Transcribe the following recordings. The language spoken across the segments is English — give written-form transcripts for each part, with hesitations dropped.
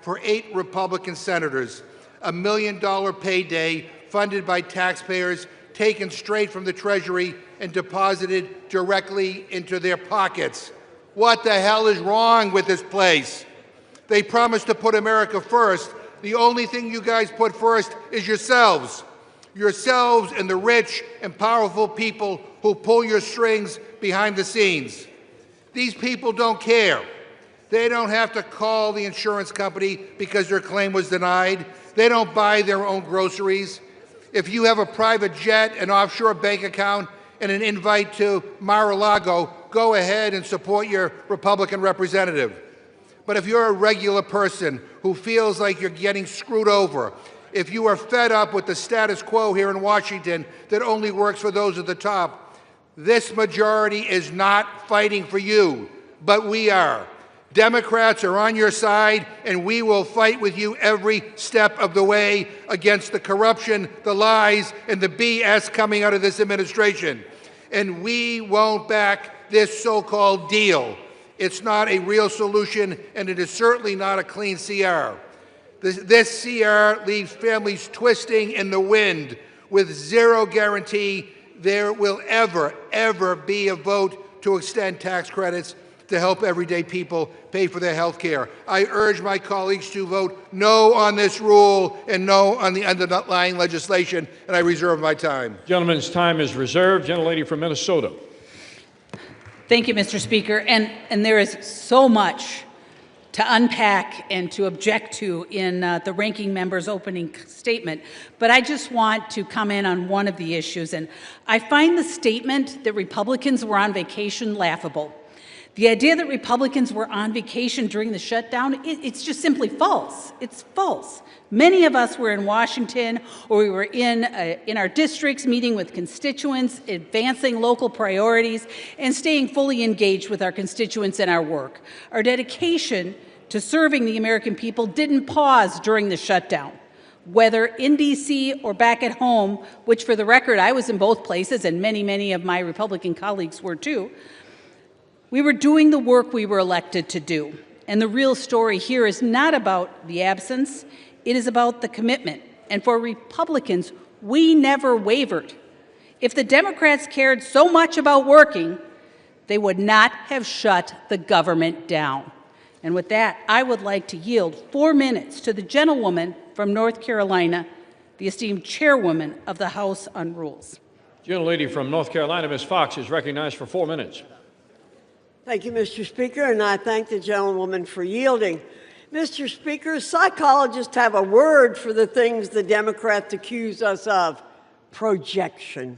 for 8 Republican senators, $1 million payday funded by taxpayers, taken straight from the Treasury and deposited directly into their pockets. What the hell is wrong with this place? They promised to put America first. The only thing you guys put first is yourselves. Yourselves and the rich and powerful people who pull your strings behind the scenes. These people don't care. They don't have to call the insurance company because their claim was denied. They don't buy their own groceries. If you have a private jet, an offshore bank account, and an invite to Mar-a-Lago, go ahead and support your Republican representative. But if you're a regular person who feels like you're getting screwed over, if you are fed up with the status quo here in Washington that only works for those at the top, this majority is not fighting for you, but we are. Democrats are on your side, and we will fight with you every step of the way against the corruption, the lies, and the BS coming out of this administration. And we won't back this so-called deal. It's not a real solution, and it is certainly not a clean CR. This CR leaves families twisting in the wind with zero guarantee there will ever be a vote to extend tax credits to help everyday people pay for their health care. I urge my colleagues to vote no on this rule and no on the underlying legislation, and I reserve my time. Gentleman's time is reserved. Gentlelady from Minnesota. Thank you, Mr. Speaker. And there is so much to unpack and to object to in the ranking member's opening statement, but I just want to comment on one of the issues. And I find the statement that Republicans were on vacation laughable. The idea that Republicans were on vacation during the shutdown, it's just simply false. It's false. Many of us were in Washington, or we were in our districts meeting with constituents, advancing local priorities, and staying fully engaged with our constituents and our work. Our dedication to serving the American people didn't pause during the shutdown. Whether in D.C. or back at home, which for the record, I was in both places, and many of my Republican colleagues were too, we were doing the work we were elected to do. And the real story here is not about the absence, it is about the commitment. And for Republicans, we never wavered. If the Democrats cared so much about working, they would not have shut the government down. And with that, I would like to yield 4 minutes to the gentlewoman from North Carolina, the esteemed chairwoman of the House on Rules. Gentlelady from North Carolina, Ms. Fox, is recognized for 4 minutes. Thank you, Mr. Speaker, and I thank the gentlewoman for yielding. Mr. Speaker, psychologists have a word for the things the Democrats accuse us of: projection.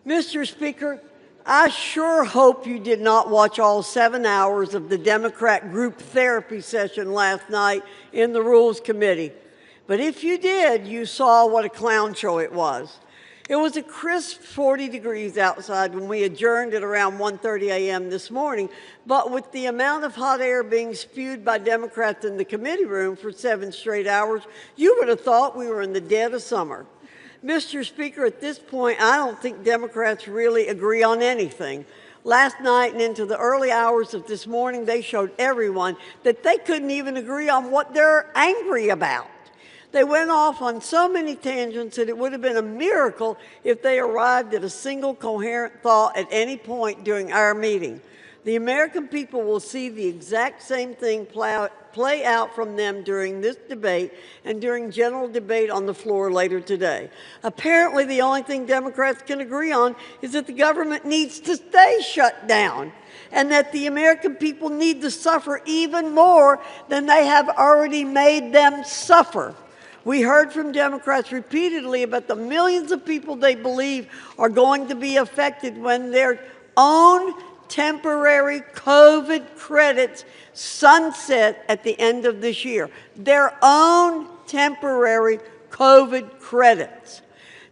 Mr. Speaker, I sure hope you did not watch all 7 hours of the Democrat group therapy session last night in the Rules Committee. But if you did, you saw what a clown show it was. It was a crisp 40 degrees outside when we adjourned at around 1:30 a.m. this morning, but with the amount of hot air being spewed by Democrats in the committee room for 7 straight hours, you would have thought we were in the dead of summer. Mr. Speaker, at this point, I don't think Democrats really agree on anything. Last night and into the early hours of this morning, they showed everyone that they couldn't even agree on what they're angry about. They went off on so many tangents that it would have been a miracle if they arrived at a single coherent thought at any point during our meeting. The American people will see the exact same thing play out from them during this debate and during general debate on the floor later today. Apparently, the only thing Democrats can agree on is that the government needs to stay shut down, and that the American people need to suffer even more than they have already made them suffer. We heard from Democrats repeatedly about the millions of people they believe are going to be affected when their own temporary COVID credits sunset at the end of this year. Their own temporary COVID credits.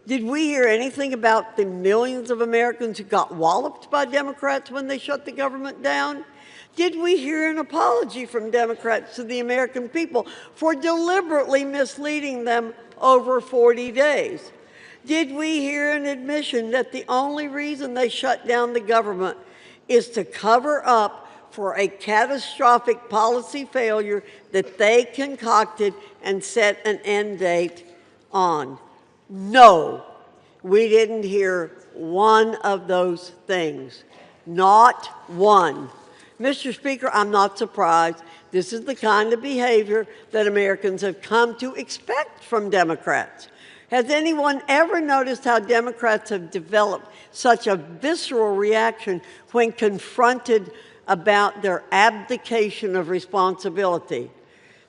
Did we hear anything about the millions of Americans who got walloped by Democrats when they shut the government down? Did we hear an apology from Democrats to the American people for deliberately misleading them over 40 days? Did we hear an admission that the only reason they shut down the government is to cover up for a catastrophic policy failure that they concocted and set an end date on. No, we didn't hear one of those things. Not one. Mr. Speaker, I'm not surprised. This is the kind of behavior that Americans have come to expect from Democrats. Has anyone ever noticed how Democrats have developed such a visceral reaction when confronted about their abdication of responsibility?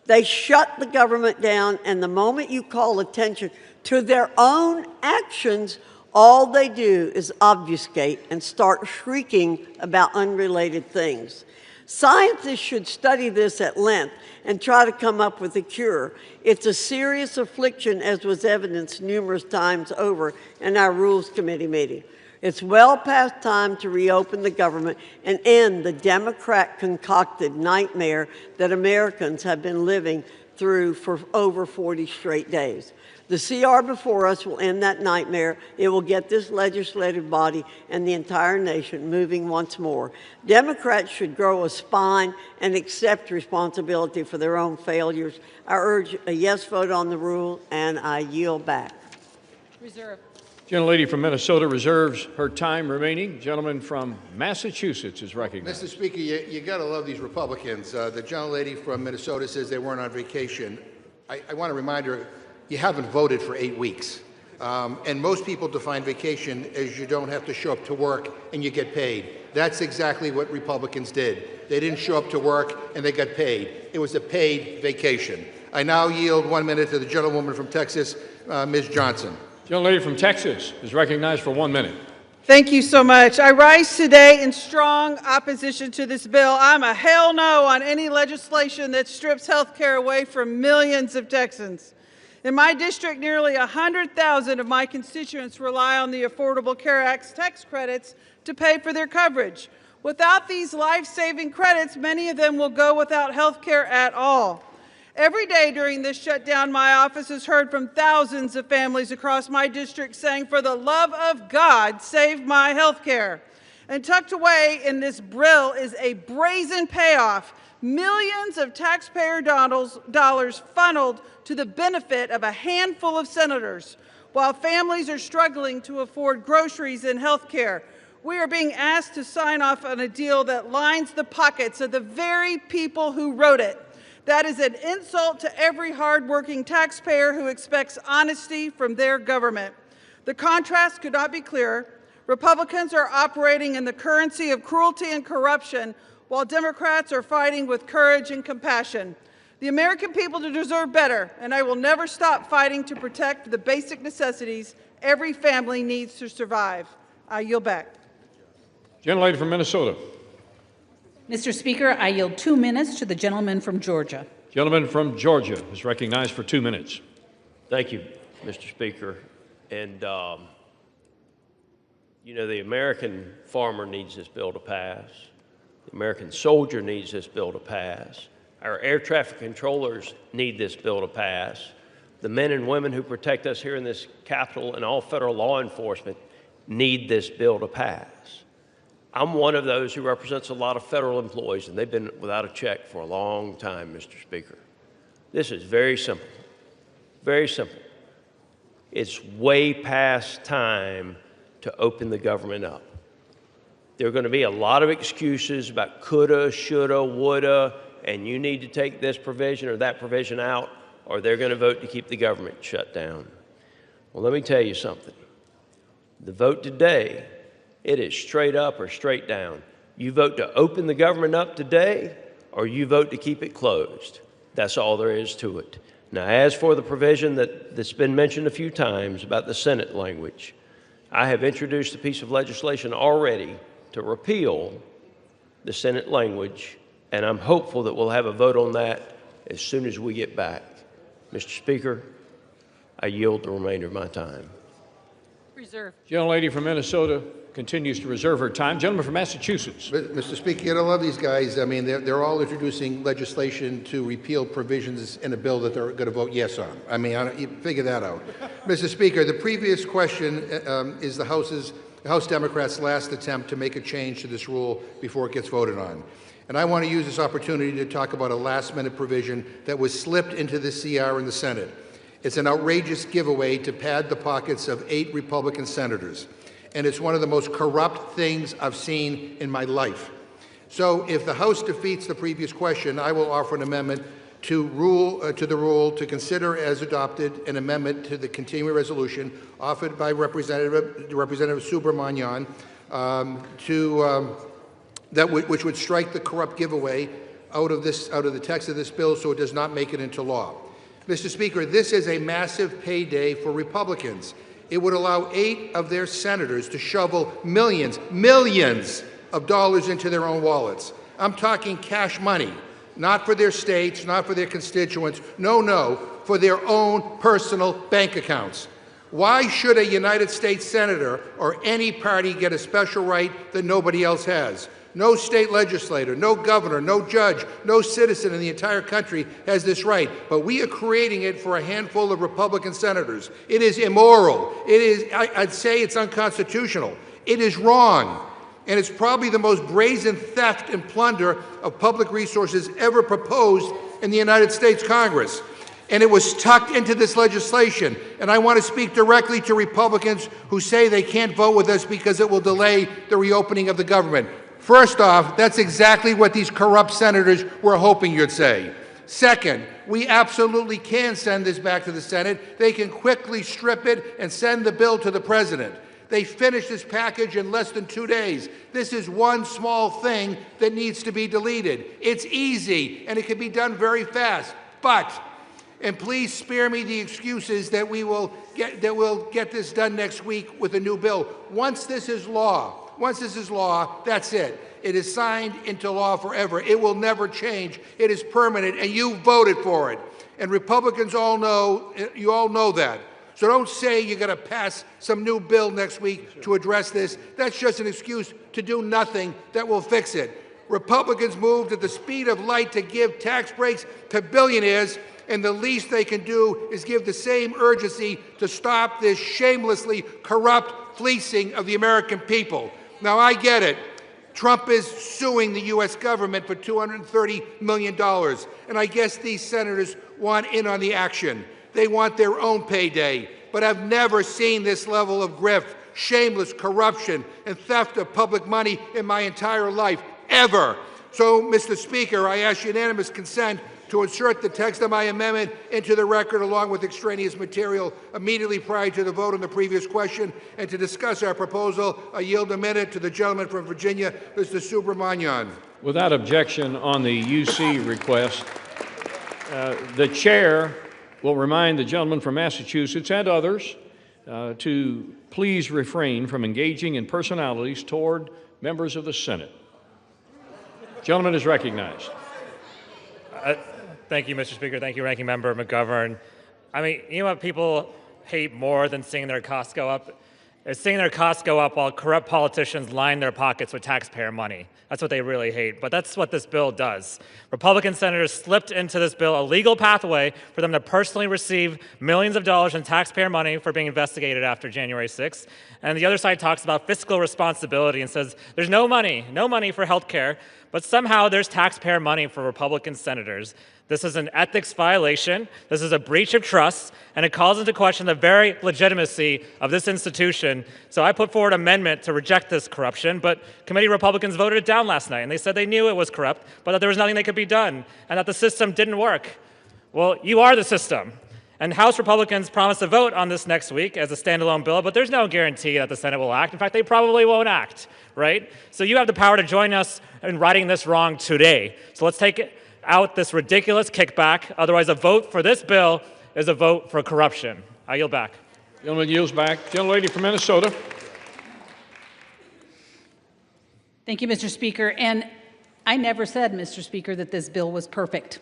They shut the government down, and the moment you call attention to their own actions, all they do is obfuscate and start shrieking about unrelated things. Scientists should study this at length and try to come up with a cure. It's a serious affliction, as was evidenced numerous times over in our Rules Committee meeting. It's well past time to reopen the government and end the Democrat-concocted nightmare that Americans have been living through for over 40 straight days. The CR before us will end that nightmare. It will get this legislative body and the entire nation moving once more. Democrats should grow a spine and accept responsibility for their own failures. I urge a yes vote on the rule, and I yield back. Reserve. Gentlelady from Minnesota reserves her time remaining. Gentleman from Massachusetts is recognized. Mr. Speaker, you got to love these Republicans. The gentlelady from Minnesota says they weren't on vacation. I want to remind her, you haven't voted for 8 weeks. And most people define vacation as you don't have to show up to work and you get paid. That's exactly what Republicans did. They didn't show up to work and they got paid. It was a paid vacation. I now yield 1 minute to the gentlewoman from Texas, Ms. Johnson. Gentlelady from Texas is recognized for 1 minute. Thank you so much. I rise today in strong opposition to this bill. I'm a hell no on any legislation that strips health care away from millions of Texans. In my district, nearly 100,000 of my constituents rely on the Affordable Care Act's tax credits to pay for their coverage. Without these life-saving credits, many of them will go without health care at all. Every day during this shutdown, my office has heard from thousands of families across my district saying, "For the love of God, save my health care." And tucked away in this bill is a brazen payoff, millions of taxpayer dollars funneled to the benefit of a handful of senators, while families are struggling to afford groceries and health care. We are being asked to sign off on a deal that lines the pockets of the very people who wrote it. That is an insult to every hardworking taxpayer who expects honesty from their government. The contrast could not be clearer. Republicans are operating in the currency of cruelty and corruption, while Democrats are fighting with courage and compassion. The American people deserve better, and I will never stop fighting to protect the basic necessities every family needs to survive. I yield back. Gentlelady from Minnesota. Mr. Speaker, I yield 2 minutes to the gentleman from Georgia. Gentleman from Georgia is recognized for 2 minutes. Thank you, Mr. Speaker. And, you know, the American farmer needs this bill to pass. The American soldier needs this bill to pass. Our air traffic controllers need this bill to pass. The men and women who protect us here in this Capitol and all federal law enforcement need this bill to pass. I'm one of those who represents a lot of federal employees, and they've been without a check for a long time, Mr. Speaker. This is very simple, very simple. It's way past time to open the government up. There are going to be a lot of excuses about coulda, shoulda, woulda, and you need to take this provision or that provision out, or they're going to vote to keep the government shut down. Well, let me tell you something. The vote today, it is straight up or straight down. You vote to open the government up today, or you vote to keep it closed. That's all there is to it. Now, as for the provision that's been mentioned a few times about the Senate language, I have introduced a piece of legislation already to repeal the Senate language, and I'm hopeful that we'll have a vote on that as soon as we get back. Mr. Speaker, I yield the remainder of my time. Reserve. Gentlelady from Minnesota continues to reserve her time. Gentleman from Massachusetts. Mr. Speaker, you don't love these guys. I mean, they're all introducing legislation to repeal provisions in a bill that they're going to vote yes on. I mean, you figure that out. Mr. Speaker, the previous question is the House Democrats' last attempt to make a change to this rule before it gets voted on. And I want to use this opportunity to talk about a last-minute provision that was slipped into the CR in the Senate. It's an outrageous giveaway to pad the pockets of 8 Republican senators. And it's one of the most corrupt things I've seen in my life. So if the House defeats the previous question, I will offer an amendment to the rule to consider as adopted an amendment to the continuing resolution offered by Representative Subramanian which would strike the corrupt giveaway out of the text of this bill so it does not make it into law. Mr. Speaker, this is a massive payday for Republicans. It would allow 8 of their senators to shovel millions of dollars into their own wallets. I'm talking cash money, not for their states, not for their constituents, no, for their own personal bank accounts. Why should a United States senator or any party get a special right that nobody else has? No state legislator, no governor, no judge, no citizen in the entire country has this right, but we are creating it for a handful of Republican senators. It is immoral. I'd say it's unconstitutional. It is wrong. And it's probably the most brazen theft and plunder of public resources ever proposed in the United States Congress. And it was tucked into this legislation. And I want to speak directly to Republicans who say they can't vote with us because it will delay the reopening of the government. First off, that's exactly what these corrupt senators were hoping you'd say. Second, we absolutely can send this back to the Senate. They can quickly strip it and send the bill to the President. They finished this package in less than 2 days. This is one small thing that needs to be deleted. It's easy, and it can be done very fast. But, and please spare me the excuses that we'll get this done next week with a new bill. Once this is law, that's it. It is signed into law forever. It will never change. It is permanent, and you voted for it. And Republicans you all know that. So don't say you're going to pass some new bill next week to address this. That's just an excuse to do nothing that will fix it. Republicans moved at the speed of light to give tax breaks to billionaires, and the least they can do is give the same urgency to stop this shamelessly corrupt fleecing of the American people. Now, I get it. Trump is suing the U.S. government for $230 million, and I guess these senators want in on the action. They want their own payday, but I've never seen this level of grift, shameless corruption, and theft of public money in my entire life, ever. So, Mr. Speaker, I ask unanimous consent to insert the text of my amendment into the record along with extraneous material immediately prior to the vote on the previous question, and to discuss our proposal. I yield a minute to the gentleman from Virginia, Mr. Subramanian. Without objection on the UC request, the chair will remind the gentleman from Massachusetts and others to please refrain from engaging in personalities toward members of the Senate. Gentleman is recognized. Thank you, Mr. Speaker. Thank you, Ranking Member McGovern. I mean, you know what people hate more than seeing their costs go up? Is seeing their costs go up while corrupt politicians line their pockets with taxpayer money. That's what they really hate, but that's what this bill does. Republican senators slipped into this bill a legal pathway for them to personally receive millions of dollars in taxpayer money for being investigated after January 6th. And the other side talks about fiscal responsibility and says there's no money for health care, but somehow there's taxpayer money for Republican senators. This is an ethics violation, this is a breach of trust, and it calls into question the very legitimacy of this institution. So I put forward an amendment to reject this corruption, but committee Republicans voted it down last night, and they said they knew it was corrupt, but that there was nothing that could be done, and that the system didn't work. Well, you are the system. And House Republicans promised to vote on this next week as a standalone bill, but there's no guarantee that the Senate will act. In fact, they probably won't act, right? So you have the power to join us in righting this wrong today. So let's take out this ridiculous kickback. Otherwise, a vote for this bill is a vote for corruption. I yield back. Gentleman yields back. Gentlelady from Minnesota. Thank you, Mr. Speaker. And I never said, Mr. Speaker, that this bill was perfect.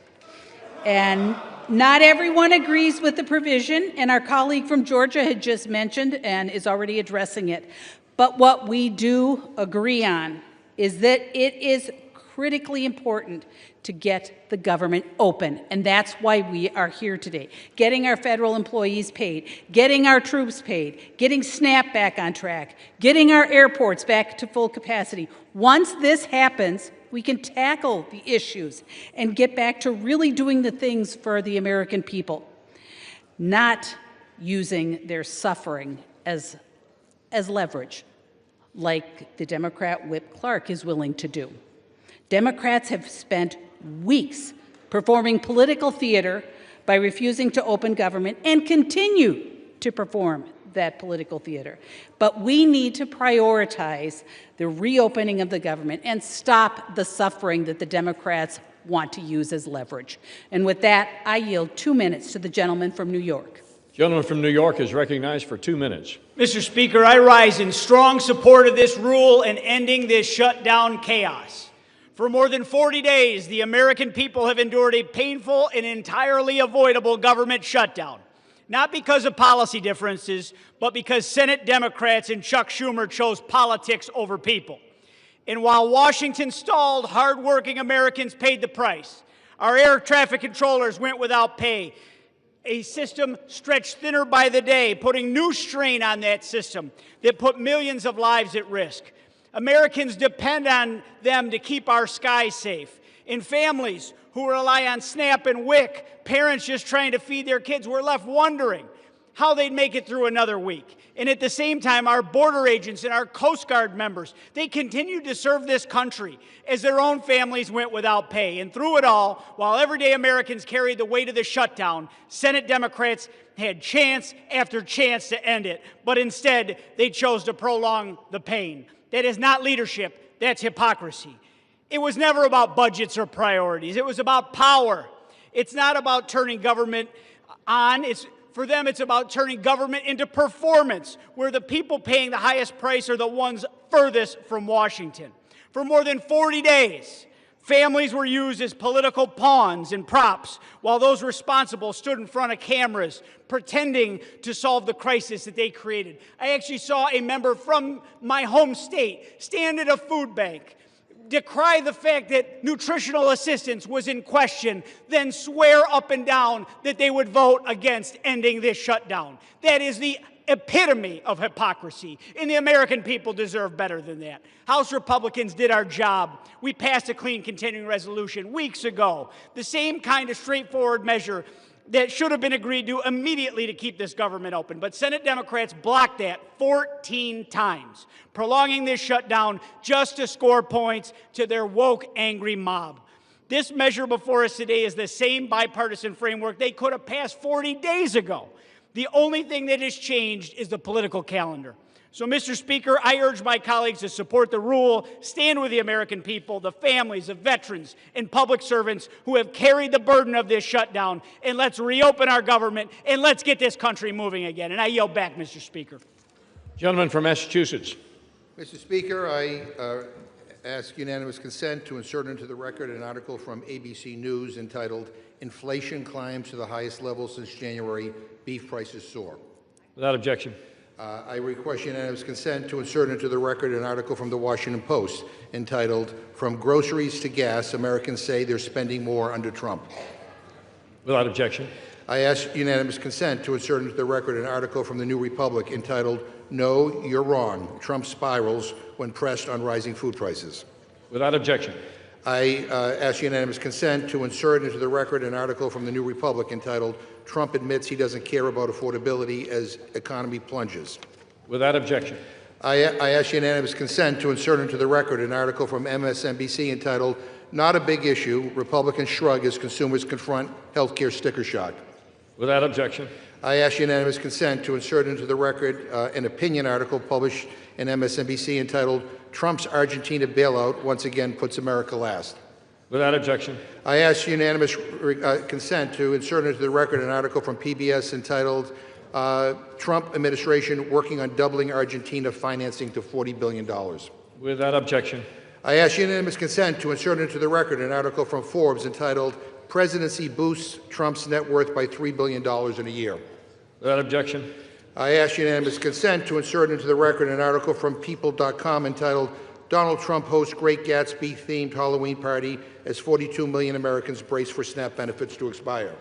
And not everyone agrees with the provision, and our colleague from Georgia had just mentioned and is already addressing it. But what we do agree on is that it is critically important to get the government open, and that's why we are here today. Getting our federal employees paid, getting our troops paid, getting SNAP back on track, getting our airports back to full capacity. Once this happens, We can tackle the issues and get back to really doing the things for the American people, not using their suffering as leverage, like the Democrat Whip Clark is willing to do. Democrats have spent weeks performing political theater by refusing to open government and continue to perform that political theater. But we need to prioritize the reopening of the government and stop the suffering that the Democrats want to use as leverage. And with that, I yield 2 minutes to the gentleman from New York. Gentleman from New York is recognized for 2 minutes. Mr. Speaker, I rise in strong support of this rule and ending this shutdown chaos. For more than 40 days, the American people have endured a painful and entirely avoidable government shutdown. Not because of policy differences, but because Senate Democrats and Chuck Schumer chose politics over people. And while Washington stalled, hardworking Americans paid the price. Our air traffic controllers went without pay. A system stretched thinner by the day, putting new strain on that system that put millions of lives at risk. Americans depend on them to keep our skies safe. And families who rely on SNAP and WIC, parents just trying to feed their kids, were left wondering how they'd make it through another week. And at the same time, our border agents and our Coast Guard members, they continued to serve this country as their own families went without pay. And through it all, while everyday Americans carried the weight of the shutdown, Senate Democrats had chance after chance to end it. But instead, they chose to prolong the pain. That is not leadership, that's hypocrisy. It was never about budgets or priorities. It was about power. It's not about turning government on. For them, it's about turning government into performance, where the people paying the highest price are the ones furthest from Washington. For more than 40 days, families were used as political pawns and props, while those responsible stood in front of cameras pretending to solve the crisis that they created. I actually saw a member from my home state stand at a food bank, decry the fact that nutritional assistance was in question, then swear up and down that they would vote against ending this shutdown. That is the epitome of hypocrisy, and the American people deserve better than that. House Republicans did our job. We passed a clean continuing resolution weeks ago, the same kind of straightforward measure that should have been agreed to immediately to keep this government open. But Senate Democrats blocked that 14 times, prolonging this shutdown just to score points to their woke, angry mob. This measure before us today is the same bipartisan framework they could have passed 40 days ago. The only thing that has changed is the political calendar. So, Mr. Speaker, I urge my colleagues to support the rule, stand with the American people, the families of veterans and public servants who have carried the burden of this shutdown, and let's reopen our government, and let's get this country moving again. And I yield back, Mr. Speaker. Gentleman from Massachusetts. Mr. Speaker, I ask unanimous consent to insert into the record an article from ABC News entitled, "Inflation Climbs to the Highest Level Since January, Beef Prices Soar." Without objection. I request unanimous consent to insert into the record an article from the Washington Post entitled, "From Groceries to Gas, Americans Say They're Spending More Under Trump." Without objection. I ask unanimous consent to insert into the record an article from the New Republic entitled, "No, You're Wrong. Trump Spirals When Pressed on Rising Food Prices." Without objection. I ask unanimous consent to insert into the record an article from the New Republic entitled, "Trump Admits He Doesn't Care About Affordability as Economy Plunges." Without objection. I ask unanimous consent to insert into the record an article from MSNBC entitled, "Not a Big Issue. Republicans Shrug as Consumers Confront Healthcare Sticker Shock." Without objection. I ask unanimous consent to insert into the record an opinion article published in MSNBC entitled, "Trump's Argentina Bailout Once Again Puts America Last." Without objection. I ask unanimous consent to insert into the record an article from PBS entitled, "Trump Administration Working on Doubling Argentina Financing to $40 billion." Without objection. I ask unanimous consent to insert into the record an article from Forbes entitled, "Presidency Boosts Trump's Net Worth by $3 billion in a Year." Without objection. I ask unanimous consent to insert into the record an article from People.com entitled, "Donald Trump Hosts Great Gatsby-Themed Halloween Party as 42 million Americans Brace for SNAP Benefits to Expire."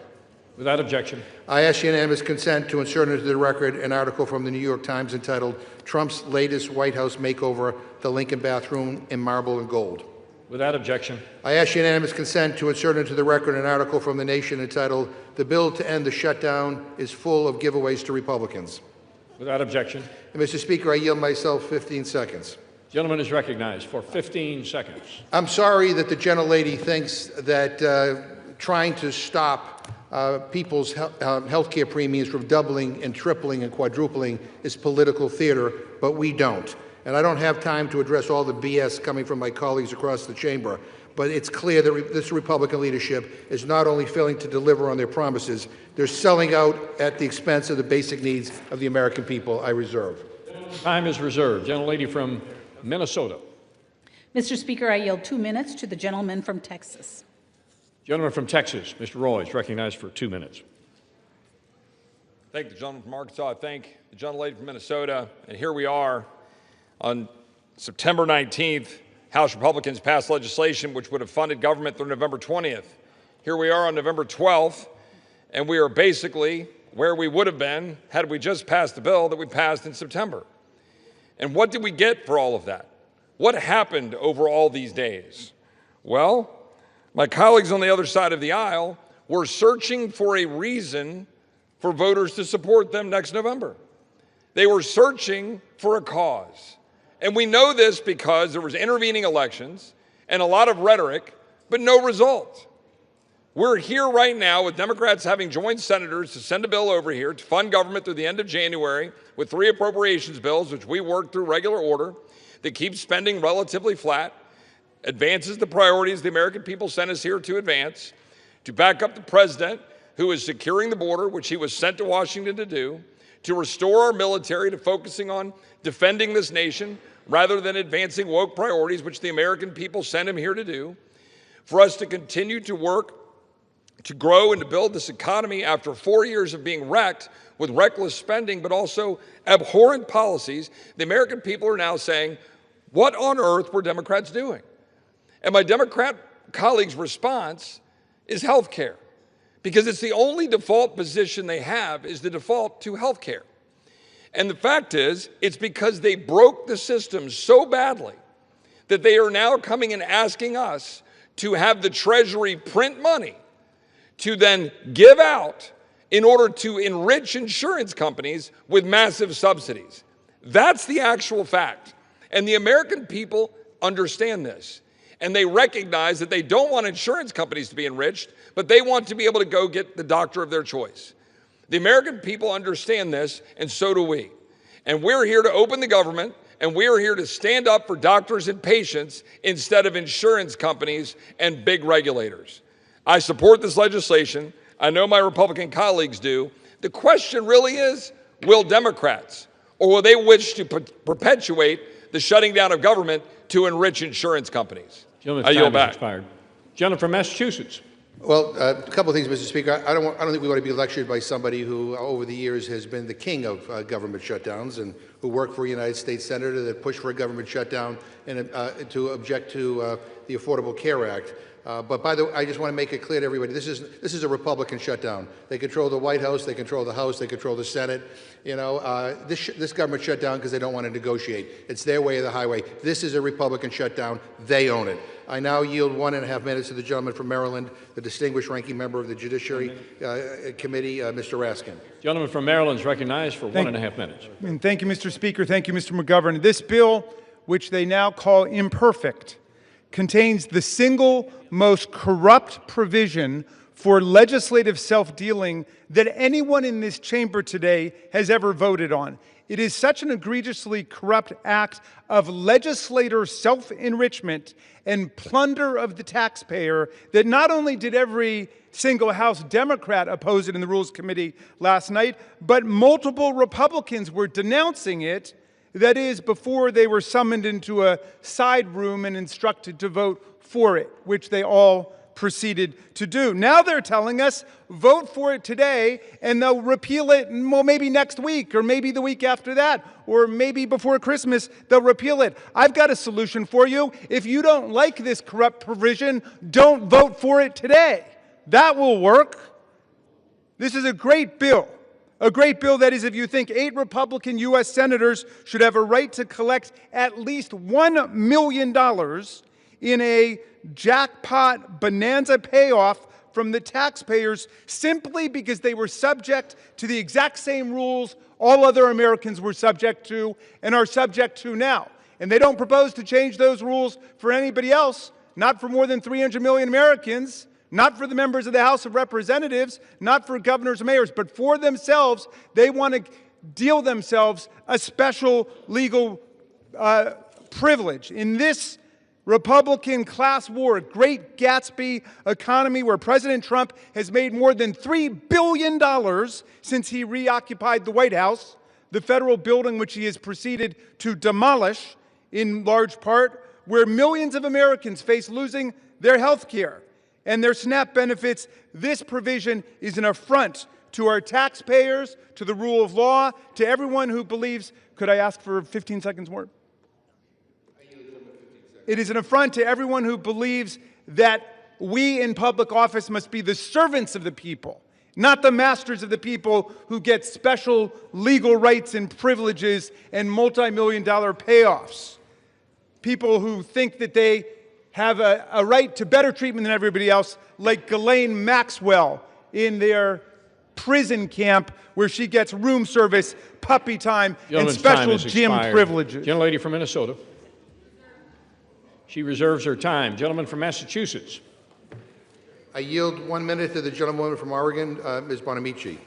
Without objection. I ask unanimous consent to insert into the record an article from the New York Times entitled, "Trump's Latest White House Makeover, the Lincoln Bathroom in Marble and Gold." Without objection. I ask unanimous consent to insert into the record an article from The Nation entitled, "The Bill to End the Shutdown is Full of Giveaways to Republicans." Without objection. And Mr. Speaker, I yield myself 15 seconds. Gentleman is recognized for 15 seconds. I'm sorry that the gentlelady thinks that trying to stop people's health care premiums from doubling and tripling and quadrupling is political theater, but we don't. And I don't have time to address all the BS coming from my colleagues across the chamber, but it's clear that this Republican leadership is not only failing to deliver on their promises, they're selling out at the expense of the basic needs of the American people. I reserve. Time is reserved. Gentlelady from Minnesota. Mr. Speaker, I yield 2 minutes to the gentleman from Texas. Gentleman from Texas, Mr. Roy, is recognized for 2 minutes. Thank the gentleman from Arkansas. I thank the gentlelady from Minnesota. And here we are on September 19th. House Republicans passed legislation which would have funded government through November 20th. Here we are on November 12th, and we are basically where we would have been had we just passed the bill that we passed in September. And what did we get for all of that? What happened over all these days? Well, my colleagues on the other side of the aisle were searching for a reason for voters to support them next November. They were searching for a cause. And we know this because there was intervening elections and a lot of rhetoric, but no result. We're here right now with Democrats having joined senators to send a bill over here to fund government through the end of January with 3 appropriations bills, which we worked through regular order, that keeps spending relatively flat, advances the priorities the American people sent us here to advance, to back up the president who is securing the border, which he was sent to Washington to do, to restore our military to focusing on defending this nation rather than advancing woke priorities, which the American people sent him here to do, for us to continue to work to grow and to build this economy after 4 years of being wrecked with reckless spending, but also abhorrent policies. The American people are now saying, what on earth were Democrats doing? And my Democrat colleagues' response is health care, because it's the only default position they have is the default to health care. And the fact is, it's because they broke the system so badly that they are now coming and asking us to have the Treasury print money to then give out in order to enrich insurance companies with massive subsidies. That's the actual fact. And the American people understand this. And they recognize that they don't want insurance companies to be enriched, but they want to be able to go get the doctor of their choice. The American people understand this, and so do we. And we're here to open the government, and we're here to stand up for doctors and patients instead of insurance companies and big regulators. I support this legislation. I know my Republican colleagues do. The question really is, will Democrats, or will they wish to perpetuate the shutting down of government to enrich insurance companies? I yield back. Expired. Gentleman from Massachusetts. Well, a couple of things, Mr. Speaker. I don't think we want to be lectured by somebody who, over the years, has been the king of government shutdowns and who worked for a United States senator that pushed for a government shutdown and to object to the Affordable Care Act. But by the way, I just want to make it clear to everybody, this is a Republican shutdown. They control the White House, they control the House, they control the Senate. You know, this government shut down because they don't want to negotiate. It's their way or the highway. This is a Republican shutdown. They own it. I now yield 1.5 minutes to the gentleman from Maryland, the distinguished ranking member of the Judiciary Committee, Mr. Raskin. Gentleman from Maryland is recognized for 1.5 minutes. And thank you, Mr. Speaker. Thank you, Mr. McGovern. This bill, which they now call imperfect, contains the single most corrupt provision for legislative self-dealing that anyone in this chamber today has ever voted on. It is such an egregiously corrupt act of legislator self-enrichment and plunder of the taxpayer that not only did every single House Democrat oppose it in the Rules Committee last night, but multiple Republicans were denouncing it. That is, before they were summoned into a side room and instructed to vote for it, which they all proceeded to do. Now they're telling us, vote for it today, and they'll repeal it, well, maybe next week, or maybe the week after that, or maybe before Christmas, they'll repeal it. I've got a solution for you. If you don't like this corrupt provision, don't vote for it today. That will work. This is a great bill. A great bill, that is, if you think 8 Republican U.S. senators should have a right to collect at least $1 million in a jackpot bonanza payoff from the taxpayers simply because they were subject to the exact same rules all other Americans were subject to and are subject to now. And they don't propose to change those rules for anybody else, not for more than 300 million Americans, not for the members of the House of Representatives, not for governors and mayors, but for themselves. They want to deal themselves a special legal privilege. In this Republican class war, Great Gatsby economy where President Trump has made more than $3 billion since he reoccupied the White House, the federal building which he has proceeded to demolish in large part, where millions of Americans face losing their health care and their SNAP benefits. This provision is an affront to our taxpayers, to the rule of law, to everyone who believes. Could I ask for 15 seconds more? It is an affront to everyone who believes that we in public office must be the servants of the people, not the masters of the people who get special legal rights and privileges and multi-million-dollar payoffs. People who think that they have a right to better treatment than everybody else, like Ghislaine Maxwell in their prison camp where she gets room service, puppy time, and special gym privileges. Gentlelady from Minnesota. She reserves her time. Gentleman from Massachusetts. I yield 1 minute to the gentlewoman from Oregon, Ms. Bonamici.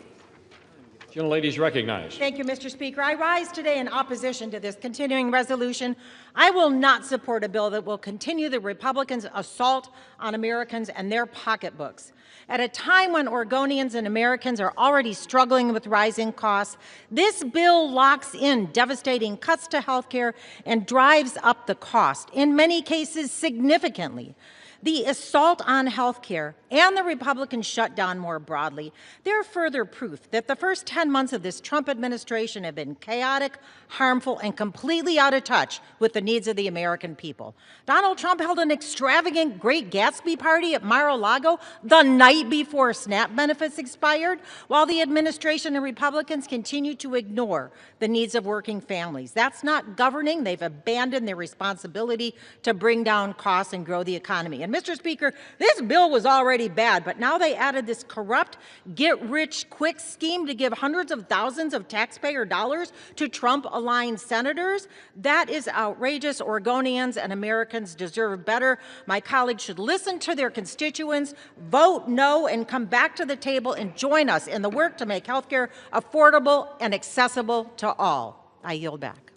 Gentlelady is recognized. Thank you, Mr. Speaker. I rise today in opposition to this continuing resolution. I will not support a bill that will continue the Republicans' assault on Americans and their pocketbooks. At a time when Oregonians and Americans are already struggling with rising costs, this bill locks in devastating cuts to health care and drives up the cost, in many cases significantly. The assault on health care and the Republican shutdown more broadly, they're further proof that the first 10 months of this Trump administration have been chaotic, harmful, and completely out of touch with the needs of the American people. Donald Trump held an extravagant Great Gatsby party at Mar-a-Lago the night before SNAP benefits expired, while the administration and Republicans continue to ignore the needs of working families. That's not governing. They've abandoned their responsibility to bring down costs and grow the economy. And Mr. Speaker, this bill was already bad, but now they added this corrupt, get-rich-quick scheme to give hundreds of thousands of taxpayer dollars to Trump-aligned senators. That is outrageous. Oregonians and Americans deserve better. My colleagues should listen to their constituents, vote no, and come back to the table and join us in the work to make health care affordable and accessible to all. I yield back.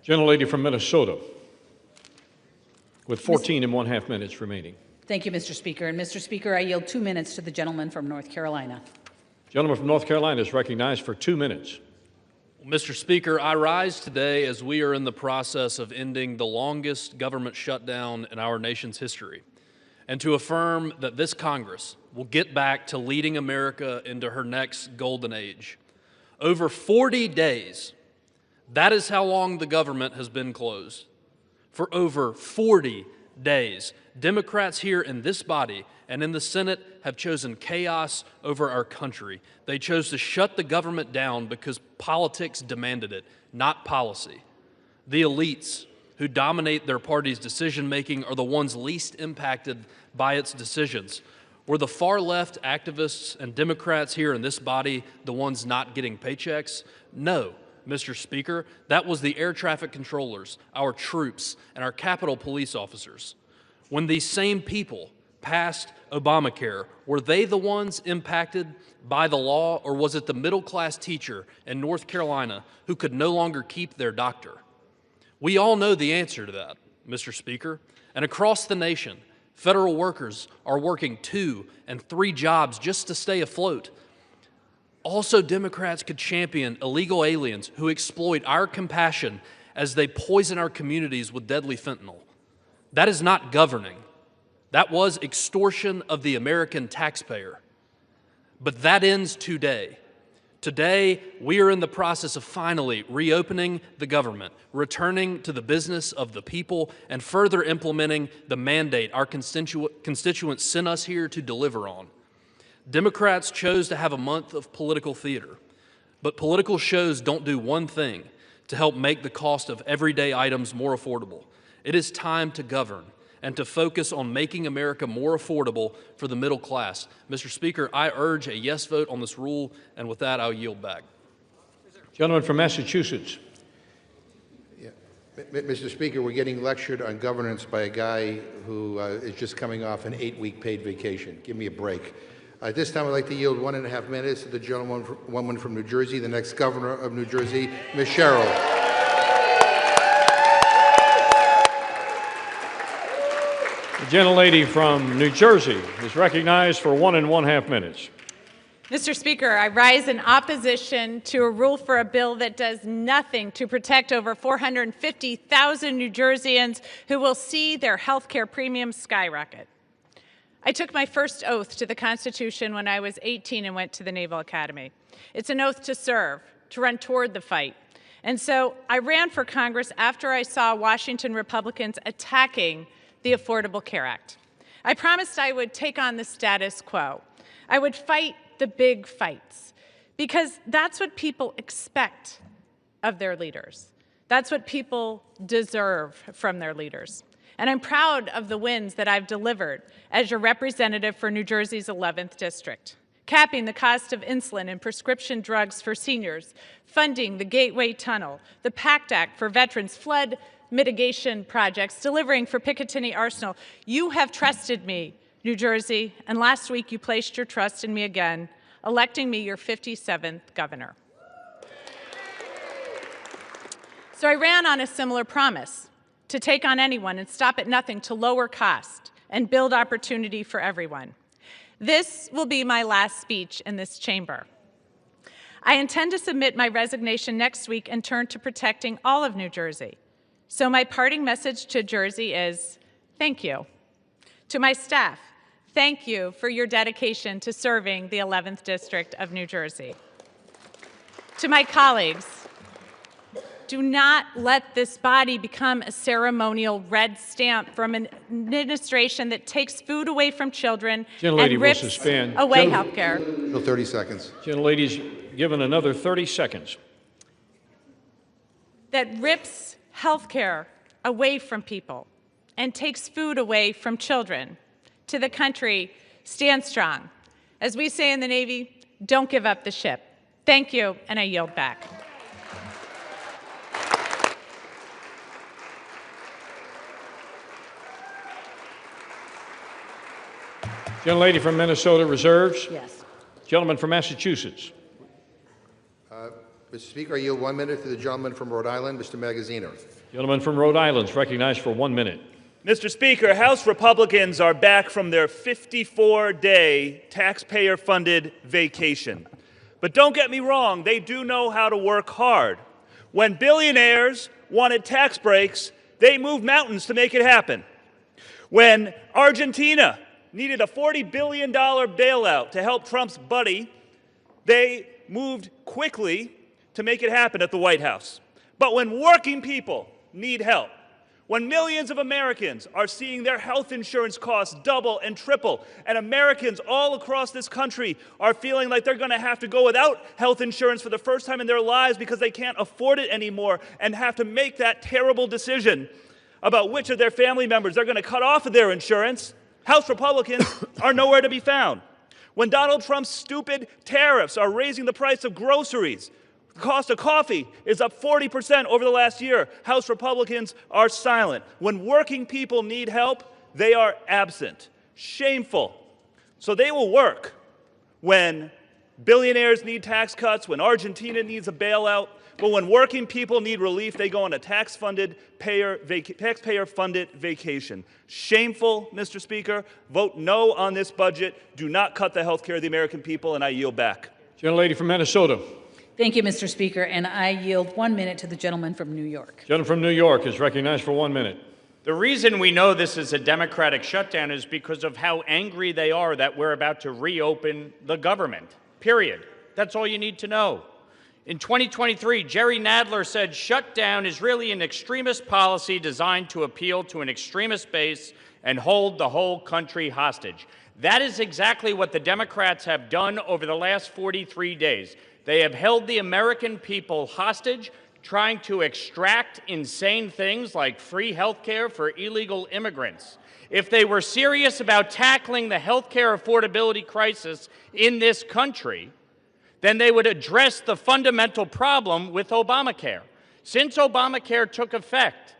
Gentlelady from Minnesota, with 14 and 1/2 minutes remaining. Thank you, Mr. Speaker. And Mr. Speaker, I yield 2 minutes to the gentleman from North Carolina. Gentleman from North Carolina is recognized for 2 minutes. Mr. Speaker, I rise today as we are in the process of ending the longest government shutdown in our nation's history, and to affirm that this Congress will get back to leading America into her next golden age. Over 40 days, that is how long the government has been closed. For over 40 days, Democrats here in this body and in the Senate have chosen chaos over our country. They chose to shut the government down because politics demanded it, not policy. The elites who dominate their party's decision-making are the ones least impacted by its decisions. Were the far-left activists and Democrats here in this body the ones not getting paychecks? No. Mr. Speaker, that was the air traffic controllers, our troops, and our Capitol police officers. When these same people passed Obamacare, were they the ones impacted by the law, or was it the middle-class teacher in North Carolina who could no longer keep their doctor? We all know the answer to that, Mr. Speaker, and across the nation, federal workers are working 2 and 3 jobs just to stay afloat. Also, Democrats could champion illegal aliens who exploit our compassion as they poison our communities with deadly fentanyl. That is not governing. That was extortion of the American taxpayer. But that ends today. Today, we are in the process of finally reopening the government, returning to the business of the people, and further implementing the mandate our constituents sent us here to deliver on. Democrats chose to have a month of political theater, but political shows don't do one thing to help make the cost of everyday items more affordable. It is time to govern, and to focus on making America more affordable for the middle class. Mr. Speaker, I urge a yes vote on this rule, and with that, I'll yield back. Gentleman from Massachusetts. Mr. Speaker, we're getting lectured on governance by a guy who is just coming off an 8-week paid vacation. Give me a break. At this time, I'd like to yield 1.5 minutes to the gentlewoman from New Jersey, the next governor of New Jersey, Ms. Sherrill. The gentlelady from New Jersey is recognized for 1.5 minutes. Mr. Speaker, I rise in opposition to a rule for a bill that does nothing to protect over 450,000 New Jerseyans who will see their health care premiums skyrocket. I took my first oath to the Constitution when I was 18 and went to the Naval Academy. It's an oath to serve, to run toward the fight. And so I ran for Congress after I saw Washington Republicans attacking the Affordable Care Act. I promised I would take on the status quo. I would fight the big fights, because that's what people expect of their leaders. That's what people deserve from their leaders. And I'm proud of the wins that I've delivered as your representative for New Jersey's 11th District. Capping the cost of insulin and prescription drugs for seniors, funding the Gateway Tunnel, the PACT Act for veterans, flood mitigation projects, delivering for Picatinny Arsenal. You have trusted me, New Jersey, and last week you placed your trust in me again, electing me your 57th governor. So I ran on a similar promise, to take on anyone and stop at nothing to lower cost and build opportunity for everyone. This will be my last speech in this chamber. I intend to submit my resignation next week and turn to protecting all of New Jersey. So my parting message to Jersey is, thank you. To my staff, thank you for your dedication to serving the 11th District of New Jersey. To my colleagues, do not let this body become a ceremonial red stamp from an administration that takes food away from children and rips away health care. 30 seconds. Gentlelady's given another 30 seconds. That rips health care away from people and takes food away from children. To the country, stand strong. As we say in the Navy, don't give up the ship. Thank you, and I yield back. Gentlelady from Minnesota reserves. Yes. Gentleman from Massachusetts. Mr. Speaker, I yield 1 minute to the gentleman from Rhode Island, Mr. Magazzino. Gentleman from Rhode Island is recognized for 1 minute. Mr. Speaker, House Republicans are back from their 54-day taxpayer-funded vacation. But don't get me wrong, they do know how to work hard. When billionaires wanted tax breaks, they moved mountains to make it happen. When Argentina needed a $40 billion bailout to help Trump's buddy, they moved quickly to make it happen at the White House. But when working people need help, when millions of Americans are seeing their health insurance costs double and triple, and Americans all across this country are feeling like they're going to have to go without health insurance for the first time in their lives because they can't afford it anymore and have to make that terrible decision about which of their family members they're going to cut off of their insurance, House Republicans are nowhere to be found. When Donald Trump's stupid tariffs are raising the price of groceries, the cost of coffee is up 40% over the last year, House Republicans are silent. When working people need help, they are absent. Shameful. So they will work when billionaires need tax cuts, when Argentina needs a bailout, but when working people need relief, they go on a taxpayer-funded vacation. Shameful, Mr. Speaker. Vote no on this budget. Do not cut the health care of the American people, and I yield back. Gentlelady from Minnesota. Thank you, Mr. Speaker, and I yield 1 minute to the gentleman from New York. Gentleman from New York is recognized for 1 minute. The reason we know this is a Democratic shutdown is because of how angry they are that we're about to reopen the government, period. That's all you need to know. In 2023, Jerry Nadler said shutdown is really an extremist policy designed to appeal to an extremist base and hold the whole country hostage. That is exactly what the Democrats have done over the last 43 days. They have held the American people hostage, trying to extract insane things like free health care for illegal immigrants. If they were serious about tackling the health care affordability crisis in this country, then they would address the fundamental problem with Obamacare. Since Obamacare took effect,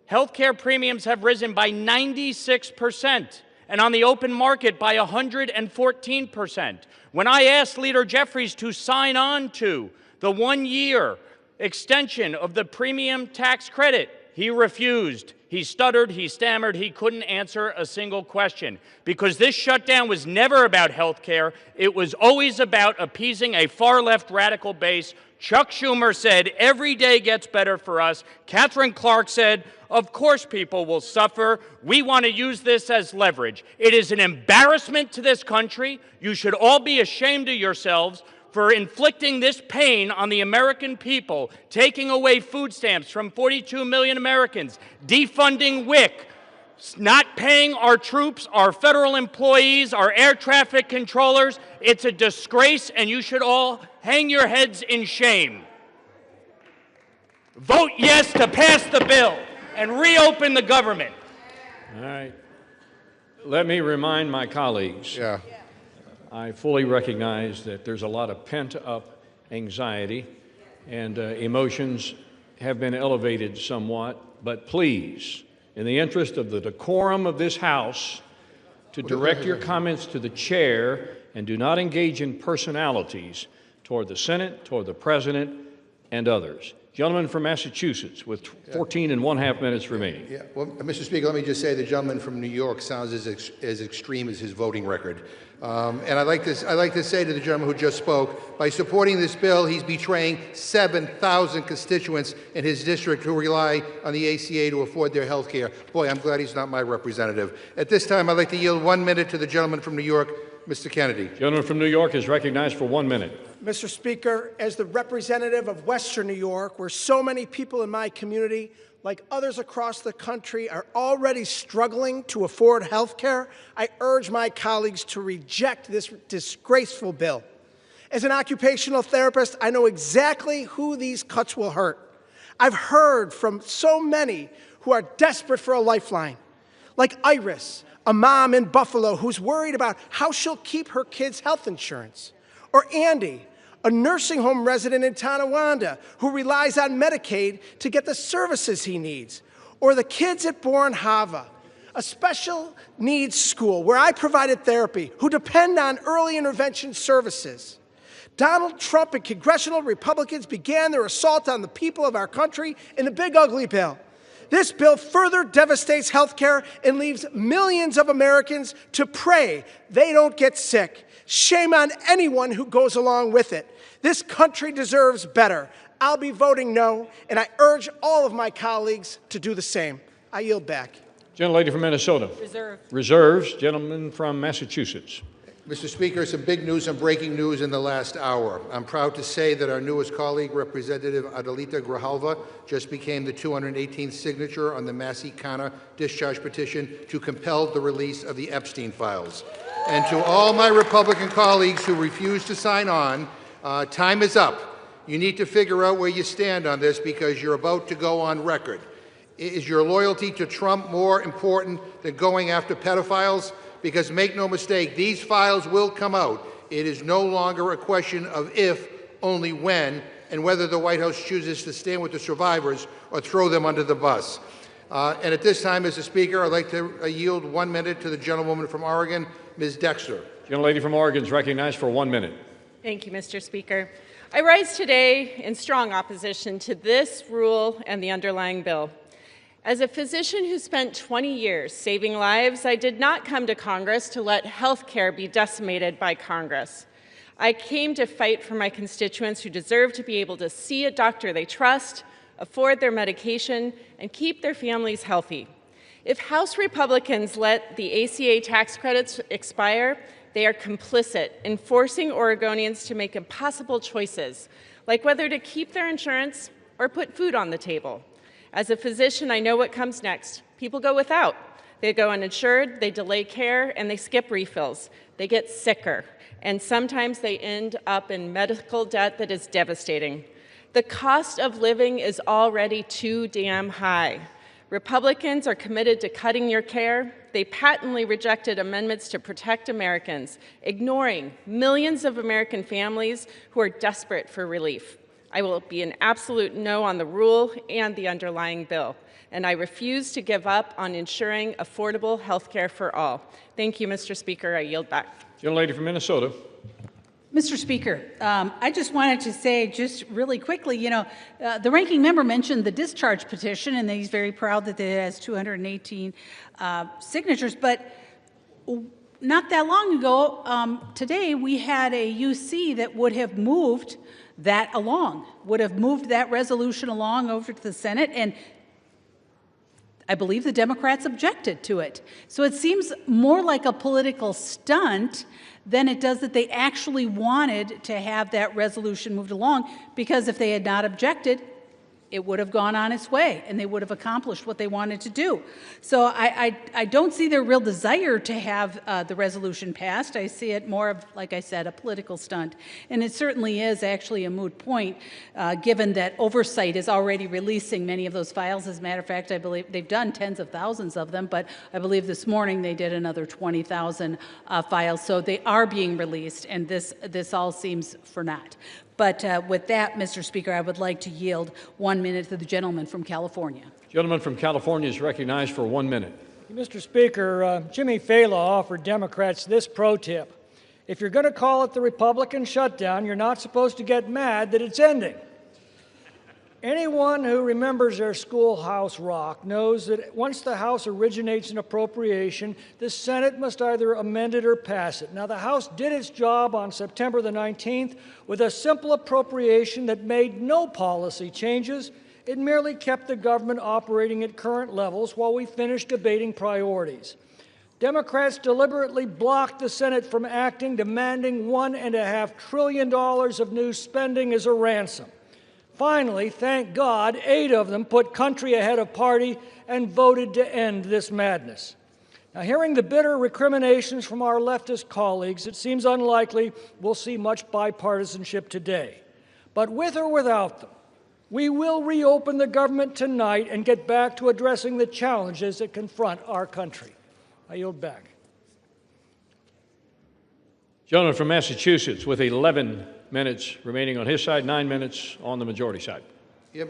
health care premiums have risen by 96%, and on the open market by 114%. When I asked Leader Jeffries to sign on to the 1-year extension of the premium tax credit, he refused. He stuttered, he stammered, he couldn't answer a single question. Because this shutdown was never about health care, it was always about appeasing a far-left radical base. Chuck Schumer said, every day gets better for us. Catherine Clark said, of course people will suffer. We want to use this as leverage. It is an embarrassment to this country. You should all be ashamed of yourselves for inflicting this pain on the American people, taking away food stamps from 42 million Americans, defunding WIC, not paying our troops, our federal employees, our air traffic controllers. It's a disgrace, and you should all hang your heads in shame. Vote yes to pass the bill and reopen the government. All right. Let me remind my colleagues. I fully recognize that there's a lot of pent-up anxiety and emotions have been elevated somewhat, but please, in the interest of the decorum of this House, to direct your comments to the chair and do not engage in personalities toward the Senate, toward the President, and others. Gentleman from Massachusetts with 14 and 1/2 minutes remaining. Yeah. Well, Mr. Speaker, let me just say the gentleman from New York sounds as extreme as his voting record. And I'd like to say to the gentleman who just spoke, by supporting this bill, he's betraying 7,000 constituents in his district who rely on the ACA to afford their health care. Boy, I'm glad he's not my representative. At this time, I'd like to yield 1 minute to the gentleman from New York, Mr. Kennedy. Gentleman from New York is recognized for 1 minute. Mr. Speaker, as the representative of Western New York, where so many people in my community, like others across the country, are already struggling to afford health care, I urge my colleagues to reject this disgraceful bill. As an occupational therapist, I know exactly who these cuts will hurt. I've heard from so many who are desperate for a lifeline, like Iris, a mom in Buffalo who's worried about how she'll keep her kids' health insurance. Or Andy, a nursing home resident in Tonawanda who relies on Medicaid to get the services he needs. Or the kids at Bourne Hava, a special needs school where I provided therapy, who depend on early intervention services. Donald Trump and congressional Republicans began their assault on the people of our country in the big ugly bill. This bill further devastates health care and leaves millions of Americans to pray they don't get sick. Shame on anyone who goes along with it. This country deserves better. I'll be voting no, and I urge all of my colleagues to do the same. I yield back. Gentlelady from Minnesota. Reserve. Reserves. Gentleman from Massachusetts. Mr. Speaker, some big news and breaking news in the last hour. I'm proud to say that our newest colleague, Representative Adelita Grijalva, just became the 218th signature on the Massey Kana discharge petition to compel the release of the Epstein files. And to all my Republican colleagues who refuse to sign on, time is up. You need to figure out where you stand on this because you're about to go on record. Is your loyalty to Trump more important than going after pedophiles? Because make no mistake, these files will come out. It is no longer a question of if, only when, and whether the White House chooses to stand with the survivors or throw them under the bus. And at this time, Mr. Speaker, I'd like to yield 1 minute to the gentlewoman from Oregon, Ms. Dexter. Gentlelady from Oregon is recognized for 1 minute. Thank you, Mr. Speaker. I rise today in strong opposition to this rule and the underlying bill. As a physician who spent 20 years saving lives, I did not come to Congress to let health care be decimated by Congress. I came to fight for my constituents who deserve to be able to see a doctor they trust, afford their medication, and keep their families healthy. If House Republicans let the ACA tax credits expire, they are complicit in forcing Oregonians to make impossible choices, like whether to keep their insurance or put food on the table. As a physician, I know what comes next. People go without. They go uninsured, they delay care, and they skip refills. They get sicker, and sometimes they end up in medical debt that is devastating. The cost of living is already too damn high. Republicans are committed to cutting your care. They patently rejected amendments to protect Americans, ignoring millions of American families who are desperate for relief. I will be an absolute no on the rule and the underlying bill, and I refuse to give up on ensuring affordable health care for all. Thank you, Mr. Speaker. I yield back. Gentlelady from Minnesota. Mr. Speaker, I just wanted to say just really quickly, the ranking member mentioned the discharge petition, and he's very proud that it has 218 signatures, but not that long ago, today, we had a UC that would have moved that along, would have moved that resolution along over to the Senate, and I believe the Democrats objected to it. So it seems more like a political stunt than it does that they actually wanted to have that resolution moved along, because if they had not objected, it would have gone on its way and they would have accomplished what they wanted to do. So I don't see their real desire to have the resolution passed. I see it more of, like I said, a political stunt. And it certainly is actually a moot point, given that oversight is already releasing many of those files. As a matter of fact, I believe they've done tens of thousands of them, but I believe this morning they did another 20,000 files. So they are being released, and this all seems for naught. But with that, Mr. Speaker, I would like to yield 1 minute to the gentleman from California. Gentleman from California is recognized for 1 minute. Mr. Speaker, Jimmy Fallon offered Democrats this pro tip. If you're going to call it the Republican shutdown, you're not supposed to get mad that it's ending. Anyone who remembers their schoolhouse rock knows that once the House originates an appropriation, the Senate must either amend it or pass it. Now, the House did its job on September the 19th with a simple appropriation that made no policy changes. It merely kept the government operating at current levels while we finished debating priorities. Democrats deliberately blocked the Senate from acting, demanding $1.5 trillion of new spending as a ransom. Finally, thank God, 8 of them put country ahead of party and voted to end this madness. Now, hearing the bitter recriminations from our leftist colleagues, it seems unlikely we'll see much bipartisanship today. But with or without them, we will reopen the government tonight and get back to addressing the challenges that confront our country. I yield back. Gentleman from Massachusetts with 11 minutes remaining on his side, 9 minutes on the majority side. Yeah,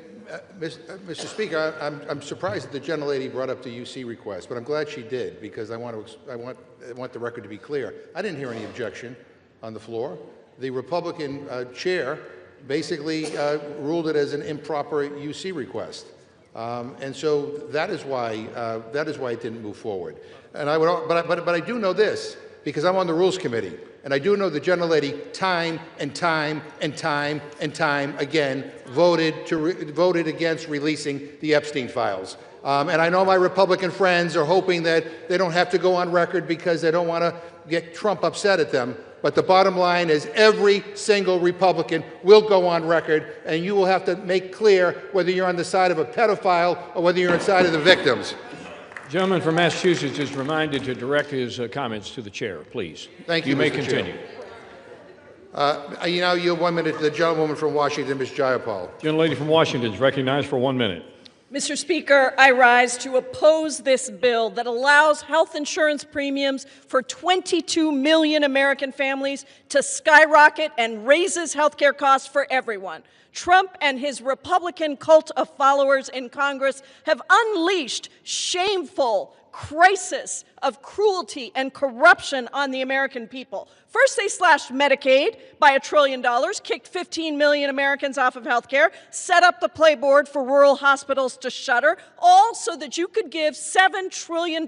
Mr. Speaker, I'm surprised that the gentlelady brought up the UC request, but I'm glad she did, because I want the record to be clear. I didn't hear any objection on the floor. The Republican chair basically ruled it as an improper UC request, and so that is why it didn't move forward. And but I do know this, because I'm on the Rules Committee. And I do know the gentlelady time and time again voted against releasing the Epstein files. And I know my Republican friends are hoping that they don't have to go on record because they don't want to get Trump upset at them. But the bottom line is every single Republican will go on record, and you will have to make clear whether you're on the side of a pedophile or whether you're on the side of the victims. Gentleman from Massachusetts is reminded to direct his comments to the chair, please. Thank you, You may Mr. continue. You now yield 1 minute to the gentlewoman from Washington, Ms. Jayapal. Gentlelady from Washington is recognized for 1 minute. Mr. Speaker, I rise to oppose this bill that allows health insurance premiums for 22 million American families to skyrocket and raises health care costs for everyone. Trump and his Republican cult of followers in Congress have unleashed shameful crisis of cruelty and corruption on the American people. First, they slashed Medicaid by $1 trillion, kicked 15 million Americans off of health care, set up the playboard for rural hospitals to shutter, all so that you could give $7 trillion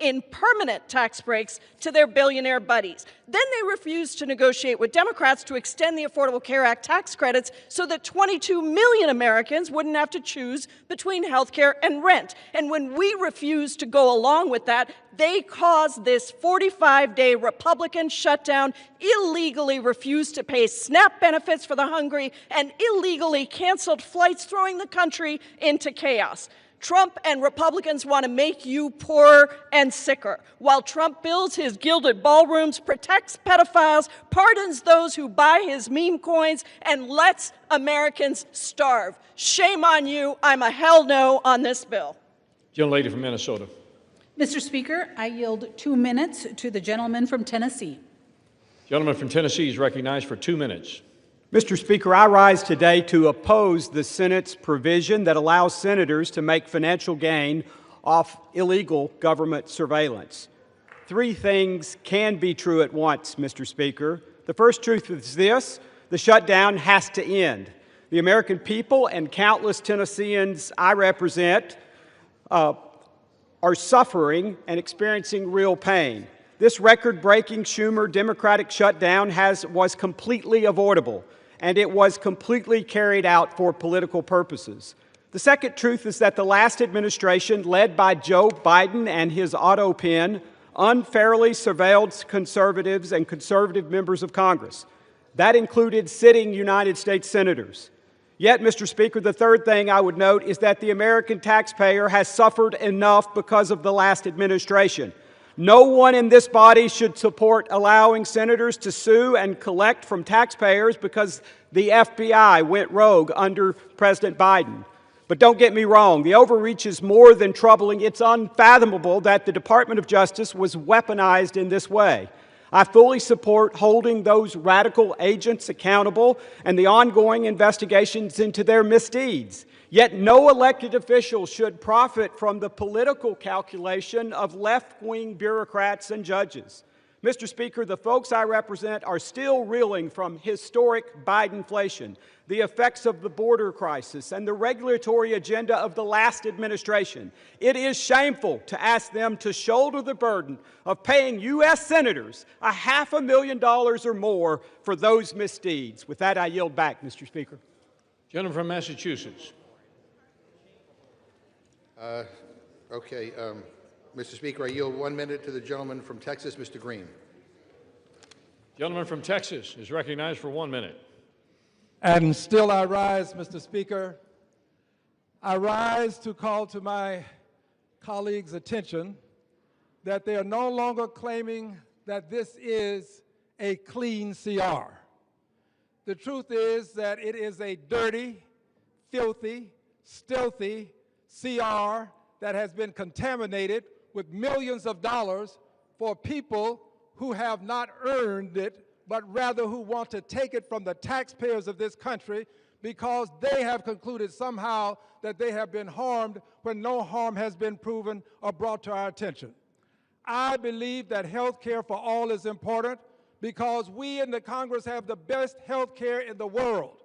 in permanent tax breaks to their billionaire buddies. Then they refused to negotiate with Democrats to extend the Affordable Care Act tax credits so that 22 million Americans wouldn't have to choose between health care and rent. And when we refused to go along with that, they caused this 45-day Republican shutdown, illegally refused to pay SNAP benefits for the hungry, and illegally canceled flights, throwing the country into chaos. Trump and Republicans want to make you poorer and sicker. While Trump builds his gilded ballrooms, protects pedophiles, pardons those who buy his meme coins, and lets Americans starve. Shame on you. I'm a hell no on this bill. Gentlelady from Minnesota. Mr. Speaker, I yield 2 minutes to the gentleman from Tennessee. Gentleman from Tennessee is recognized for 2 minutes. Mr. Speaker, I rise today to oppose the Senate's provision that allows senators to make financial gain off illegal government surveillance. 3 things can be true at once, Mr. Speaker. The first truth is this: the shutdown has to end. The American people and countless Tennesseans I represent are suffering and experiencing real pain. This record-breaking Schumer Democratic shutdown was completely avoidable, and it was completely carried out for political purposes. The second truth is that the last administration, led by Joe Biden and his auto pen, unfairly surveilled conservatives and conservative members of Congress. That included sitting United States senators. Yet, Mr. Speaker, the third thing I would note is that the American taxpayer has suffered enough because of the last administration. No one in this body should support allowing senators to sue and collect from taxpayers because the FBI went rogue under President Biden. But don't get me wrong, the overreach is more than troubling. It's unfathomable that the Department of Justice was weaponized in this way. I fully support holding those radical agents accountable and the ongoing investigations into their misdeeds. Yet no elected official should profit from the political calculation of left-wing bureaucrats and judges. Mr. Speaker, the folks I represent are still reeling from historic Bidenflation, the effects of the border crisis, and the regulatory agenda of the last administration. It is shameful to ask them to shoulder the burden of paying U.S. senators $500,000 or more for those misdeeds. With that, I yield back, Mr. Speaker. Gentleman from Massachusetts. Mr. Speaker, I yield 1 minute to the gentleman from Texas, Mr. Green. Gentleman from Texas is recognized for 1 minute. And still I rise, Mr. Speaker. I rise to call to my colleagues' attention that they are no longer claiming that this is a clean CR. The truth is that it is a dirty, filthy, stealthy CR that has been contaminated with millions of dollars for people who have not earned it, but rather who want to take it from the taxpayers of this country because they have concluded somehow that they have been harmed when no harm has been proven or brought to our attention. I believe that health care for all is important because we in the Congress have the best health care in the world.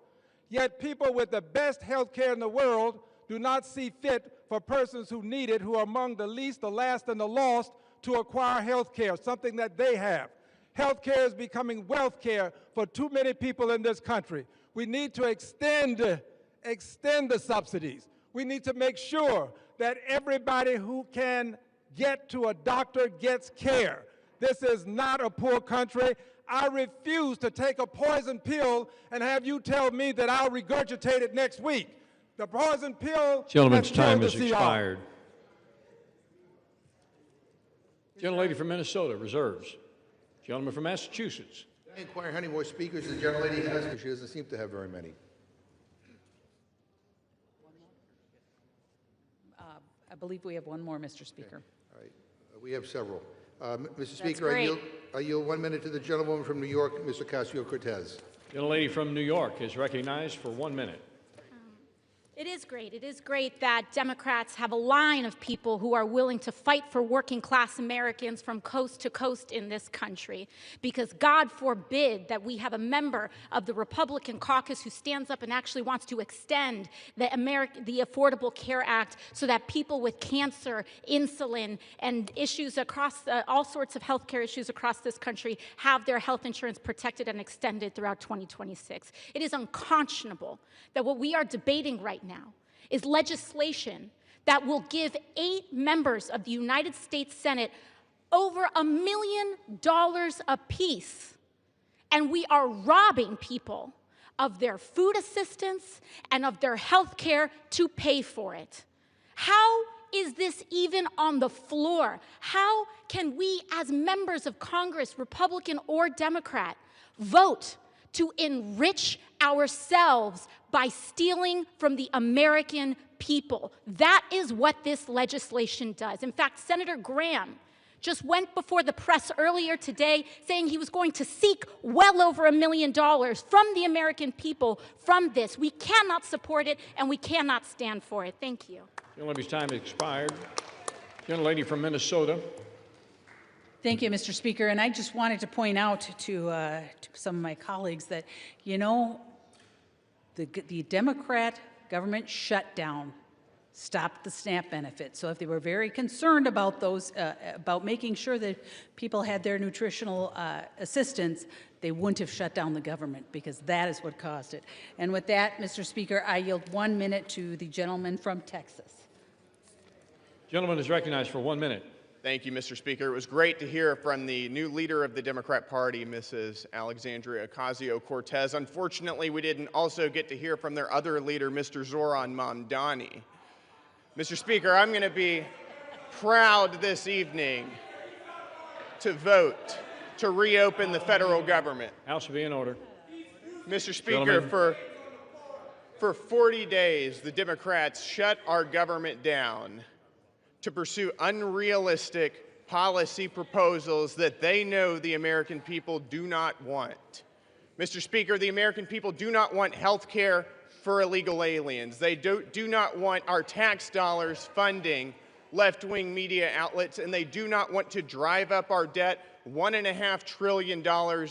Yet people with the best health care in the world do not see fit for persons who need it, who are among the least, the last, and the lost, to acquire health care, something that they have. Health care is becoming wealth care for too many people in this country. We need to extend the subsidies. We need to make sure that everybody who can get to a doctor gets care. This is not a poor country. I refuse to take a poison pill and have you tell me that I'll regurgitate it next week. The poison pill. Gentleman's time has expired. Gentlelady from Minnesota reserves. Gentleman from Massachusetts. I inquire how many more speakers the gentlelady has, because she doesn't seem to have very many. I believe we have one more, Mr. Speaker. Okay. All right. We have several. Mr. Speaker, I yield 1 minute to the gentlewoman from New York, Mr. Ocasio-Cortez. Gentlelady from New York is recognized for 1 minute. It is great. It is great that Democrats have a line of people who are willing to fight for working class Americans from coast to coast in this country. Because God forbid that we have a member of the Republican caucus who stands up and actually wants to extend the Affordable Care Act so that people with cancer, insulin, and issues across all sorts of health care issues across this country have their health insurance protected and extended throughout 2026. It is unconscionable that what we are debating right now is legislation that will give 8 members of the United States Senate over $1 million apiece. And we are robbing people of their food assistance and of their health care to pay for it. How is this even on the floor? How can we, as members of Congress, Republican or Democrat, vote to enrich ourselves by stealing from the American people? That is what this legislation does. In fact, Senator Graham just went before the press earlier today saying he was going to seek well over $1 million from the American people from this. We cannot support it, and we cannot stand for it. Thank you. Gentlelady's time has expired. Gentlelady from Minnesota. Thank you, Mr. Speaker. And I just wanted to point out to some of my colleagues that, you know, the Democrat government shutdown stopped the SNAP benefits. So if they were very concerned about those, about making sure that people had their nutritional assistance, they wouldn't have shut down the government, because that is what caused it. And with that, Mr. Speaker, I yield 1 minute to the gentleman from Texas. Gentleman is recognized for 1 minute. Thank you, Mr. Speaker. It was great to hear from the new leader of the Democrat Party, Mrs. Alexandria Ocasio-Cortez. Unfortunately, we didn't also get to hear from their other leader, Mr. Zoran Mamdani. Mr. Speaker, I'm going to be proud this evening to vote to reopen the federal government. House will be in order. Mr. Speaker, Gentlemen. for 40 days, the Democrats shut our government down to pursue unrealistic policy proposals that they know the American people do not want. Mr. Speaker, the American people do not want health care for illegal aliens. They do not want our tax dollars funding left-wing media outlets, and they do not want to drive up our debt $1.5 trillion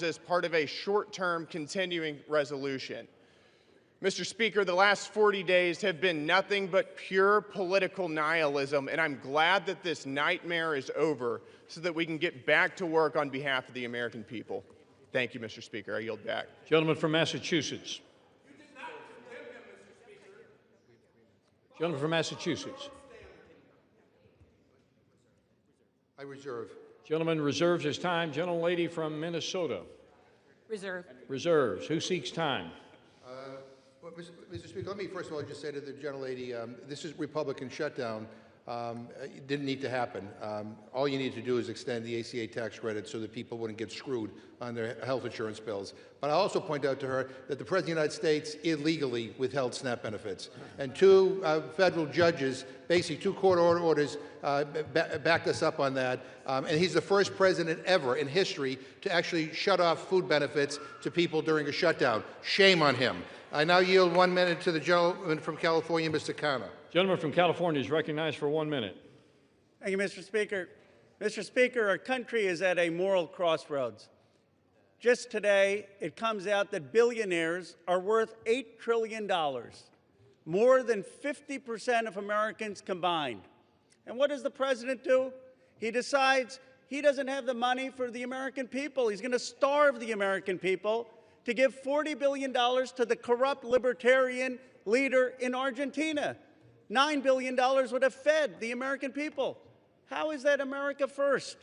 as part of a short-term continuing resolution. Mr. Speaker, the last 40 days have been nothing but pure political nihilism, and I'm glad that this nightmare is over so that we can get back to work on behalf of the American people. Thank you, Mr. Speaker. I yield back. Gentleman from Massachusetts. Gentleman from Massachusetts. I reserve. Gentleman reserves his time. Gentlelady from Minnesota. Reserve. Reserves. Who seeks time? Well, Mr. Speaker, let me first of all just say to the gentlelady, this is Republican shutdown. It didn't need to happen. All you need to do is extend the ACA tax credit so that people wouldn't get screwed on their health insurance bills. But I also point out to her that the President of the United States illegally withheld SNAP benefits. And two federal judges, basically two court orders, backed us up on that. And he's the first president ever in history to actually shut off food benefits to people during a shutdown. Shame on him. I now yield 1 minute to the gentleman from California, Mr. Khanna. Gentleman from California is recognized for 1 minute. Thank you, Mr. Speaker. Mr. Speaker, our country is at a moral crossroads. Just today, it comes out that billionaires are worth $8 trillion, more than 50% of Americans combined. And what does the president do? He decides he doesn't have the money for the American people. He's going to starve the American people to give $40 billion to the corrupt libertarian leader in Argentina. $9 billion would have fed the American people. How is that America first?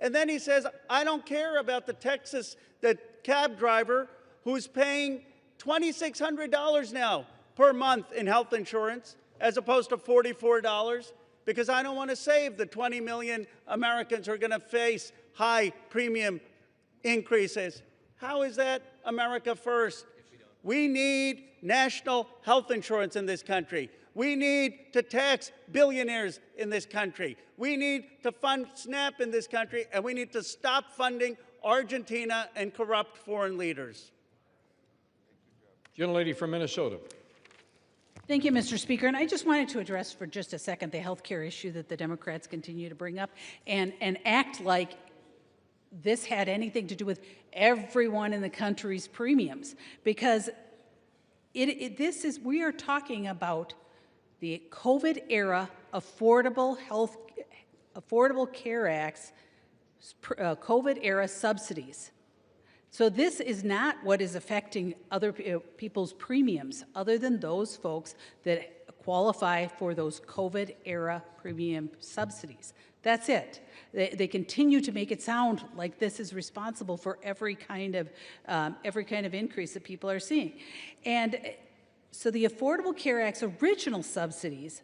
And then he says, I don't care about the cab driver who's paying $2,600 now per month in health insurance as opposed to $44, because I don't want to save the 20 million Americans who are going to face high premium increases. How is that America first? We need national health insurance in this country. We need to tax billionaires in this country. We need to fund SNAP in this country, and we need to stop funding Argentina and corrupt foreign leaders. Gentlelady from Minnesota. Thank you, Mr. Speaker. And I just wanted to address for just a second the health care issue that the Democrats continue to bring up and act like this had anything to do with everyone in the country's premiums, because we are talking about the COVID era Affordable Care Act's COVID era subsidies. So this is not what is affecting other people's premiums, other than those folks that qualify for those COVID era premium subsidies. That's it. They continue to make it sound like this is responsible for every kind of increase that people are seeing. And so the Affordable Care Act's original subsidies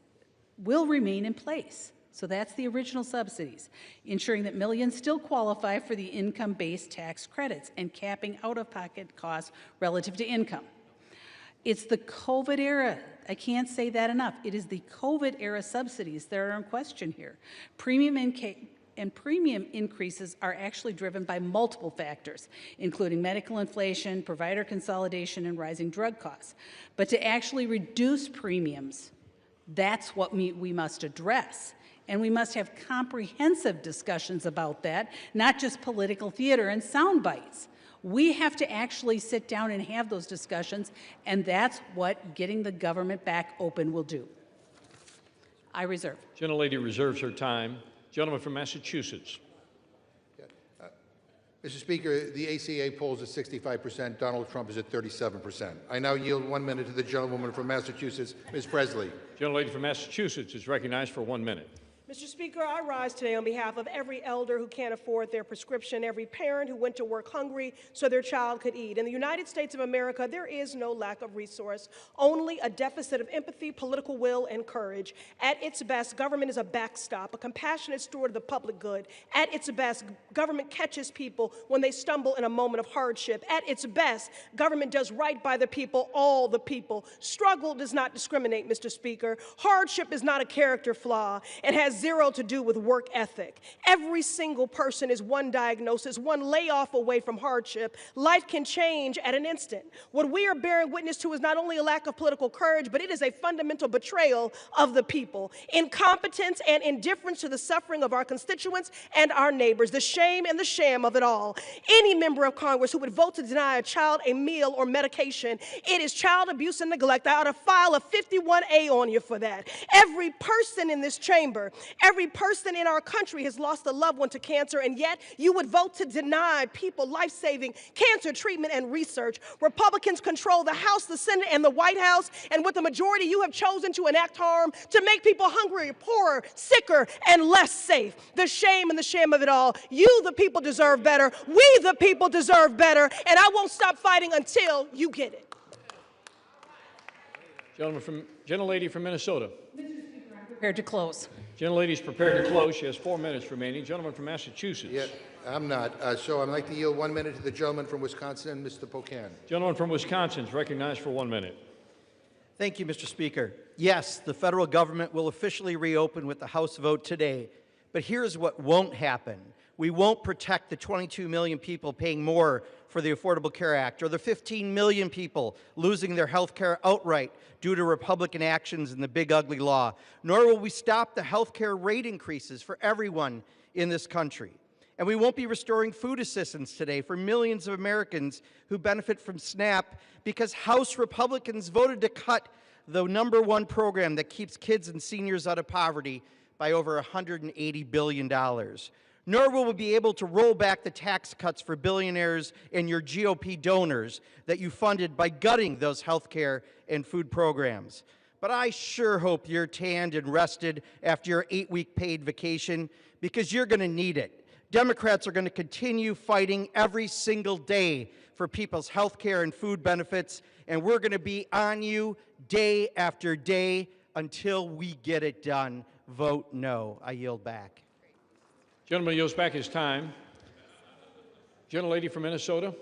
will remain in place. So that's the original subsidies, ensuring that millions still qualify for the income-based tax credits and capping out-of-pocket costs relative to income. It's the COVID era. I can't say that enough. It is the COVID era subsidies that are in question here. Premium increases are actually driven by multiple factors, including medical inflation, provider consolidation, and rising drug costs. But to actually reduce premiums, that's what we must address. And we must have comprehensive discussions about that, not just political theater and sound bites. We have to actually sit down and have those discussions, and that's what getting the government back open will do. I reserve. Gentlelady reserves her time. Gentleman from Massachusetts. Mr. Speaker, the ACA polls at 65%. Donald Trump is at 37%. I now yield 1 minute to the gentlewoman from Massachusetts, Ms. Presley. Gentlelady from Massachusetts is recognized for 1 minute. Mr. Speaker, I rise today on behalf of every elder who can't afford their prescription, every parent who went to work hungry so their child could eat. In the United States of America, there is no lack of resource, only a deficit of empathy, political will, and courage. At its best, government is a backstop, a compassionate steward of the public good. At its best, government catches people when they stumble in a moment of hardship. At its best, government does right by the people, all the people. Struggle does not discriminate, Mr. Speaker. Hardship is not a character flaw. It has zero to do with work ethic. Every single person is one diagnosis, one layoff away from hardship. Life can change at an instant. What we are bearing witness to is not only a lack of political courage, but it is a fundamental betrayal of the people. Incompetence and indifference to the suffering of our constituents and our neighbors. The shame and the sham of it all. Any member of Congress who would vote to deny a child a meal or medication, it is child abuse and neglect. I ought to file a 51A on you for that. Every person in this chamber, every person in our country has lost a loved one to cancer, and yet you would vote to deny people life-saving cancer treatment and research. Republicans control the House, the Senate, and the White House, and with the majority, you have chosen to enact harm to make people hungrier, poorer, sicker, and less safe. The shame and the shame of it all. You, the people, deserve better. We, the people, deserve better, and I won't stop fighting until you get it. Gentlelady from Minnesota. Prepared to close. Gentlelady is prepared to close. She has 4 minutes remaining. Gentleman from Massachusetts. Yeah, I'm not. So I'd like to yield 1 minute to the gentleman from Wisconsin, Mr. Pocan. Gentleman from Wisconsin is recognized for 1 minute. Thank you, Mr. Speaker. Yes, the federal government will officially reopen with the House vote today. But here's what won't happen. We won't protect the 22 million people paying more for the Affordable Care Act, or the 15 million people losing their health care outright due to Republican actions in the big ugly law, nor will we stop the health care rate increases for everyone in this country. And we won't be restoring food assistance today for millions of Americans who benefit from SNAP because House Republicans voted to cut the #1 program that keeps kids and seniors out of poverty by over $180 billion. Nor will we be able to roll back the tax cuts for billionaires and your GOP donors that you funded by gutting those health care and food programs. But I sure hope you're tanned and rested after your 8-week paid vacation, because you're going to need it. Democrats are going to continue fighting every single day for people's health care and food benefits, and we're going to be on you day after day until we get it done. Vote no. I yield back. Gentleman yields back his time. Gentlelady from Minnesota.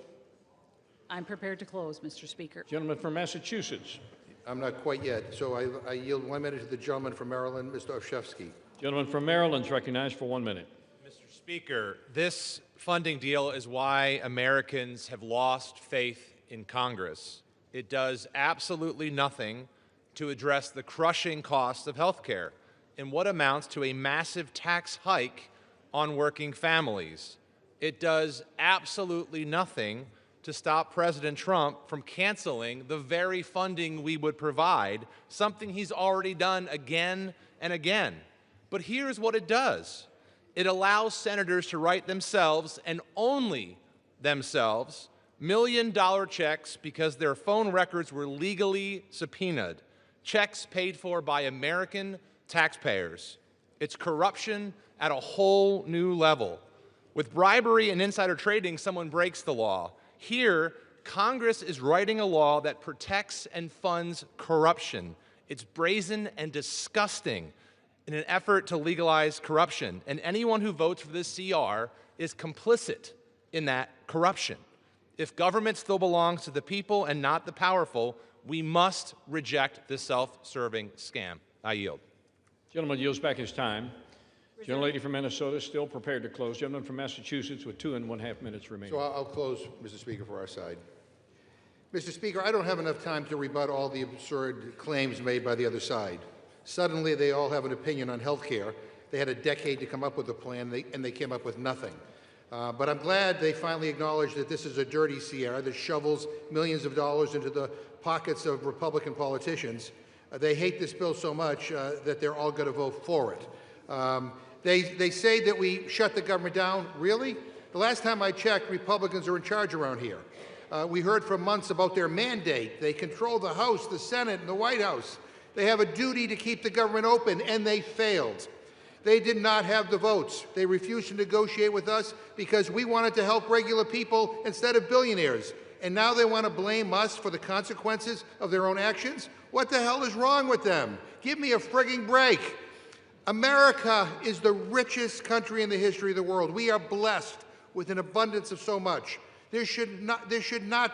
I'm prepared to close, Mr. Speaker. Gentleman from Massachusetts. I'm not quite yet, so I yield 1 minute to the gentleman from Maryland, Mr. Olszewski. Gentleman from Maryland is recognized for 1 minute. Mr. Speaker, this funding deal is why Americans have lost faith in Congress. It does absolutely nothing to address the crushing cost of health care in what amounts to a massive tax hike on working families. It does absolutely nothing to stop President Trump from canceling the very funding we would provide, something he's already done again and again. But here's what it does. It allows senators to write themselves, and only themselves, million-dollar checks because their phone records were legally subpoenaed, checks paid for by American taxpayers. It's corruption at a whole new level. With bribery and insider trading, someone breaks the law. Here, Congress is writing a law that protects and funds corruption. It's brazen and disgusting in an effort to legalize corruption, and anyone who votes for this CR is complicit in that corruption. If government still belongs to the people and not the powerful, we must reject this self-serving scam. I yield. Gentleman yields back his time. Gentlelady from Minnesota is still prepared to close. Gentleman from Massachusetts with 2.5 minutes remaining. So I'll close, Mr. Speaker, for our side. Mr. Speaker, I don't have enough time to rebut all the absurd claims made by the other side. Suddenly, they all have an opinion on health care. They had a decade to come up with a plan, and they came up with nothing. But I'm glad they finally acknowledged that this is a dirty Sierra that shovels millions of dollars into the pockets of Republican politicians. They hate this bill so much that they're all going to vote for it. They say that we shut the government down. Really? The last time I checked, Republicans are in charge around here. We heard for months about their mandate. They control the House, the Senate, and the White House. They have a duty to keep the government open, and they failed. They did not have the votes. They refused to negotiate with us because we wanted to help regular people instead of billionaires. And now they want to blame us for the consequences of their own actions? What the hell is wrong with them? Give me a frigging break. America is the richest country in the history of the world. We are blessed with an abundance of so much. There should not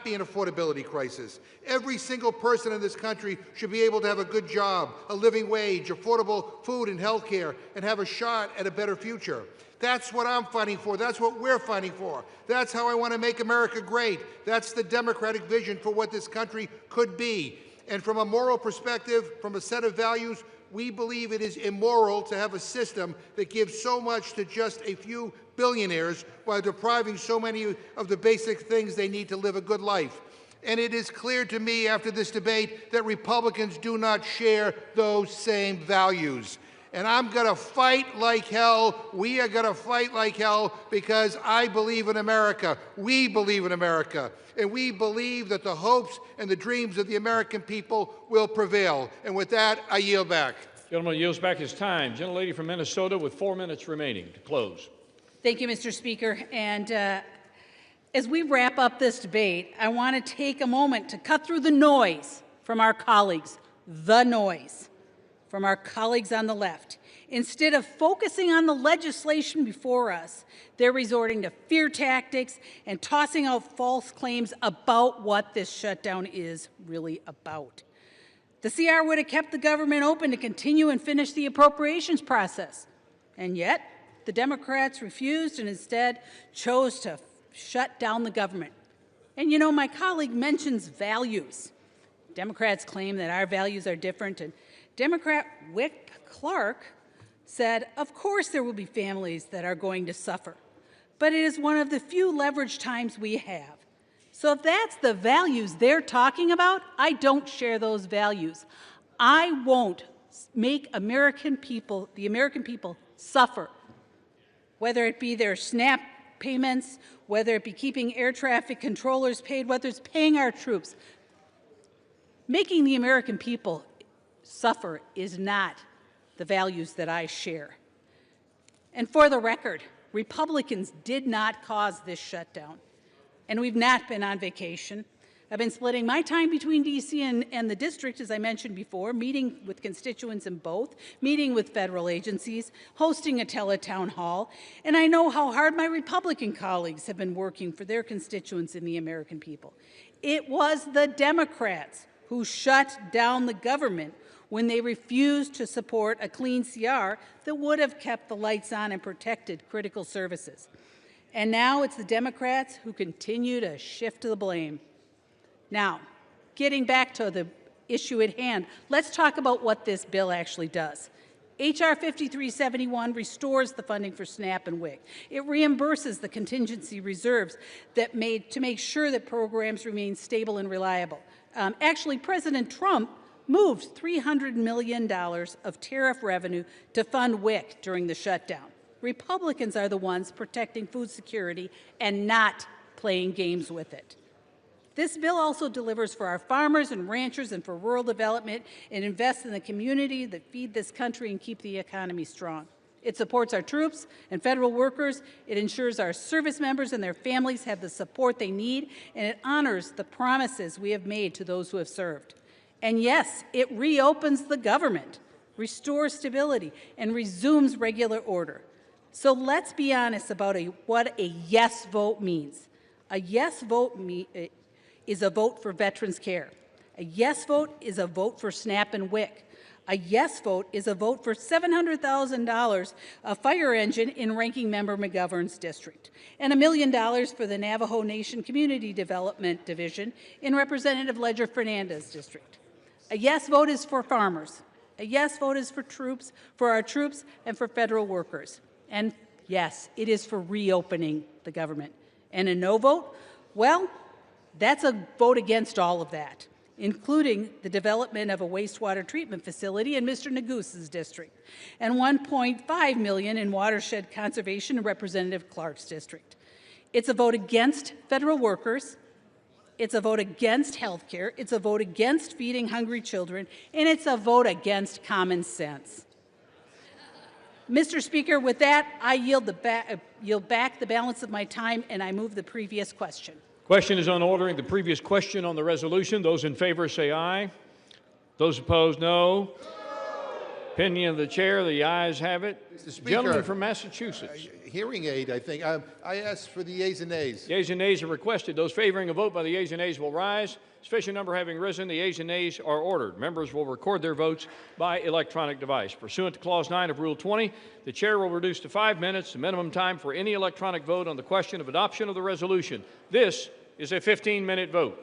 be an affordability crisis. Every single person in this country should be able to have a good job, a living wage, affordable food and health care, and have a shot at a better future. That's what I'm fighting for. That's what we're fighting for. That's how I want to make America great. That's the Democratic vision for what this country could be. And from a moral perspective, from a set of values, we believe it is immoral to have a system that gives so much to just a few billionaires while depriving so many of the basic things they need to live a good life. And it is clear to me after this debate that Republicans do not share those same values. And I'm going to fight like hell. We are going to fight like hell because I believe in America. We believe in America. And we believe that the hopes and the dreams of the American people will prevail. And with that, I yield back. Gentleman yields back his time. Gentlelady from Minnesota with 4 minutes remaining to close. Thank you, Mr. Speaker. And as we wrap up this debate, I want to take a moment to cut through the noise from our colleagues, from our colleagues on the left. Instead of focusing on the legislation before us, they're resorting to fear tactics and tossing out false claims about what this shutdown is really about. The CR would have kept the government open to continue and finish the appropriations process. And yet, the Democrats refused and instead chose to shut down the government. And you know, my colleague mentions values. Democrats claim that our values are different, and Democrat Whip Clark said, of course there will be families that are going to suffer, but it is one of the few leverage times we have. So if that's the values they're talking about, I don't share those values. I won't make the American people suffer, whether it be their SNAP payments, whether it be keeping air traffic controllers paid, whether it's paying our troops. Making the American people suffer is not the values that I share. And for the record, Republicans did not cause this shutdown, and we've not been on vacation. I've been splitting my time between D.C. and the district, as I mentioned before, meeting with constituents in both, meeting with federal agencies, hosting a teletown hall, and I know how hard my Republican colleagues have been working for their constituents and the American people. It was the Democrats who shut down the government when they refused to support a clean CR that would have kept the lights on and protected critical services. And now it's the Democrats who continue to shift the blame. Now, getting back to the issue at hand, let's talk about what this bill actually does. H.R. 5371 restores the funding for SNAP and WIC. It reimburses the contingency reserves to make sure that programs remain stable and reliable. Actually, President Trump moved $300 million of tariff revenue to fund WIC during the shutdown. Republicans are the ones protecting food security and not playing games with it. This bill also delivers for our farmers and ranchers and for rural development and invests in the community that feed this country and keep the economy strong. It supports our troops and federal workers. It ensures our service members and their families have the support they need, and it honors the promises we have made to those who have served. And yes, it reopens the government. restores stability, and resumes regular order. So let's be honest about what a yes vote means. A yes vote is a vote for veterans care. A yes vote is a vote for SNAP and WIC. A yes vote is a vote for $700,000 a fire engine in Ranking Member McGovern's district, and $1 million for the Navajo Nation Community Development Division in Representative Ledger Fernandez's district. A yes vote is for farmers. A yes vote is for our troops, and for federal workers. And yes, it is for reopening the government. And a no vote? Well, that's a vote against all of that, including the development of a wastewater treatment facility in Mr. Negus's district, and $1.5 million in watershed conservation in Representative Clark's district. It's a vote against federal workers. It's a vote against health care. It's a vote against feeding hungry children, and it's a vote against common sense. Mr. Speaker, with that, I yield back the balance of my time, and I move the previous question. Question is on ordering the previous question on the resolution. Those in favor say aye. Those opposed, no. Opinion of the chair, the ayes have it. Mr. Speaker, Gentleman from Massachusetts. Hearing aid, I think. I asked for the yeas and nays. Yeas and nays are requested. Those favoring a vote by the yeas and nays will rise. Sufficient number having risen, the yeas and nays are ordered. Members will record their votes by electronic device. Pursuant to Clause 9 of Rule 20, the chair will reduce to 5 minutes the minimum time for any electronic vote on the question of adoption of the resolution. This is a 15-minute vote.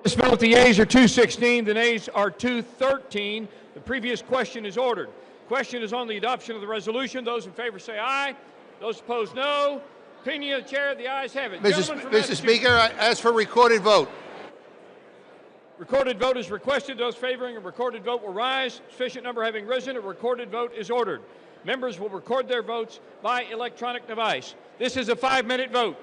This vote, the yeas are 216, the nays are 213. The previous question is ordered. Question is on the adoption of the resolution. Those in favor say aye. Those opposed, no. Opinion of the chair, the ayes have it. Mr. Speaker, I ask for recorded vote. Recorded vote is requested. Those favoring a recorded vote will rise. Sufficient number having risen, a recorded vote is ordered. Members will record their votes by electronic device. This is a 5-minute vote.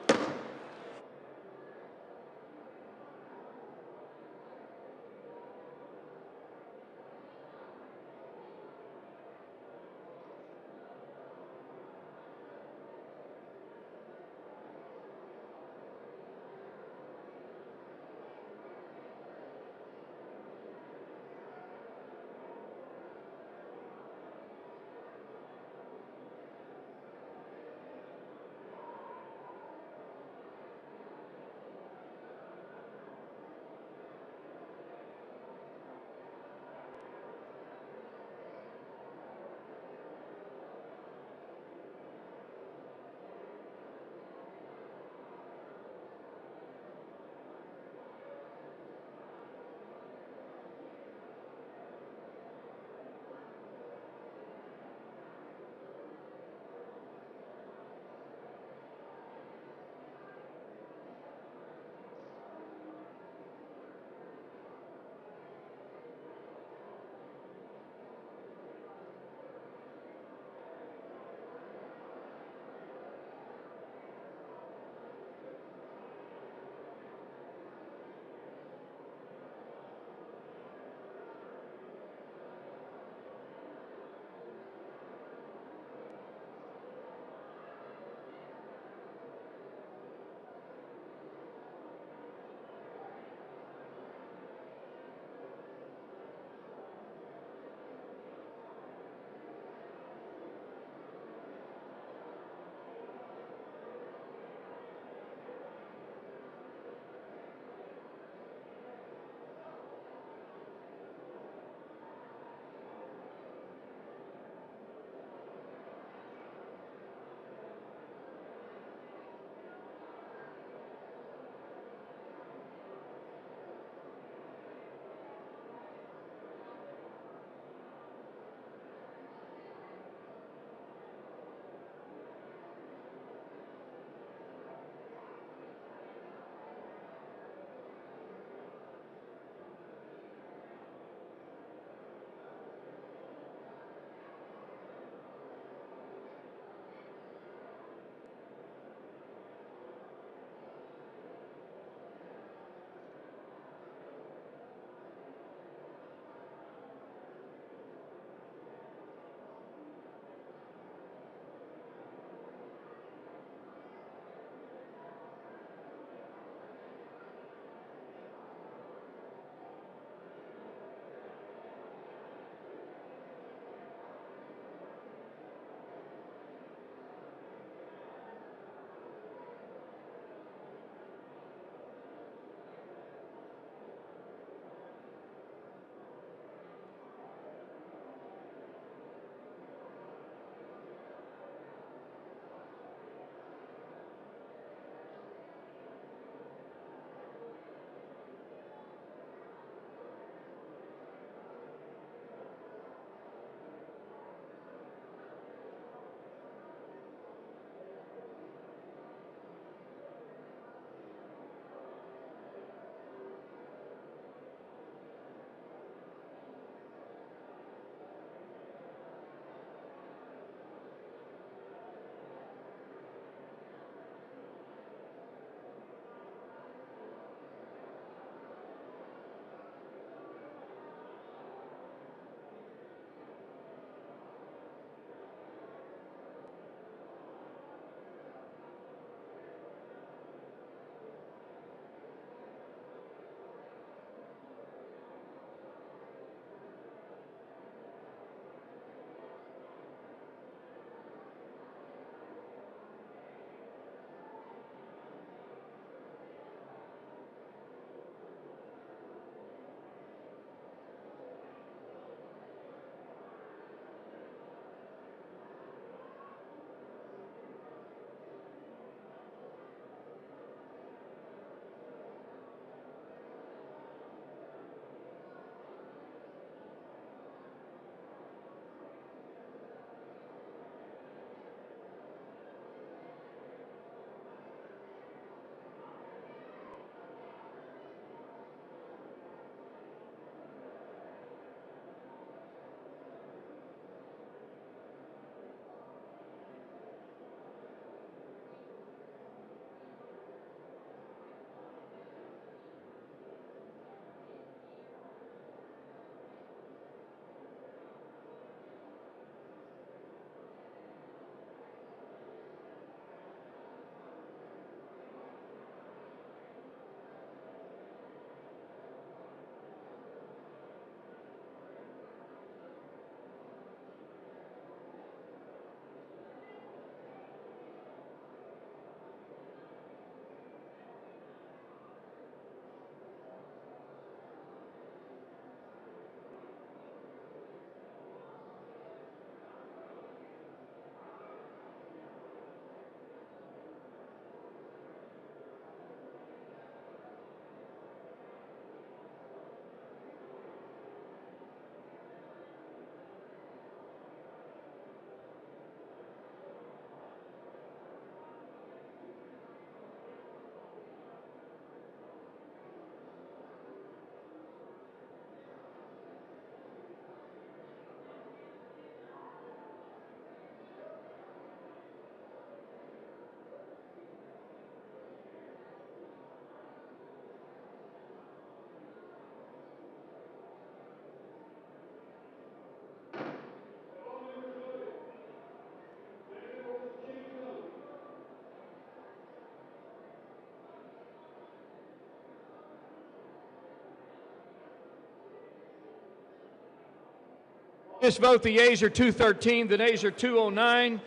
This vote, the yeas are 213, the nays are 209.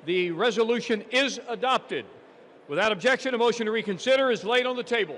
The resolution is adopted. Without objection, a motion to reconsider is laid on the table.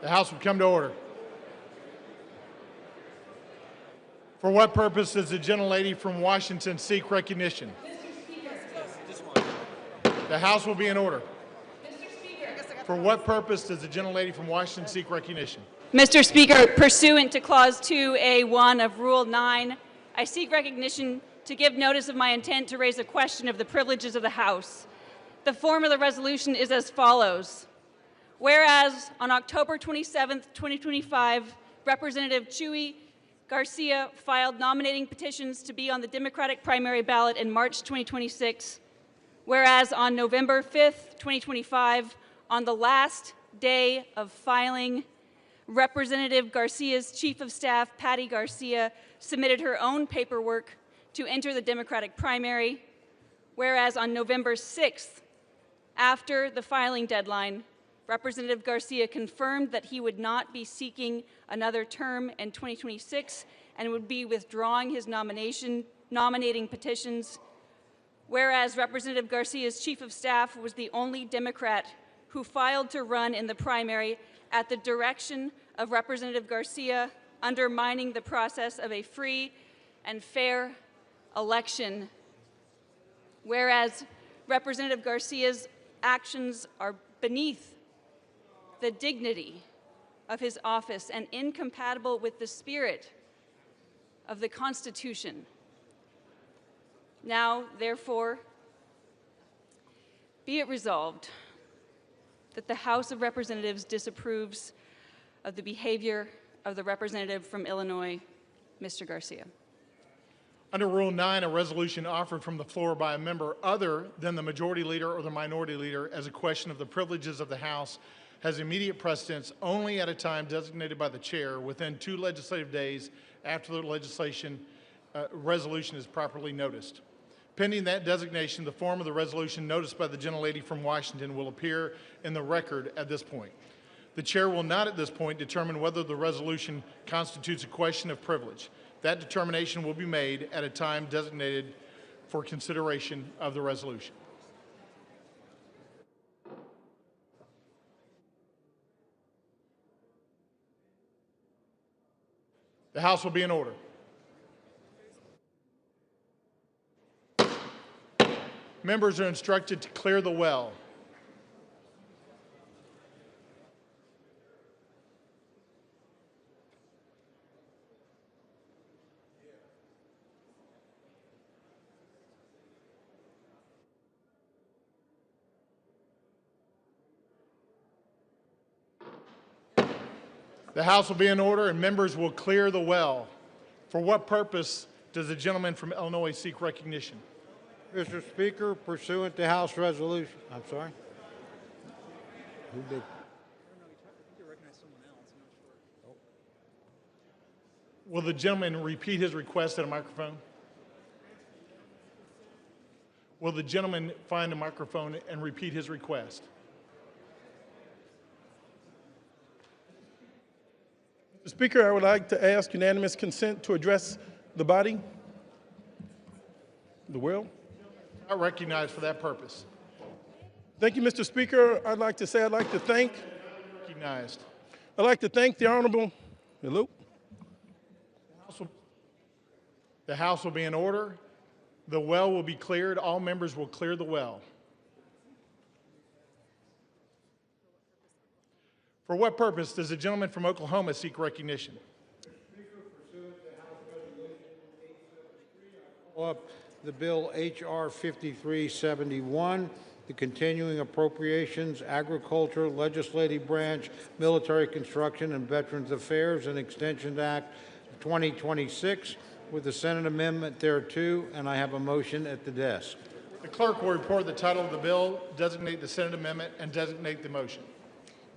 The House will come to order. For what purpose does the gentlelady from Washington seek recognition? The House will be in order. For what purpose does the gentlelady from Washington seek recognition? Mr. Speaker, pursuant to Clause 2A1 of Rule 9, I seek recognition to give notice of my intent to raise a question of the privileges of the House. The form of the resolution is as follows. Whereas on October 27, 2025, Representative Chuy Garcia filed nominating petitions to be on the Democratic primary ballot in March 2026. Whereas on November 5th, 2025, on the last day of filing, Representative Garcia's Chief of Staff, Patty Garcia, submitted her own paperwork to enter the Democratic primary. Whereas on November 6th, after the filing deadline, Representative Garcia confirmed that he would not be seeking another term in 2026 and would be withdrawing his nominating petitions. Whereas Representative Garcia's Chief of Staff was the only Democrat who filed to run in the primary at the direction of Representative Garcia, undermining the process of a free and fair election. Whereas Representative Garcia's actions are beneath the dignity of his office and incompatible with the spirit of the Constitution. Now, therefore, be it resolved that the House of Representatives disapproves of the behavior of the representative from Illinois, Mr. Garcia. Under Rule 9, a resolution offered from the floor by a member other than the majority leader or the minority leader as a question of the privileges of the House has immediate precedence only at a time designated by the chair within 2 legislative days after the resolution is properly noticed. Pending that designation, the form of the resolution noticed by the gentlelady from Washington will appear in the record at this point. The chair will not at this point determine whether the resolution constitutes a question of privilege. That determination will be made at a time designated for consideration of the resolution. The House will be in order. Members are instructed to clear the well. The House will be in order and members will clear the well. For what purpose does the gentleman from Illinois seek recognition? Mr. Speaker, pursuant to House Resolution, I'm sorry? Who did? Will the gentleman repeat his request at a microphone? Will the gentleman find a microphone and repeat his request? Mr. Speaker, I would like to ask unanimous consent to address the body, the will. Not recognized for that purpose. Thank you, Mr. Speaker. I'd like to thank. Recognized. I'd like to thank the Honorable. Hello. The House will be in order. The well will be cleared. All members will clear the well. For what purpose does the gentleman from Oklahoma seek recognition? Up the bill H.R. 5371, the Continuing Appropriations, Agriculture, Legislative Branch, Military Construction, and Veterans Affairs and Extension Act 2026, with the Senate amendment thereto, and I have a motion at the desk. The clerk will report the title of the bill, designate the Senate amendment, and designate the motion.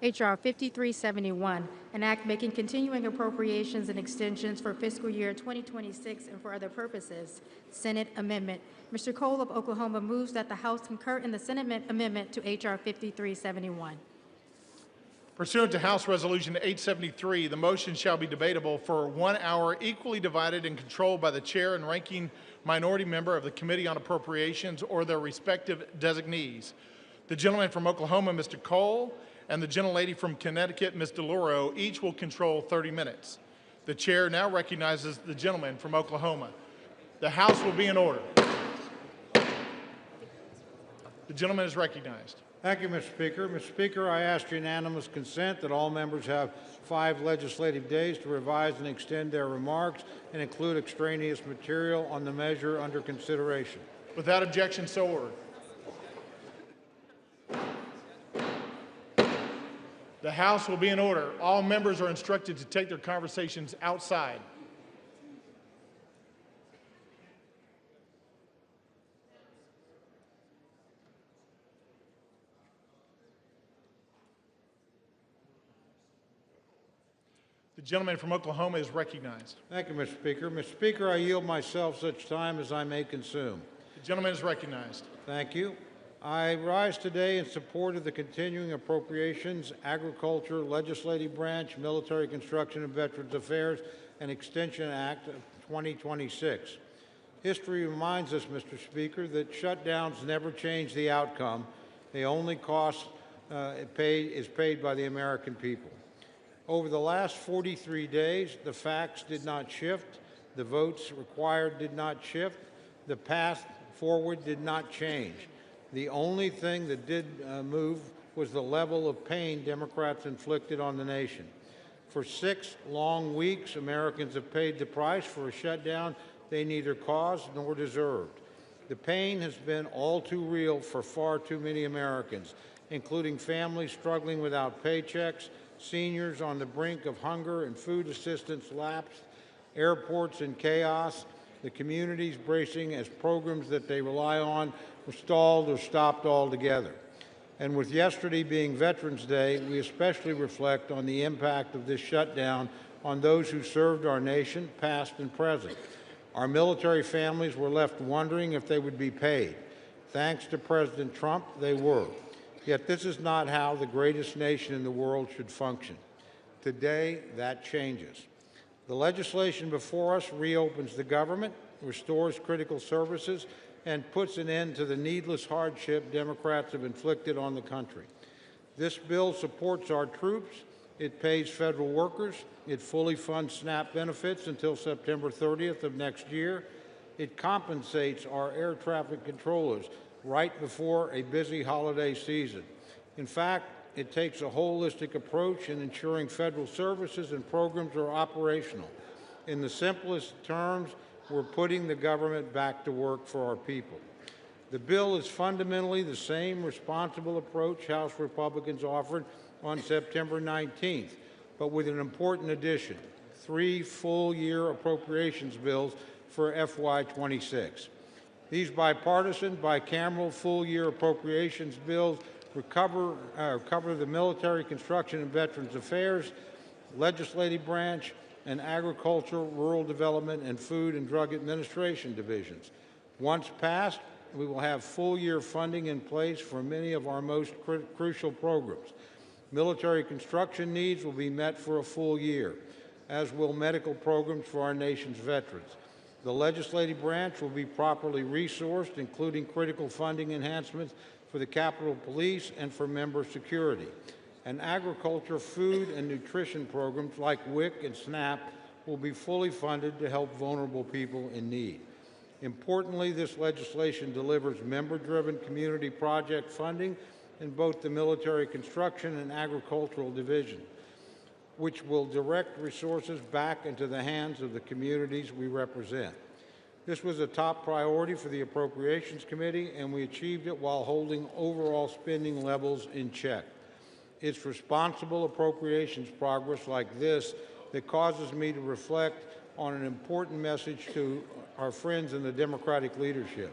H.R. 5371, an act making continuing appropriations and extensions for fiscal year 2026 and for other purposes. Senate amendment. Mr. Cole of Oklahoma moves that the House concur in the Senate amendment to H.R. 5371. Pursuant to House Resolution 873, the motion shall be debatable for 1 hour, equally divided and controlled by the chair and ranking minority member of the Committee on Appropriations or their respective designees. The gentleman from Oklahoma, Mr. Cole, and the gentlelady from Connecticut, Ms. DeLauro, each will control 30 minutes. The chair now recognizes the gentleman from Oklahoma. The House will be in order. The gentleman is recognized. Thank you, Mr. Speaker. Mr. Speaker, I ask unanimous consent that all members have 5 legislative days to revise and extend their remarks and include extraneous material on the measure under consideration. Without objection, so ordered. The House will be in order. All members are instructed to take their conversations outside. The gentleman from Oklahoma is recognized. Thank you, Mr. Speaker. Mr. Speaker, I yield myself such time as I may consume. The gentleman is recognized. Thank you. I rise today in support of the Continuing Appropriations, Agriculture, Legislative Branch, Military Construction and Veterans Affairs, and Extension Act of 2026. History reminds us, Mr. Speaker, that shutdowns never change the outcome. The only cost is paid by the American people. Over the last 43 days, the facts did not shift, the votes required did not shift, the path forward did not change. The only thing that did move was the level of pain Democrats inflicted on the nation. For 6 long weeks, Americans have paid the price for a shutdown they neither caused nor deserved. The pain has been all too real for far too many Americans, including families struggling without paychecks, seniors on the brink of hunger and food assistance lapse, airports in chaos, the communities bracing as programs that they rely on were stalled or stopped altogether. And with yesterday being Veterans Day, we especially reflect on the impact of this shutdown on those who served our nation, past and present. Our military families were left wondering if they would be paid. Thanks to President Trump, they were. Yet this is not how the greatest nation in the world should function. Today, that changes. The legislation before us reopens the government, restores critical services, and puts an end to the needless hardship Democrats have inflicted on the country. This bill supports our troops, it pays federal workers, it fully funds SNAP benefits until September 30th of next year, it compensates our air traffic controllers right before a busy holiday season. In fact, it takes a holistic approach in ensuring federal services and programs are operational. In the simplest terms, we're putting the government back to work for our people. The bill is fundamentally the same responsible approach House Republicans offered on September 19th, but with an important addition: 3 full-year appropriations bills for FY26. These bipartisan, bicameral full-year appropriations bills cover the Military, Construction, and Veterans Affairs, Legislative Branch, and Agriculture, Rural Development, and Food and Drug Administration divisions. Once passed, we will have full-year funding in place for many of our most crucial programs. Military construction needs will be met for a full year, as will medical programs for our nation's veterans. The legislative branch will be properly resourced, including critical funding enhancements for the Capitol Police and for member security. And agriculture, food, and nutrition programs like WIC and SNAP will be fully funded to help vulnerable people in need. Importantly, this legislation delivers member-driven community project funding in both the military construction and agricultural division, which will direct resources back into the hands of the communities we represent. This was a top priority for the Appropriations Committee, and we achieved it while holding overall spending levels in check. It's responsible appropriations progress like this that causes me to reflect on an important message to our friends in the Democratic leadership.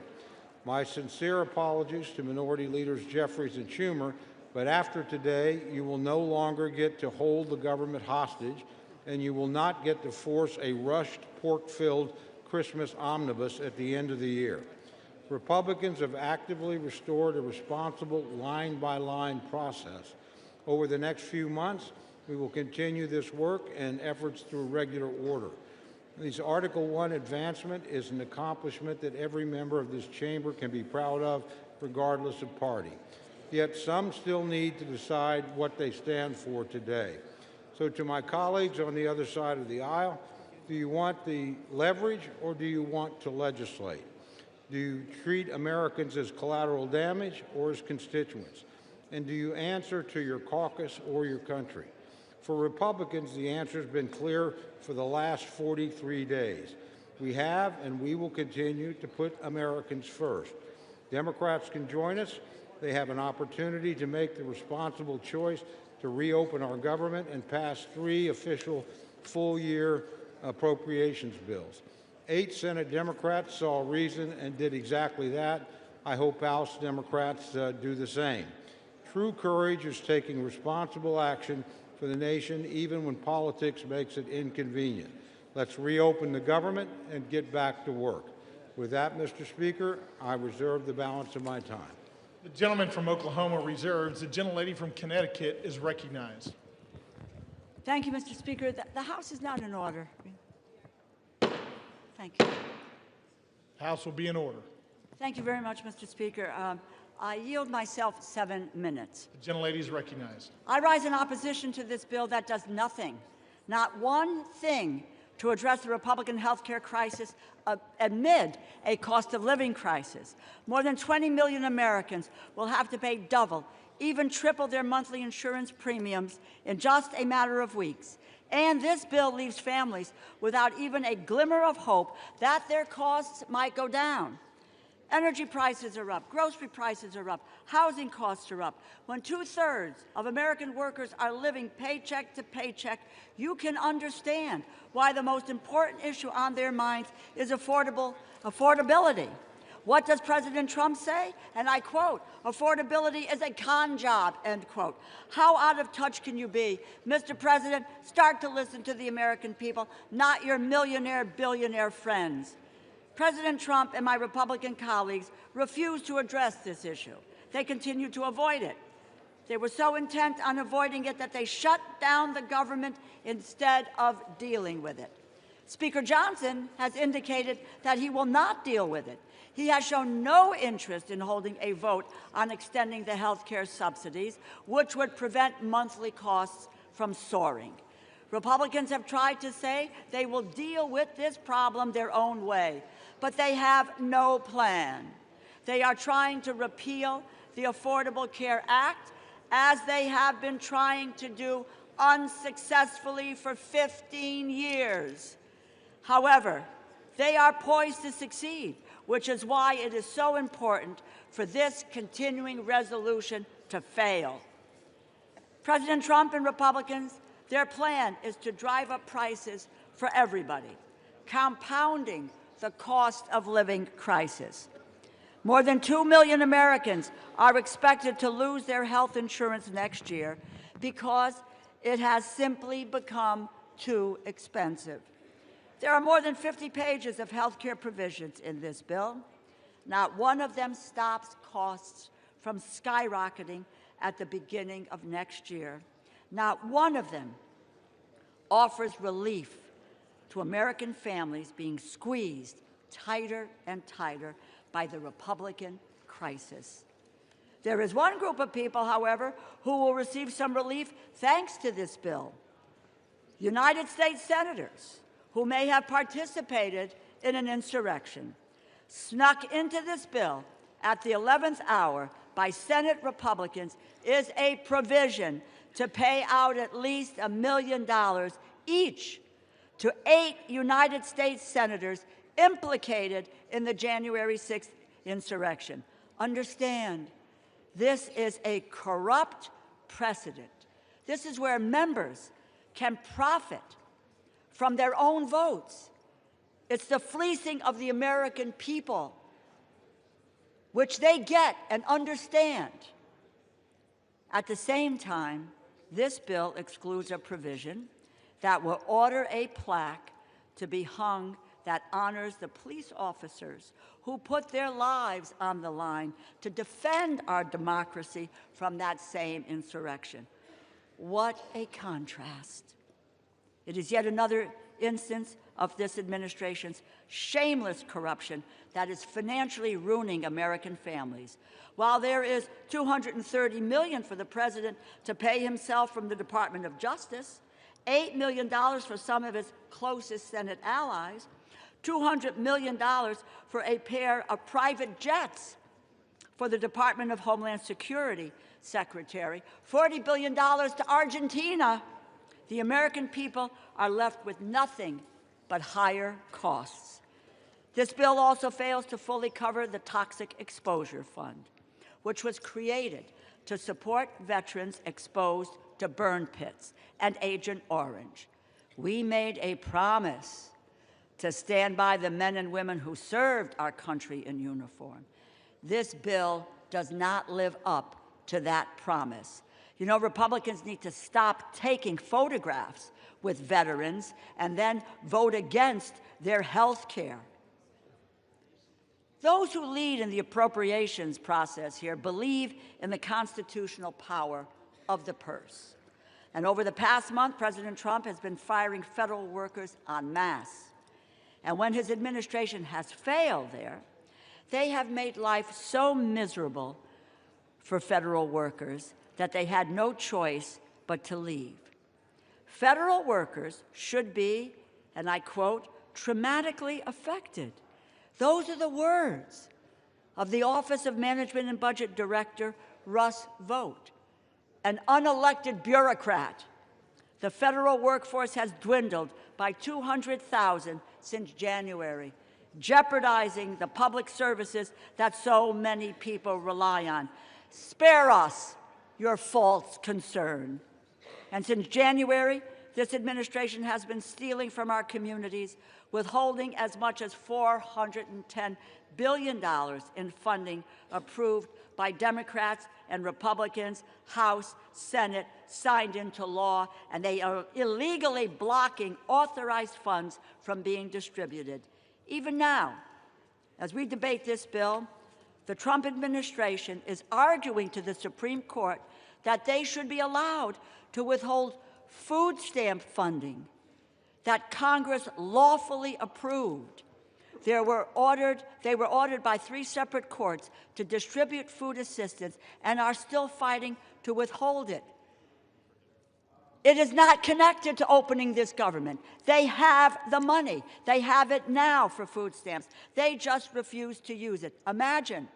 My sincere apologies to Minority Leaders Jeffries and Schumer, but after today, you will no longer get to hold the government hostage, and you will not get to force a rushed, pork-filled Christmas omnibus at the end of the year. Republicans have actively restored a responsible line-by-line process. Over the next few months, we will continue this work and efforts through regular order. This Article 1 advancement is an accomplishment that every member of this chamber can be proud of, regardless of party. Yet some still need to decide what they stand for today. So to my colleagues on the other side of the aisle, do you want the leverage or do you want to legislate? Do you treat Americans as collateral damage or as constituents? And do you answer to your caucus or your country? For Republicans, the answer has been clear for the last 43 days. We have and we will continue to put Americans first. Democrats can join us. They have an opportunity to make the responsible choice to reopen our government and pass 3 official full-year appropriations bills. 8 Senate Democrats saw reason and did exactly that. I hope House Democrats do the same. True courage is taking responsible action for the nation, even when politics makes it inconvenient. Let's reopen the government and get back to work. With that, Mr. Speaker, I reserve the balance of my time. The gentleman from Oklahoma reserves. The gentlelady from Connecticut is recognized. Thank you, Mr. Speaker. The House is not in order. Thank you. House will be in order. Thank you very much, Mr. Speaker. I yield myself 7 minutes. The gentlelady is recognized. I rise in opposition to this bill that does nothing, not one thing, to address the Republican health care crisis amid a cost of living crisis. More than 20 million Americans will have to pay double, even triple their monthly insurance premiums in just a matter of weeks. And this bill leaves families without even a glimmer of hope that their costs might go down. Energy prices are up, grocery prices are up, housing costs are up. When 2/3 of American workers are living paycheck to paycheck, you can understand why the most important issue on their minds is affordability. What does President Trump say? And I quote, "Affordability is a con job," end quote. How out of touch can you be? Mr. President, start to listen to the American people, not your millionaire, billionaire friends. President Trump and my Republican colleagues refused to address this issue. They continued to avoid it. They were so intent on avoiding it that they shut down the government instead of dealing with it. Speaker Johnson has indicated that he will not deal with it. He has shown no interest in holding a vote on extending the health care subsidies, which would prevent monthly costs from soaring. Republicans have tried to say they will deal with this problem their own way, but they have no plan. They are trying to repeal the Affordable Care Act, as they have been trying to do unsuccessfully for 15 years. However, they are poised to succeed, which is why it is so important for this continuing resolution to fail. President Trump and Republicans, their plan is to drive up prices for everybody, compounding the cost of living crisis. More than 2 million Americans are expected to lose their health insurance next year because it has simply become too expensive. There are more than 50 pages of health care provisions in this bill. Not one of them stops costs from skyrocketing at the beginning of next year. Not one of them offers relief to American families being squeezed tighter and tighter by the Republican crisis. There is one group of people, however, who will receive some relief thanks to this bill. United States senators who may have participated in an insurrection, snuck into this bill at the 11th hour by Senate Republicans, is a provision to pay out at least $1 million each to 8 United States senators implicated in the January 6th insurrection. Understand, this is a corrupt precedent. This is where members can profit from their own votes. It's the fleecing of the American people, which they get and understand. At the same time, this bill excludes a provision that will order a plaque to be hung that honors the police officers who put their lives on the line to defend our democracy from that same insurrection. What a contrast. It is yet another instance of this administration's shameless corruption that is financially ruining American families. While there is $230 million for the president to pay himself from the Department of Justice, $8 million for some of his closest Senate allies, $200 million for a pair of private jets for the Department of Homeland Security Secretary, $40 billion to Argentina, the American people are left with nothing but higher costs. This bill also fails to fully cover the Toxic Exposure Fund, which was created to support veterans exposed to burn pits and Agent Orange. We made a promise to stand by the men and women who served our country in uniform. This bill does not live up to that promise. You know, Republicans need to stop taking photographs with veterans and then vote against their health care. Those who lead in the appropriations process here believe in the constitutional power of the purse. And over the past month, President Trump has been firing federal workers en masse. And when his administration has failed there, they have made life so miserable for federal workers that they had no choice but to leave. Federal workers should be, and I quote, traumatically affected. Those are the words of the Office of Management and Budget Director, Russ Vought, an unelected bureaucrat. The federal workforce has dwindled by 200,000 since January, jeopardizing the public services that so many people rely on. Spare us your false concern. And since January, this administration has been stealing from our communities, withholding as much as $410 billion in funding approved by Democrats and Republicans, House, Senate, signed into law, and they are illegally blocking authorized funds from being distributed. Even now, As we debate this bill, the Trump administration is arguing to the Supreme Court that they should be allowed to withhold food stamp funding that Congress lawfully approved. They were ordered by 3 separate courts to distribute food assistance and are still fighting to withhold it. It is not connected to opening this government. They have the money. They have it now for food stamps. They just refuse to use it. Imagine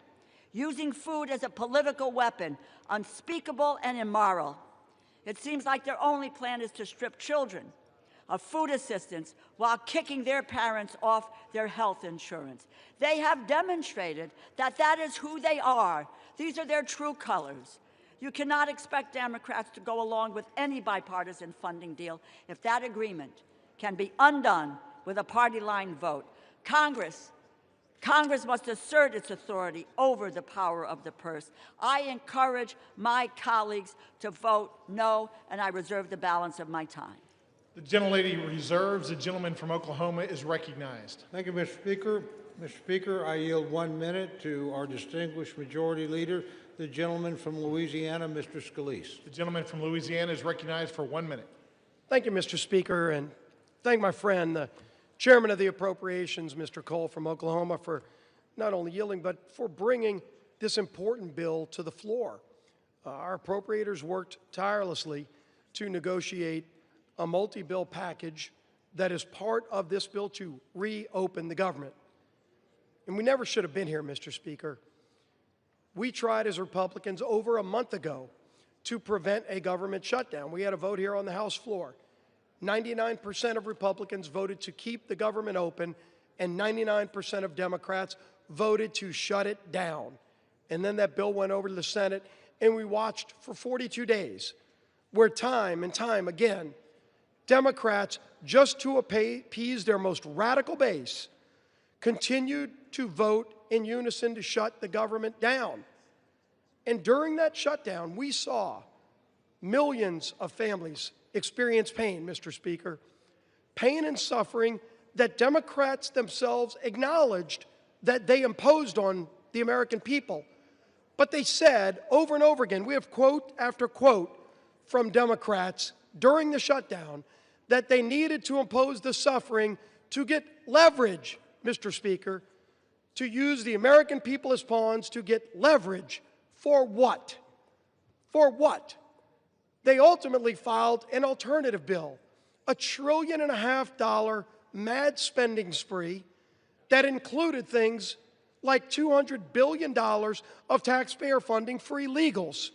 using food as a political weapon, unspeakable and immoral. It seems like their only plan is to strip children of food assistance while kicking their parents off their health insurance. They have demonstrated that that is who they are. These are their true colors. You cannot expect Democrats to go along with any bipartisan funding deal if that agreement can be undone with a party line vote. Congress must assert its authority over the power of the purse. I encourage my colleagues to vote no, and I reserve the balance of my time. The gentlelady reserves. The gentleman from Oklahoma is recognized. Thank you, Mr. Speaker. Mr. Speaker, I yield 1 minute to our distinguished majority leader, the gentleman from Louisiana, Mr. Scalise. The gentleman from Louisiana is recognized for 1 minute. Thank you, Mr. Speaker, and thank my friend, the Chairman of the Appropriations, Mr. Cole from Oklahoma, for not only yielding, but for bringing this important bill to the floor. Our appropriators worked tirelessly to negotiate a multi-bill package that is part of this bill to reopen the government. And we never should have been here, Mr. Speaker. We tried as Republicans over a month ago to prevent a government shutdown. We had a vote here on the House floor. 99% of Republicans voted to keep the government open, and 99% of Democrats voted to shut it down. And then that bill went over to the Senate, and we watched for 42 days where time and time again, Democrats, just to appease their most radical base, continued to vote in unison to shut the government down. And during that shutdown, we saw millions of families experience pain, Mr. Speaker, pain and suffering that Democrats themselves acknowledged that they imposed on the American people. But they said over and over again, we have quote after quote from Democrats during the shutdown, that they needed to impose the suffering to get leverage, Mr. Speaker, to use the American people as pawns to get leverage. For what? For what? They ultimately filed an alternative bill, a $1.5 trillion mad spending spree that included things like $200 billion of taxpayer funding for illegals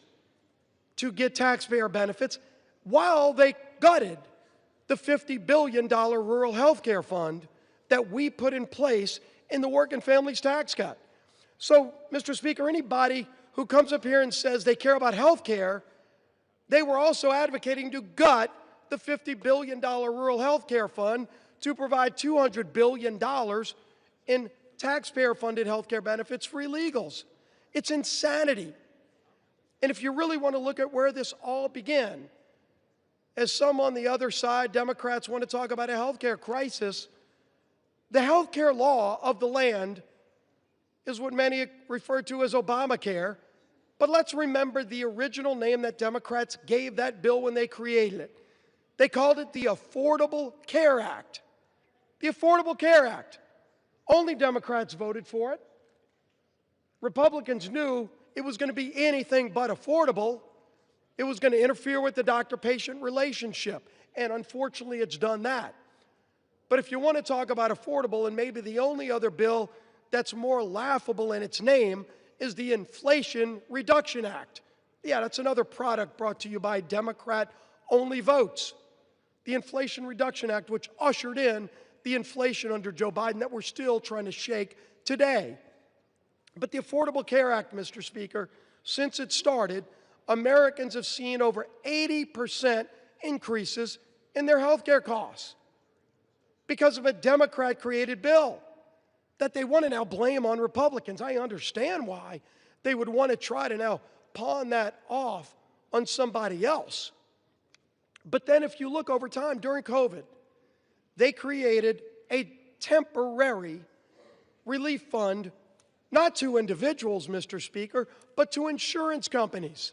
to get taxpayer benefits, while they gutted the $50 billion rural health care fund that we put in place in the Working Families Tax Cut. So, Mr. Speaker, anybody who comes up here and says they care about health care, they were also advocating to gut the $50 billion rural health care fund to provide $200 billion in taxpayer-funded health care benefits for illegals. It's insanity. And if you really want to look at where this all began, as some on the other side, Democrats, want to talk about a health care crisis, the health care law of the land is what many refer to as Obamacare. But let's remember the original name that Democrats gave that bill when they created it. They called it the Affordable Care Act. The Affordable Care Act. Only Democrats voted for it. Republicans knew it was going to be anything but affordable. It was going to interfere with the doctor-patient relationship, and unfortunately it's done that. But if you want to talk about affordable, and maybe the only other bill that's more laughable in its name is the Inflation Reduction Act. Yeah, that's another product brought to you by Democrat-only votes. The Inflation Reduction Act, which ushered in the inflation under Joe Biden that we're still trying to shake today. But the Affordable Care Act, Mr. Speaker, since it started, Americans have seen over 80% increases in their health care costs because of a Democrat-created bill that they want to now blame on Republicans. I understand why they would want to try to now pawn that off on somebody else. But then if you look over time, during COVID, they created a temporary relief fund, not to individuals, Mr. Speaker, but to insurance companies.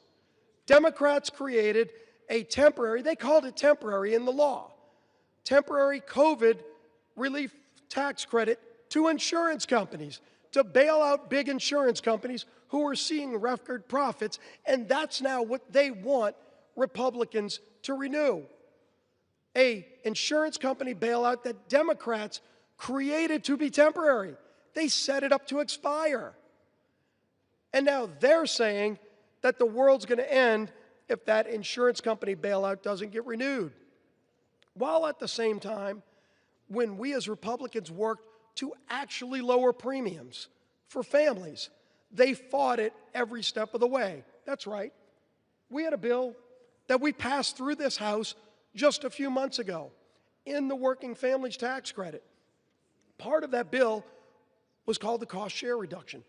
Democrats created a temporary, they called it temporary in the law, temporary COVID relief tax credit to insurance companies to bail out big insurance companies who are seeing record profits, and that's now what they want Republicans to renew. A insurance company bailout that Democrats created to be temporary. They set it up to expire. And now they're saying that the world's going to end if that insurance company bailout doesn't get renewed. While at the same time, when we as Republicans worked to actually lower premiums for families, they fought it every step of the way. That's right. We had a bill that we passed through this House just a few months ago in the Working Families Tax Credit. Part of that bill was called the cost share reduction,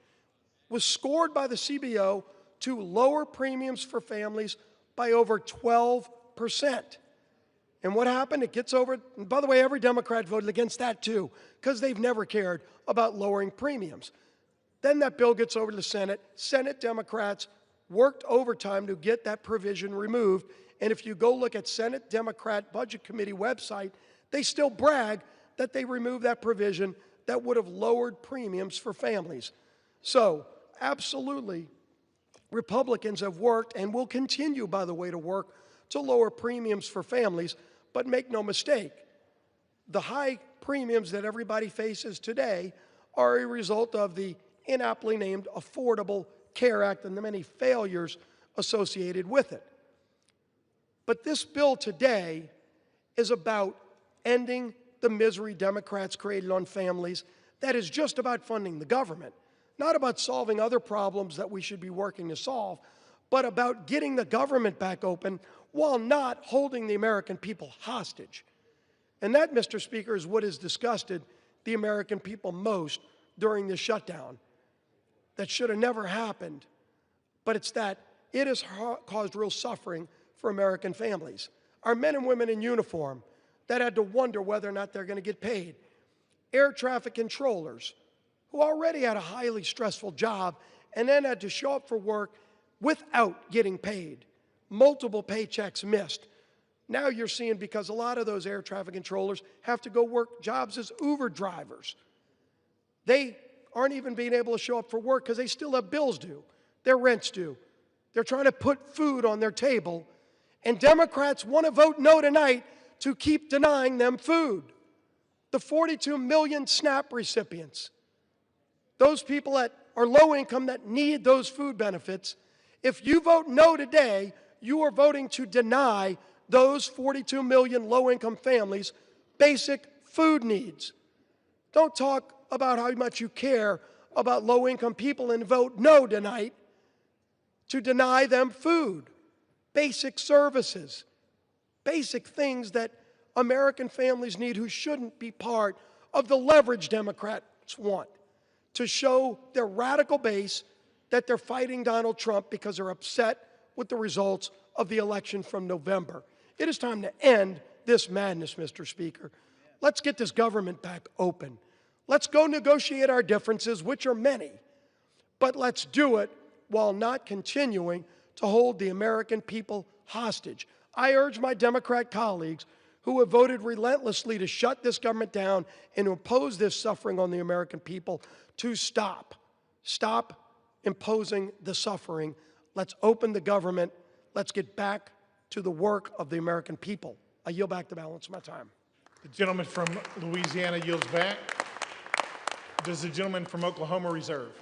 was scored by the CBO to lower premiums for families by over 12%. And what happened? It gets over, and by the way, every Democrat voted against that too, because they've never cared about lowering premiums. Then that bill gets over to the Senate. Senate Democrats worked overtime to get that provision removed. And if you go look at Senate Democrat Budget Committee website, they still brag that they removed that provision that would have lowered premiums for families. So, absolutely, Republicans have worked and will continue, by the way, to work to lower premiums for families, but make no mistake, the high premiums that everybody faces today are a result of the inaptly named Affordable Care Act and the many failures associated with it. But this bill today is about ending the misery Democrats created on families. That is just about funding the government, not about solving other problems that we should be working to solve, but about getting the government back open while not holding the American people hostage. And that, Mr. Speaker, is what has disgusted the American people most during this shutdown. That should have never happened, but it's that it has caused real suffering for American families. Our men and women in uniform that had to wonder whether or not they're going to get paid. Air traffic controllers who already had a highly stressful job and then had to show up for work without getting paid. Multiple paychecks missed. Now you're seeing, because a lot of those air traffic controllers have to go work jobs as Uber drivers. They aren't even being able to show up for work because they still have bills due, their rent's due. They're trying to put food on their table, and Democrats want to vote no tonight to keep denying them food. The 42 million SNAP recipients, those people that are low income that need those food benefits, if you vote no today, you are voting to deny those 42 million low-income families basic food needs. Don't talk about how much you care about low-income people and vote no tonight to deny them food, basic services, basic things that American families need who shouldn't be part of the leverage Democrats want to show their radical base that they're fighting Donald Trump because they're upset with the results of the election from November. It is time to end this madness, Mr. Speaker. Let's get this government back open. Let's go negotiate our differences, which are many, but let's do it while not continuing to hold the American people hostage. I urge my Democrat colleagues who have voted relentlessly to shut this government down and to impose this suffering on the American people to stop. Stop imposing the suffering. Let's open the government. Let's get back to the work of the American people. I yield back the balance of my time. The gentleman from Louisiana yields back. Does the gentleman from Oklahoma reserve?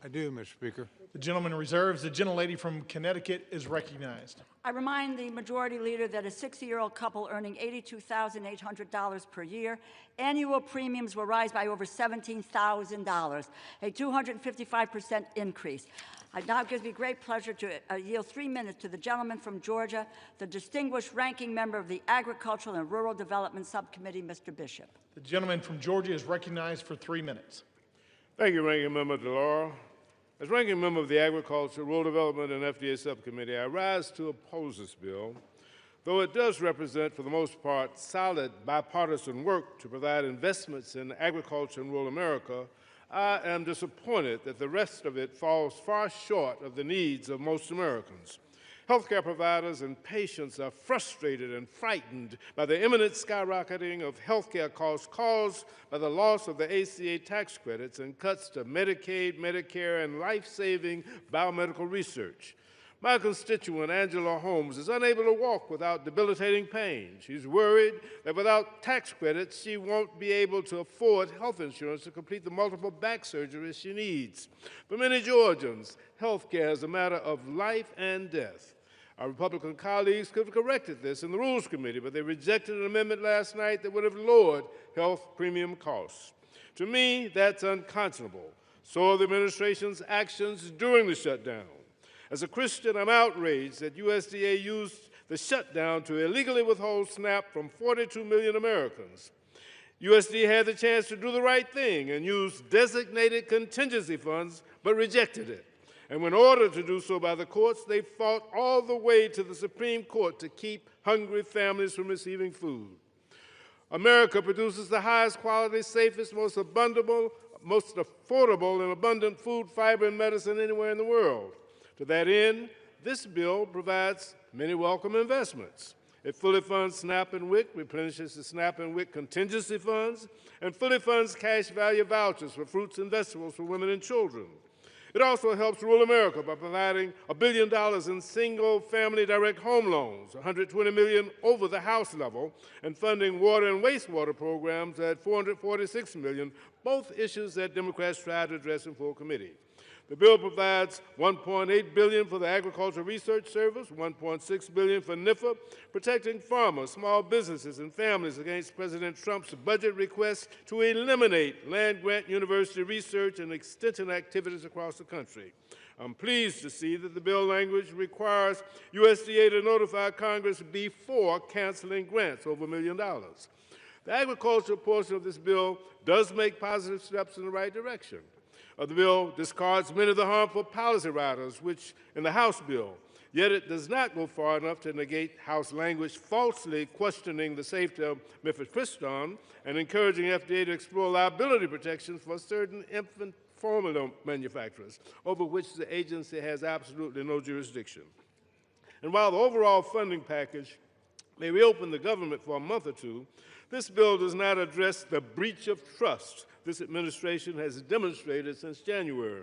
I do, Mr. Speaker. The gentleman reserves. The gentlelady from Connecticut is recognized. I remind the Majority Leader that a 60-year-old couple earning $82,800 per year, annual premiums will rise by over $17,000, a 255% increase. It now gives me great pleasure to yield 3 minutes to the gentleman from Georgia, the distinguished ranking member of the Agricultural and Rural Development Subcommittee, Mr. Bishop. The gentleman from Georgia is recognized for 3 minutes. Thank you, Ranking Member DeLauro. As ranking member of the Agriculture, Rural Development, and FDA Subcommittee, I rise to oppose this bill. Though it does represent, for the most part, solid bipartisan work to provide investments in agriculture in rural America, I am disappointed that the rest of it falls far short of the needs of most Americans. Healthcare providers and patients are frustrated and frightened by the imminent skyrocketing of healthcare costs caused by the loss of the ACA tax credits and cuts to Medicaid, Medicare, and life-saving biomedical research. My constituent, Angela Holmes, is unable to walk without debilitating pain. She's worried that without tax credits, she won't be able to afford health insurance to complete the multiple back surgeries she needs. For many Georgians, health care is a matter of life and death. Our Republican colleagues could have corrected this in the Rules Committee, but they rejected an amendment last night that would have lowered health premium costs. To me, that's unconscionable. So are the administration's actions during the shutdown. As a Christian, I'm outraged that USDA used the shutdown to illegally withhold SNAP from 42 million Americans. USDA had the chance to do the right thing and use designated contingency funds, but rejected it. And when ordered to do so by the courts, they fought all the way to the Supreme Court to keep hungry families from receiving food. America produces the highest quality, safest, most affordable, and abundant food, fiber, and medicine anywhere in the world. To that end, this bill provides many welcome investments. It fully funds SNAP and WIC, replenishes the SNAP and WIC contingency funds, and fully funds cash value vouchers for fruits and vegetables for women and children. It also helps rural America by providing $1 billion in single-family direct home loans, $120 million over the House level, and funding water and wastewater programs at $446 million, both issues that Democrats tried to address in full committee. The bill provides $1.8 billion for the Agricultural Research Service, $1.6 billion for NIFA, protecting farmers, small businesses, and families against President Trump's budget request to eliminate land-grant university research and extension activities across the country. I'm pleased to see that the bill language requires USDA to notify Congress before canceling grants over $1 million. The agricultural portion of this bill does make positive steps in the right direction. The bill discards many of the harmful policy riders, which in the House bill, yet it does not go far enough to negate House language falsely questioning the safety of mifepristone and encouraging FDA to explore liability protections for certain infant formula manufacturers, over which the agency has absolutely no jurisdiction. And while the overall funding package may reopen the government for a month or two, this bill does not address the breach of trust this administration has demonstrated since January.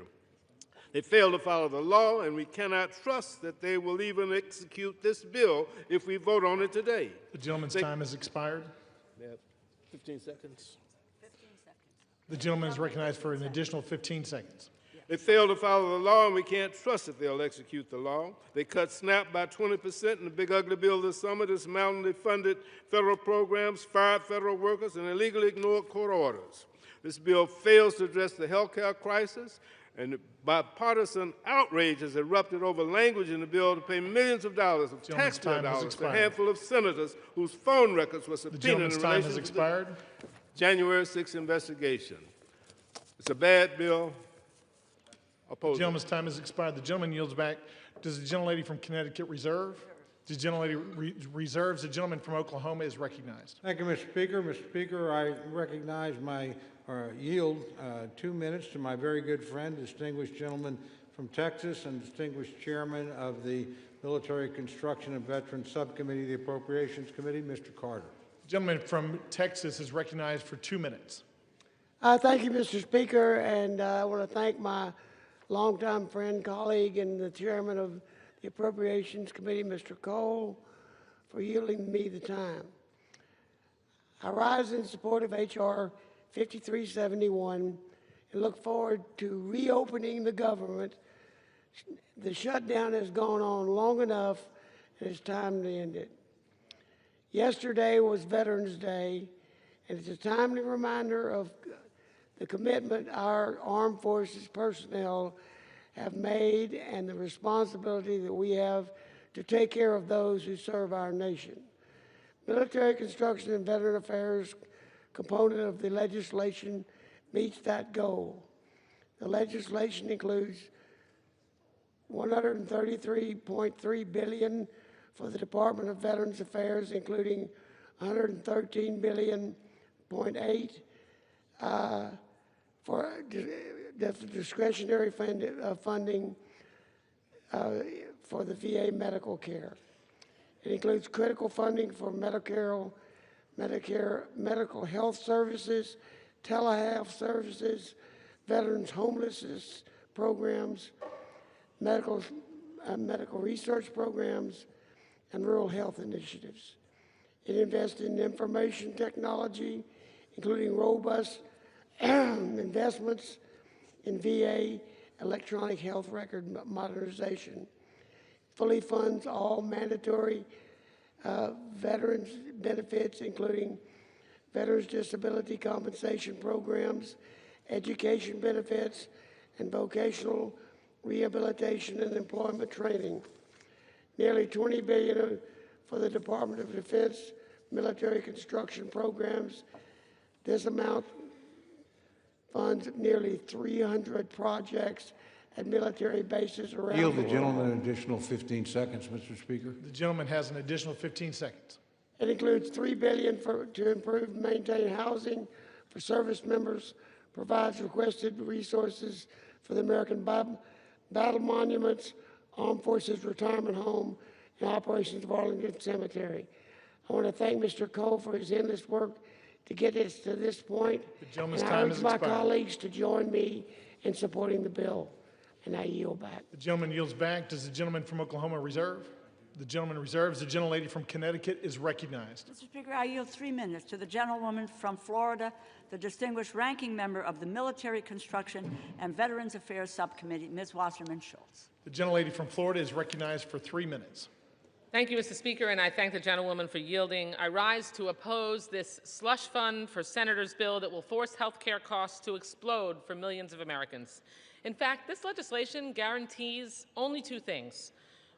They fail to follow the law, and we cannot trust that they will even execute this bill if we vote on it today. The gentleman's time has expired. They have 15 seconds. 15 seconds. The gentleman is recognized for an additional 15 seconds. They fail to follow the law, and we can't trust that they'll execute the law. They cut SNAP by 20% in the big ugly bill this summer, dismantled funded federal programs, fired federal workers, and illegally ignored court orders. This bill fails to address the health care crisis, and bipartisan outrage has erupted over language in the bill to pay millions of dollars of taxpayer dollars to a handful of senators whose phone records were subpoenaed in relation to the January 6th investigation. It's a bad bill. The gentleman's time has expired. The gentleman yields back. Does the gentlelady from Connecticut reserve? The gentlelady reserves. The gentleman from Oklahoma is recognized. Thank you, Mr. Speaker. Mr. Speaker, I recognize yield 2 minutes to my very good friend, distinguished gentleman from Texas and distinguished chairman of the Military Construction and Veterans Subcommittee of the Appropriations Committee, Mr. Carter. The gentleman from Texas is recognized for 2 minutes. Thank you, Mr. Speaker, and I want to thank my longtime friend, colleague, and the chairman of the Appropriations Committee, Mr. Cole, for yielding me the time. I rise in support of H.R. 5371 and look forward to reopening the government. The shutdown has gone on long enough, and it's time to end it. Yesterday was Veterans Day, and it's a timely reminder of the commitment our armed forces personnel have made and the responsibility that we have to take care of those who serve our nation. Military Construction and Veteran Affairs component of the legislation meets that goal. The legislation includes $133.3 billion for the Department of Veterans Affairs, including $113.8 billion for discretionary funding for the VA medical care. It includes critical funding for Medicare, medical health services, telehealth services, veterans homelessness programs, medical research programs, and rural health initiatives. It invests in information technology, including robust investments in VA electronic health record modernization. Fully funds all mandatory veterans benefits, including veterans disability compensation programs, education benefits, and vocational rehabilitation and employment training. Nearly $20 billion for the Department of Defense military construction programs. This amount funds nearly 300 projects at military bases around Yield the the world. gentleman an additional 15 seconds, Mr. Speaker. The gentleman has an additional 15 seconds. It includes $3 billion to improve and maintain housing for service members, provides requested resources for the American Battle Monuments, Armed Forces Retirement Home, and operations of Arlington Cemetery. I want to thank Mr. Cole for his endless work to get us to this point. The gentleman's and time I urge has my expired. colleagues to join me in supporting the bill. And I yield back. The gentleman yields back. Does the gentleman from Oklahoma reserve? The gentleman reserves. The gentlelady from Connecticut is recognized. Mr. Speaker, I yield 3 minutes to the gentlewoman from Florida, the distinguished ranking member of the Military Construction and Veterans Affairs Subcommittee, Ms. Wasserman Schultz. The gentlelady from Florida is recognized for 3 minutes. Thank you, Mr. Speaker, and I thank the gentlewoman for yielding. I rise to oppose this slush fund for senators bill that will force health care costs to explode for millions of Americans. In fact, this legislation guarantees only 2 things.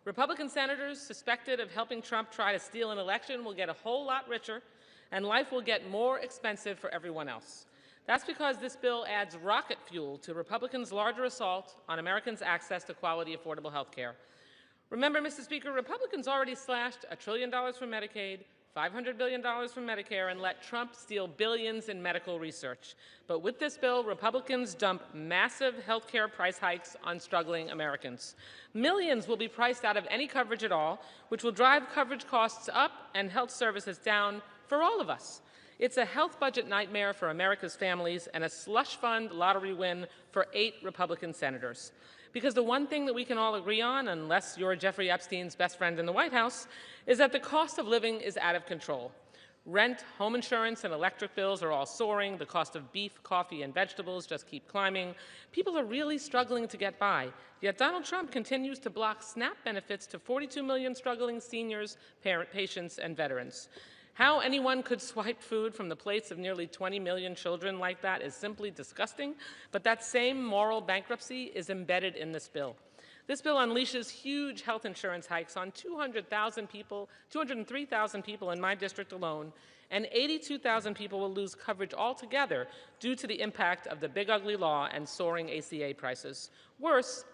Republican senators suspected of helping Trump try to steal an election will get a whole lot richer, and life will get more expensive for everyone else. That's because this bill adds rocket fuel to Republicans' larger assault on Americans' access to quality, affordable health care. Remember, Mr. Speaker, Republicans already slashed $1 trillion from Medicaid, $500 billion from Medicare, and let Trump steal billions in medical research. But with this bill, Republicans dump massive health care price hikes on struggling Americans. Millions will be priced out of any coverage at all, which will drive coverage costs up and health services down for all of us. It's a health budget nightmare for America's families and a slush fund lottery win for 8 Republican senators. Because the one thing that we can all agree on, unless you're Jeffrey Epstein's best friend in the White House, is that the cost of living is out of control. Rent, home insurance, and electric bills are all soaring. The cost of beef, coffee, and vegetables just keep climbing. People are really struggling to get by. Yet Donald Trump continues to block SNAP benefits to 42 million struggling seniors, patients, and veterans. How anyone could swipe food from the plates of nearly 20 million children like that is simply disgusting, but that same moral bankruptcy is embedded in this bill. This bill unleashes huge health insurance hikes on 203,000 people in my district alone, and 82,000 people will lose coverage altogether due to the impact of the big ugly law and soaring ACA prices. Worse,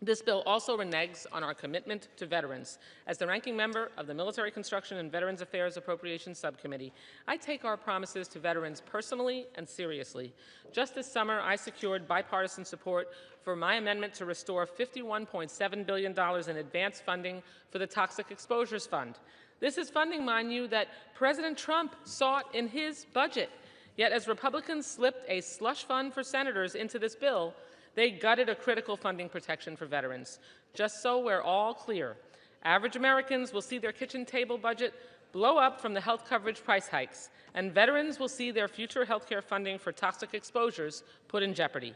this bill also reneges on our commitment to veterans. As the ranking member of the Military Construction and Veterans Affairs Appropriations Subcommittee, I take our promises to veterans personally and seriously. Just this summer, I secured bipartisan support for my amendment to restore $51.7 billion in advance funding for the Toxic Exposures Fund. This is funding, mind you, that President Trump sought in his budget. Yet as Republicans slipped a slush fund for senators into this bill, they gutted a critical funding protection for veterans. Just so we're all clear, average Americans will see their kitchen table budget blow up from the health coverage price hikes, and veterans will see their future health care funding for toxic exposures put in jeopardy.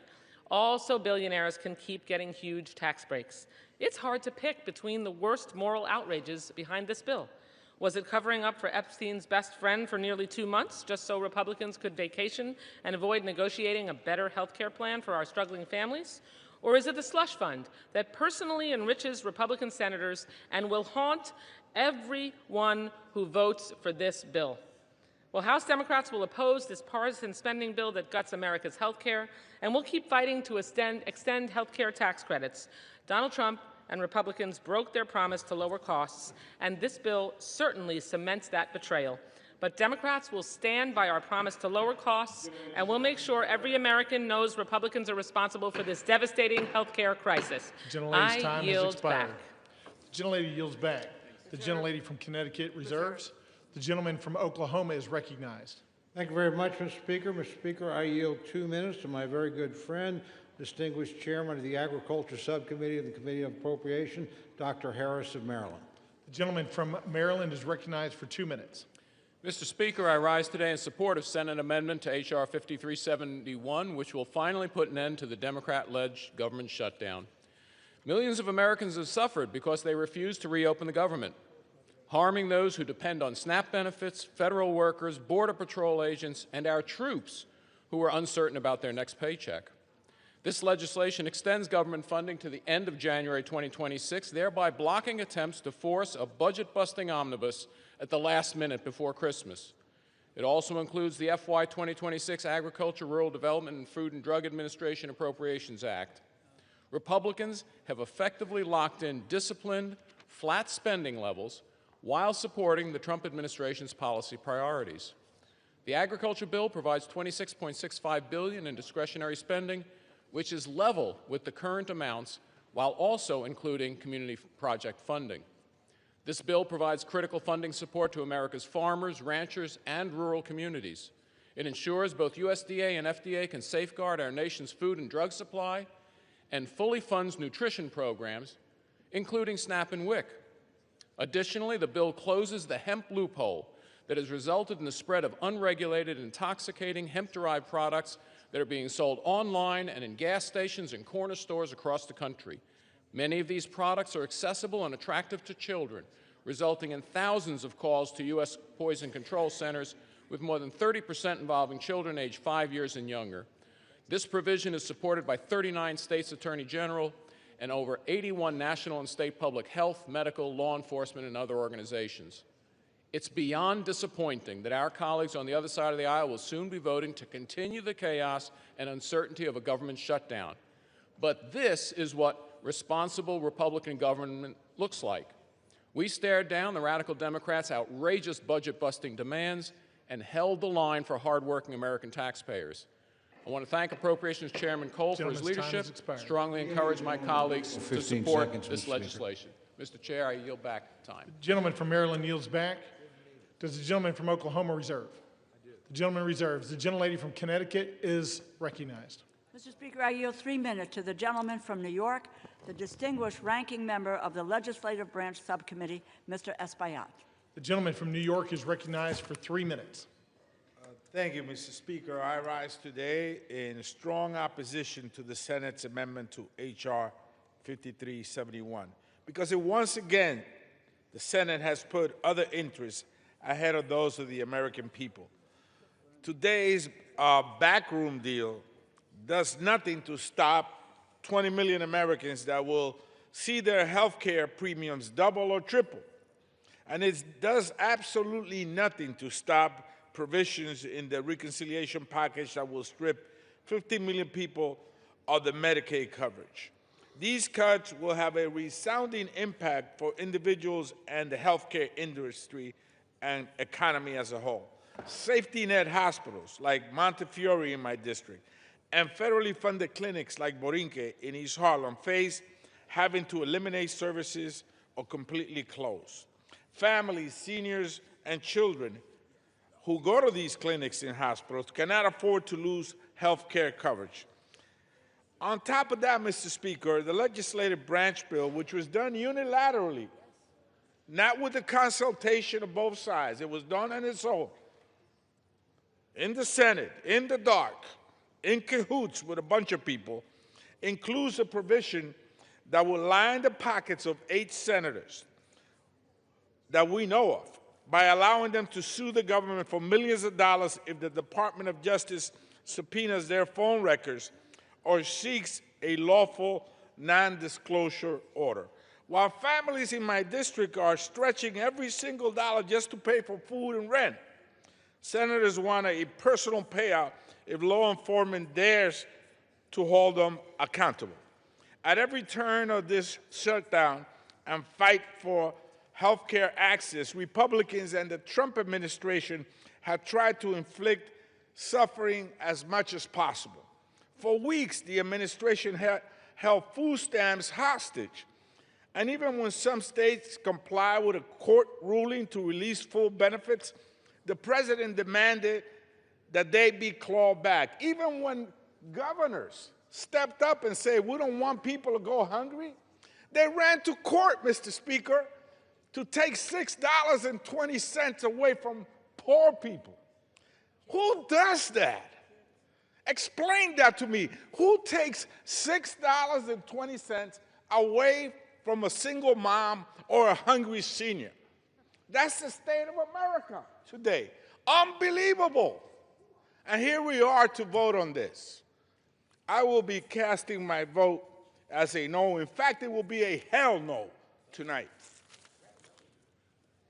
All so billionaires can keep getting huge tax breaks. It's hard to pick between the worst moral outrages behind this bill. Was it covering up for Epstein's best friend for nearly 2 months, just so Republicans could vacation and avoid negotiating a better health care plan for our struggling families? Or is it the slush fund that personally enriches Republican senators and will haunt everyone who votes for this bill? Well, House Democrats will oppose this partisan spending bill that guts America's health care, and we'll keep fighting to extend health care tax credits. Donald Trump and Republicans broke their promise to lower costs, and this bill certainly cements that betrayal. But Democrats will stand by our promise to lower costs, and we'll make sure every American knows Republicans are responsible for this devastating health care crisis. Gentlelady's time has yield expired. back. The gentlelady yields back. The gentlelady from Connecticut reserves. The gentleman from Oklahoma is recognized. Thank you very much, Mr. Speaker. Mr. Speaker, I yield 2 minutes to my very good friend, distinguished chairman of the Agriculture Subcommittee of the Committee on Appropriation, Dr. Harris of Maryland. The gentleman from Maryland is recognized for 2 minutes. Mr. Speaker, I rise today in support of Senate amendment to H.R. 5371, which will finally put an end to the Democrat-led government shutdown. Millions of Americans have suffered because they refuse to reopen the government, harming those who depend on SNAP benefits, federal workers, Border Patrol agents, and our troops who are uncertain about their next paycheck. This legislation extends government funding to the end of January 2026, thereby blocking attempts to force a budget-busting omnibus at the last minute before Christmas. It also includes the FY 2026 Agriculture, Rural Development, and Food and Drug Administration Appropriations Act. Republicans have effectively locked in disciplined, flat spending levels while supporting the Trump administration's policy priorities. The agriculture bill provides $26.65 billion in discretionary spending, which is level with the current amounts, while also including community project funding. This bill provides critical funding support to America's farmers, ranchers, and rural communities. It ensures both USDA and FDA can safeguard our nation's food and drug supply and fully funds nutrition programs, including SNAP and WIC. Additionally, the bill closes the hemp loophole that has resulted in the spread of unregulated, intoxicating hemp-derived products that are being sold online and in gas stations and corner stores across the country. Many of these products are accessible and attractive to children, resulting in thousands of calls to U.S. poison control centers, with more than 30% involving children aged 5 years and younger. This provision is supported by 39 states' attorney general and over 81 national and state public health, medical, law enforcement, and other organizations. It's beyond disappointing that our colleagues on the other side of the aisle will soon be voting to continue the chaos and uncertainty of a government shutdown. But this is what responsible Republican government looks like. We stared down the radical Democrats' outrageous budget-busting demands and held the line for hardworking American taxpayers. I want to thank Appropriations Chairman Cole for his leadership, strongly encourage my colleagues to support this legislation. Mr. Chair, I yield back time. The gentleman from Maryland yields back. Does the gentleman from Oklahoma reserve? The gentleman reserves. The gentlelady from Connecticut is recognized. Mr. Speaker, I yield 3 minutes to the gentleman from New York, the distinguished ranking member of the Legislative Branch Subcommittee, Mr. Espaillat. The gentleman from New York is recognized for 3 minutes. Thank you, Mr. Speaker. I rise today in strong opposition to the Senate's amendment to H.R. 5371 because once again, the Senate has put other interests ahead of those of the American people. Today's backroom deal does nothing to stop 20 million Americans that will see their health care premiums double or triple. And it does absolutely nothing to stop provisions in the reconciliation package that will strip 50 million people of the Medicaid coverage. These cuts will have a resounding impact for individuals and the healthcare industry and economy as a whole. Safety net hospitals like Montefiore in my district and federally funded clinics like Borinque in East Harlem face having to eliminate services or completely close. Families, seniors, and children who go to these clinics and hospitals cannot afford to lose health care coverage. On top of that, Mr. Speaker, the legislative branch bill, which was done unilaterally, not with the consultation of both sides, it was done on its own, in the Senate, in the dark, in cahoots with a bunch of people, includes a provision that will line the pockets of 8 senators that we know of by allowing them to sue the government for millions of dollars if the Department of Justice subpoenas their phone records or seeks a lawful non-disclosure order. While families in my district are stretching every single dollar just to pay for food and rent, senators want a personal payout if law enforcement dares to hold them accountable. At every turn of this shutdown and fight for health care access, Republicans and the Trump administration have tried to inflict suffering as much as possible. For weeks, the administration held food stamps hostage. And even when some states comply with a court ruling to release full benefits, the president demanded that they be clawed back. Even when governors stepped up and said, we don't want people to go hungry, they ran to court, Mr. Speaker, to take $6.20 away from poor people. Who does that? Explain that to me. Who takes $6.20 away from a single mom or a hungry senior? That's the state of America today. Unbelievable. And here we are to vote on this. I will be casting my vote as a no. In fact, it will be a hell no tonight.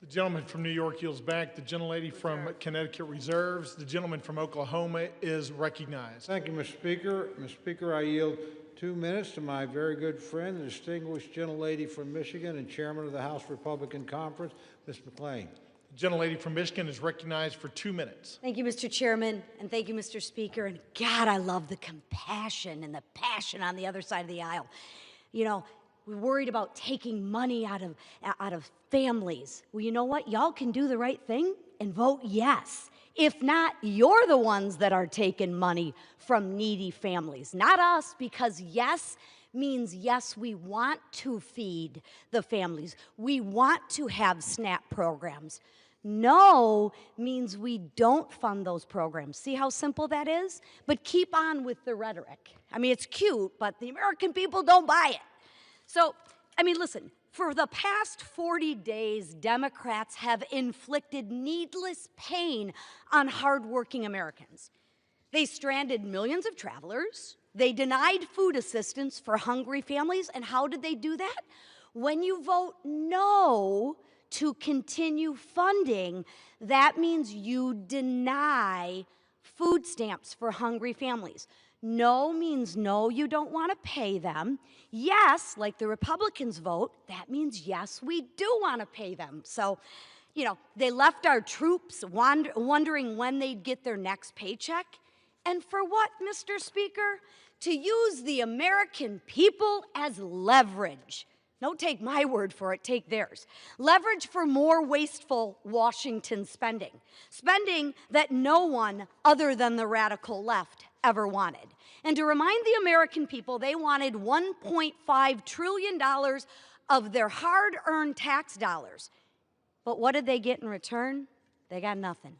The gentleman from New York yields back. The gentlelady from Connecticut reserves. The gentleman from Oklahoma is recognized. Thank you, Mr. Speaker. Mr. Speaker, I yield 2 minutes to my very good friend, the distinguished gentlelady from Michigan and chairman of the House Republican Conference, Ms. McClain. The gentlelady from Michigan is recognized for 2 minutes. Thank you, Mr. Chairman, and thank you, Mr. Speaker. And God, I love the compassion and the passion on the other side of the aisle. You know, we're worried about taking money out of families. Well, you know what? Y'all can do the right thing and vote yes. If not, you're the ones that are taking money from needy families, not us, because yes means yes, we want to feed the families. We want to have SNAP programs. No means we don't fund those programs. See how simple that is? But keep on with the rhetoric. I mean, it's cute, but the American people don't buy it. So, I mean, listen, for the past 40 days, Democrats have inflicted needless pain on hardworking Americans. They stranded millions of travelers. They denied food assistance for hungry families. And how did they do that? When you vote no to continue funding, that means you deny food stamps for hungry families. No means no, you don't want to pay them. Yes, like the Republicans vote, that means yes, we do want to pay them. So, you know, they left our troops wondering when they'd get their next paycheck. And for what, Mr. Speaker? To use the American people as leverage. Don't take my word for it, take theirs. Leverage for more wasteful Washington spending. Spending that no one other than the radical left ever wanted. And to remind the American people, they wanted $1.5 trillion of their hard-earned tax dollars. But what did they get in return? They got nothing.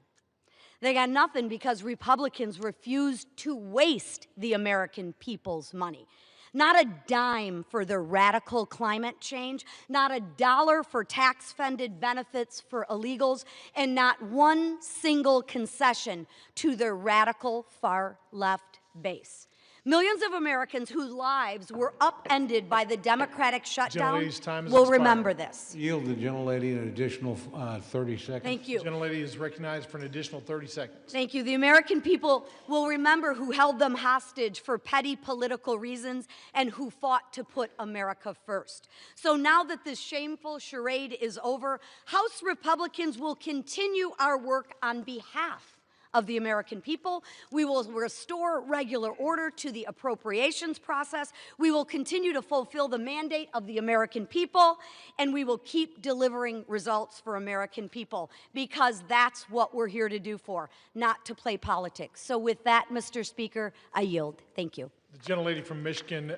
They got nothing because Republicans refused to waste the American people's money. Not a dime for their radical climate change, not a dollar for tax-funded benefits for illegals, and not one single concession to their radical far-left base. Millions of Americans whose lives were upended by the Democratic shutdown will remember this. Yield the gentlelady an additional 30 seconds. Thank you. The gentlelady is recognized for an additional 30 seconds. Thank you. The American people will remember who held them hostage for petty political reasons and who fought to put America first. So now that this shameful charade is over, House Republicans will continue our work on behalf of the American people. We will restore regular order to the appropriations process. We will continue to fulfill the mandate of the American people, and we will keep delivering results for American people, because that's what we're here to do for, not to play politics. So with that, Mr. Speaker, I yield. Thank you. The gentlelady from Michigan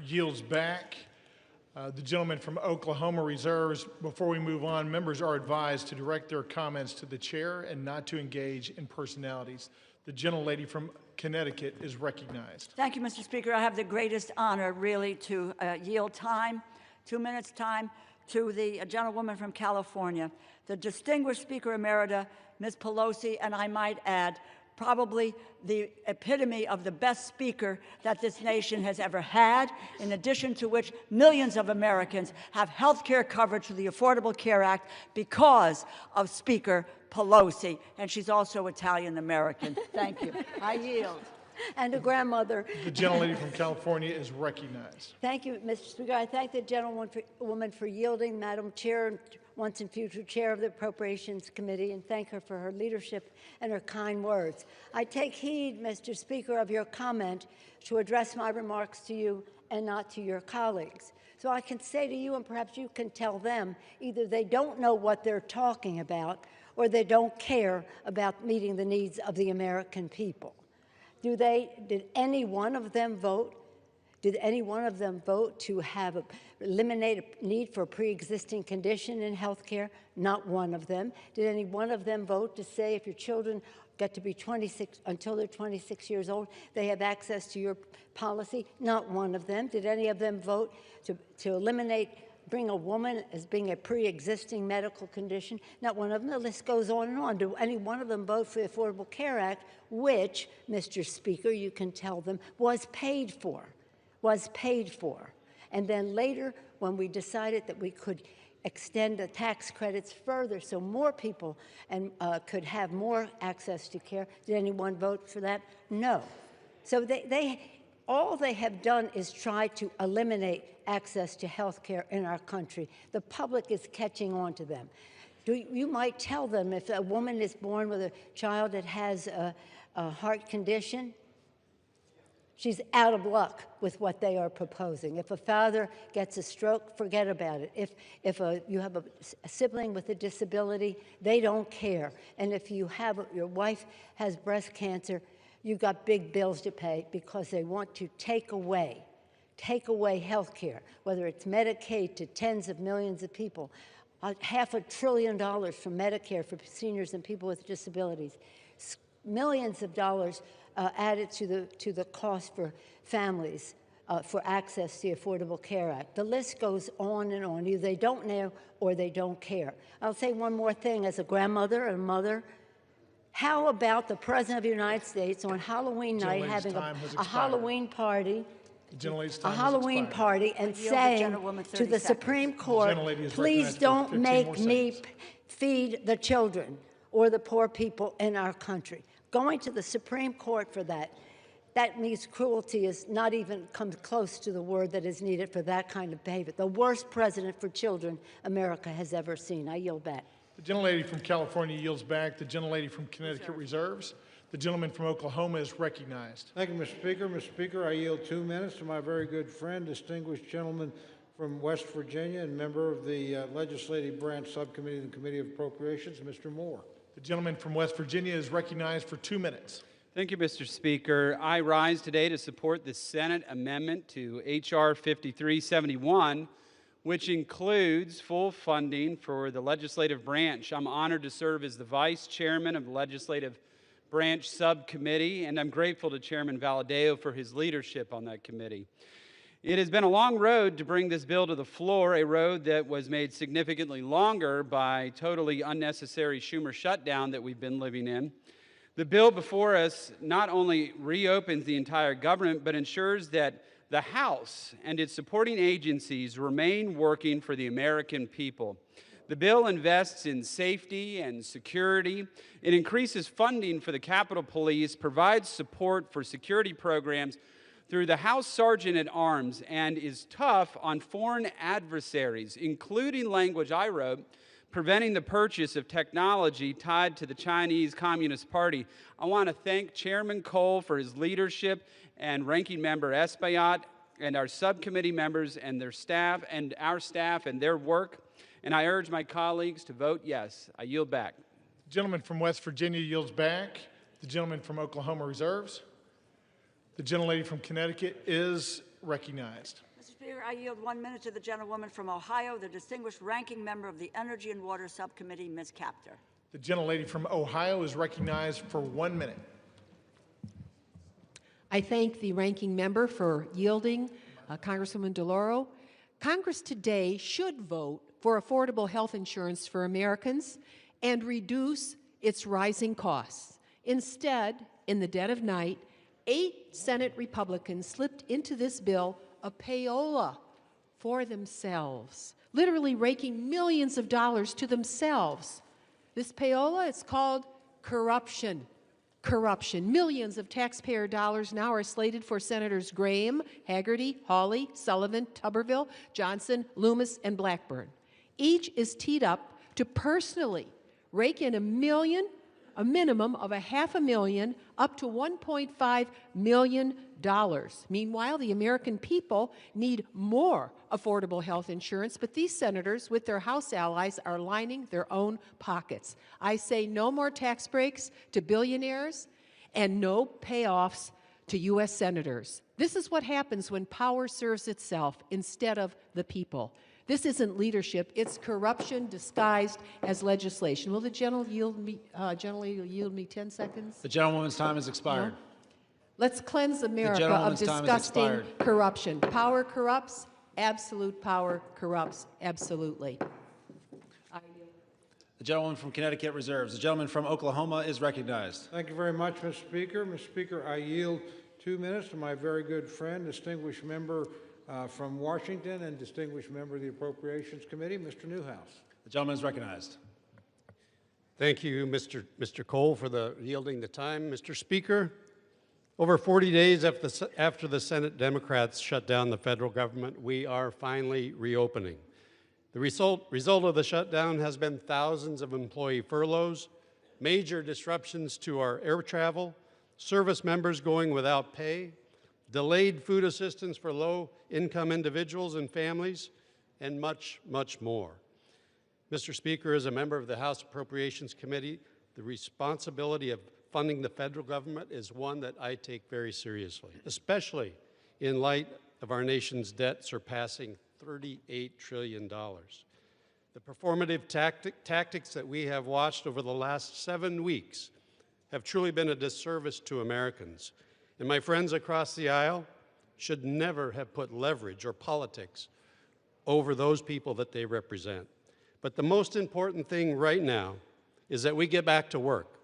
yields back. The gentleman from Oklahoma reserves. Before we move on, members are advised to direct their comments to the chair and not to engage in personalities. The gentlelady from Connecticut is recognized. Thank you, Mr. Speaker. I have the greatest honor, really, to yield time, 2 minutes time, to the gentlewoman from California, the distinguished Speaker Emerita, Ms. Pelosi, and I might add, probably the epitome of the best speaker that this nation has ever had, in addition to which millions of Americans have health care coverage through the Affordable Care Act because of Speaker Pelosi, and she's also Italian-American. Thank you. I yield. and a grandmother. The gentlelady from California is recognized. Thank you, Mr. Speaker. I thank the gentlewoman for yielding, Madam Chair, and once and future Chair of the Appropriations Committee, and thank her for her leadership and her kind words. I take heed, Mr. Speaker, of your comment to address my remarks to you and not to your colleagues. So I can say to you, and perhaps you can tell them, either they don't know what they're talking about or they don't care about meeting the needs of the American people. Did any one of them vote? Did any one of them vote to eliminate a need for a pre-existing condition in health care? Not one of them. Did any one of them vote to say if your children get to be 26, until they're 26 years old, they have access to your policy? Not one of them. Did any of them vote to bring a woman as being a pre-existing medical condition? Not one of them. The list goes on and on. Do any one of them vote for the Affordable Care Act, which, Mr. Speaker, you can tell them, was paid for? And then later, when we decided that we could extend the tax credits further so more people could have more access to care, did anyone vote for that? No. So all they have done is try to eliminate access to health care in our country. The public is catching on to them. You might tell them if a woman is born with a child that has a heart condition, she's out of luck with what they are proposing. If a father gets a stroke, forget about it. If you have a sibling with a disability, they don't care. And if your wife has breast cancer, you've got big bills to pay because they want to take away health care, whether it's Medicaid to tens of millions of people, $500 billion from Medicare for seniors and people with disabilities, millions of dollars added to the cost for families for access to the Affordable Care Act. The list goes on and on. Either they don't know or they don't care. I'll say one more thing as a grandmother and a mother. How about the President of the United States on Halloween night having a Halloween party? And saying to the Supreme Court, please don't make me feed the children or the poor people in our country. Going to the Supreme Court for that means cruelty is not even comes close to the word that is needed for that kind of behavior. The worst president for children America has ever seen. I yield back. The gentlelady from California yields back. The gentlelady from Connecticut reserves. The gentleman from Oklahoma is recognized. Thank you, Mr. Speaker. Mr. Speaker, I yield 2 minutes to my very good friend, distinguished gentleman from West Virginia and member of the Legislative Branch Subcommittee and the Committee of Appropriations, Mr. Moore. The gentleman from West Virginia is recognized for 2 minutes. Thank you, Mr. Speaker. I rise today to support the Senate amendment to H.R. 5371, which includes full funding for the legislative branch. I'm honored to serve as the vice chairman of the Legislative Branch Subcommittee, and I'm grateful to Chairman Valadao for his leadership on that committee. It has been a long road to bring this bill to the floor, a road that was made significantly longer by totally unnecessary Schumer shutdown that we've been living in. The bill before us not only reopens the entire government, but ensures that the House and its supporting agencies remain working for the American people. The bill invests in safety and security. It increases funding for the Capitol Police, provides support for security programs through the House Sergeant at Arms, and is tough on foreign adversaries, including language I wrote, preventing the purchase of technology tied to the Chinese Communist Party. I want to thank Chairman Cole for his leadership and Ranking Member Espaillat and our subcommittee members and their staff and our staff and their work. And I urge my colleagues to vote yes. I yield back. The gentleman from West Virginia yields back. The gentleman from Oklahoma reserves. The gentlelady from Connecticut is recognized. Mr. Speaker, I yield 1 minute to the gentlewoman from Ohio, the distinguished ranking member of the Energy and Water Subcommittee, Ms. Capter. The gentlelady from Ohio is recognized for 1 minute. I thank the ranking member for yielding, Congresswoman DeLauro. Congress today should vote for affordable health insurance for Americans and reduce its rising costs. Instead, in the dead of night, 8 Senate Republicans slipped into this bill a payola for themselves, literally raking millions of dollars to themselves. This payola is called corruption. corruption. Millions of taxpayer dollars now are slated for Senators Graham, Haggerty, Hawley, Sullivan, Tuberville, Johnson, Loomis, and Blackburn. Each is teed up to personally rake in a minimum of $500,000 up to $1.5 million. Meanwhile, the American people need more affordable health insurance, but these senators, with their House allies, are lining their own pockets. I say no more tax breaks to billionaires and no payoffs to U.S. senators. This is what happens when power serves itself instead of the people. This isn't leadership, it's corruption disguised as legislation. Will the gentleman yield me 10 seconds? The gentlewoman's time has expired. No? Let's cleanse America of disgusting corruption. Power corrupts, absolute power corrupts, absolutely. The gentleman from Connecticut reserves. The gentleman from Oklahoma is recognized. Thank you very much, Mr. Speaker. Mr. Speaker, I yield 2 minutes to my very good friend, distinguished member from Washington and distinguished member of the Appropriations Committee, Mr. Newhouse. The gentleman is recognized. Thank you, Mr. Cole, for yielding the time. Mr. Speaker, over 40 days after the Senate Democrats shut down the federal government, we are finally reopening. The result of the shutdown has been thousands of employee furloughs, major disruptions to our air travel, service members going without pay, delayed food assistance for low-income individuals and families, and much, much more. Mr. Speaker, as a member of the House Appropriations Committee, the responsibility of funding the federal government is one that I take very seriously, especially in light of our nation's debt surpassing $38 trillion. The performative tactics that we have watched over the last 7 weeks have truly been a disservice to Americans. And my friends across the aisle should never have put leverage or politics over those people that they represent. But the most important thing right now is that we get back to work,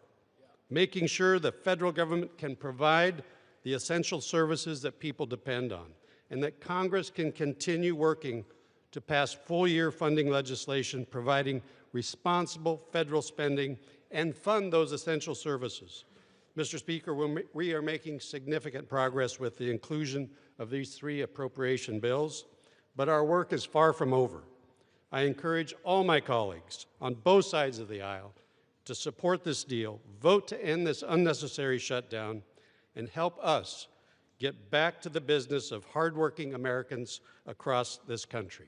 making sure the federal government can provide the essential services that people depend on, and that Congress can continue working to pass full-year funding legislation providing responsible federal spending and fund those essential services. Mr. Speaker, we are making significant progress with the inclusion of these 3 appropriation bills, but our work is far from over. I encourage all my colleagues on both sides of the aisle to support this deal, vote to end this unnecessary shutdown, and help us get back to the business of hardworking Americans across this country.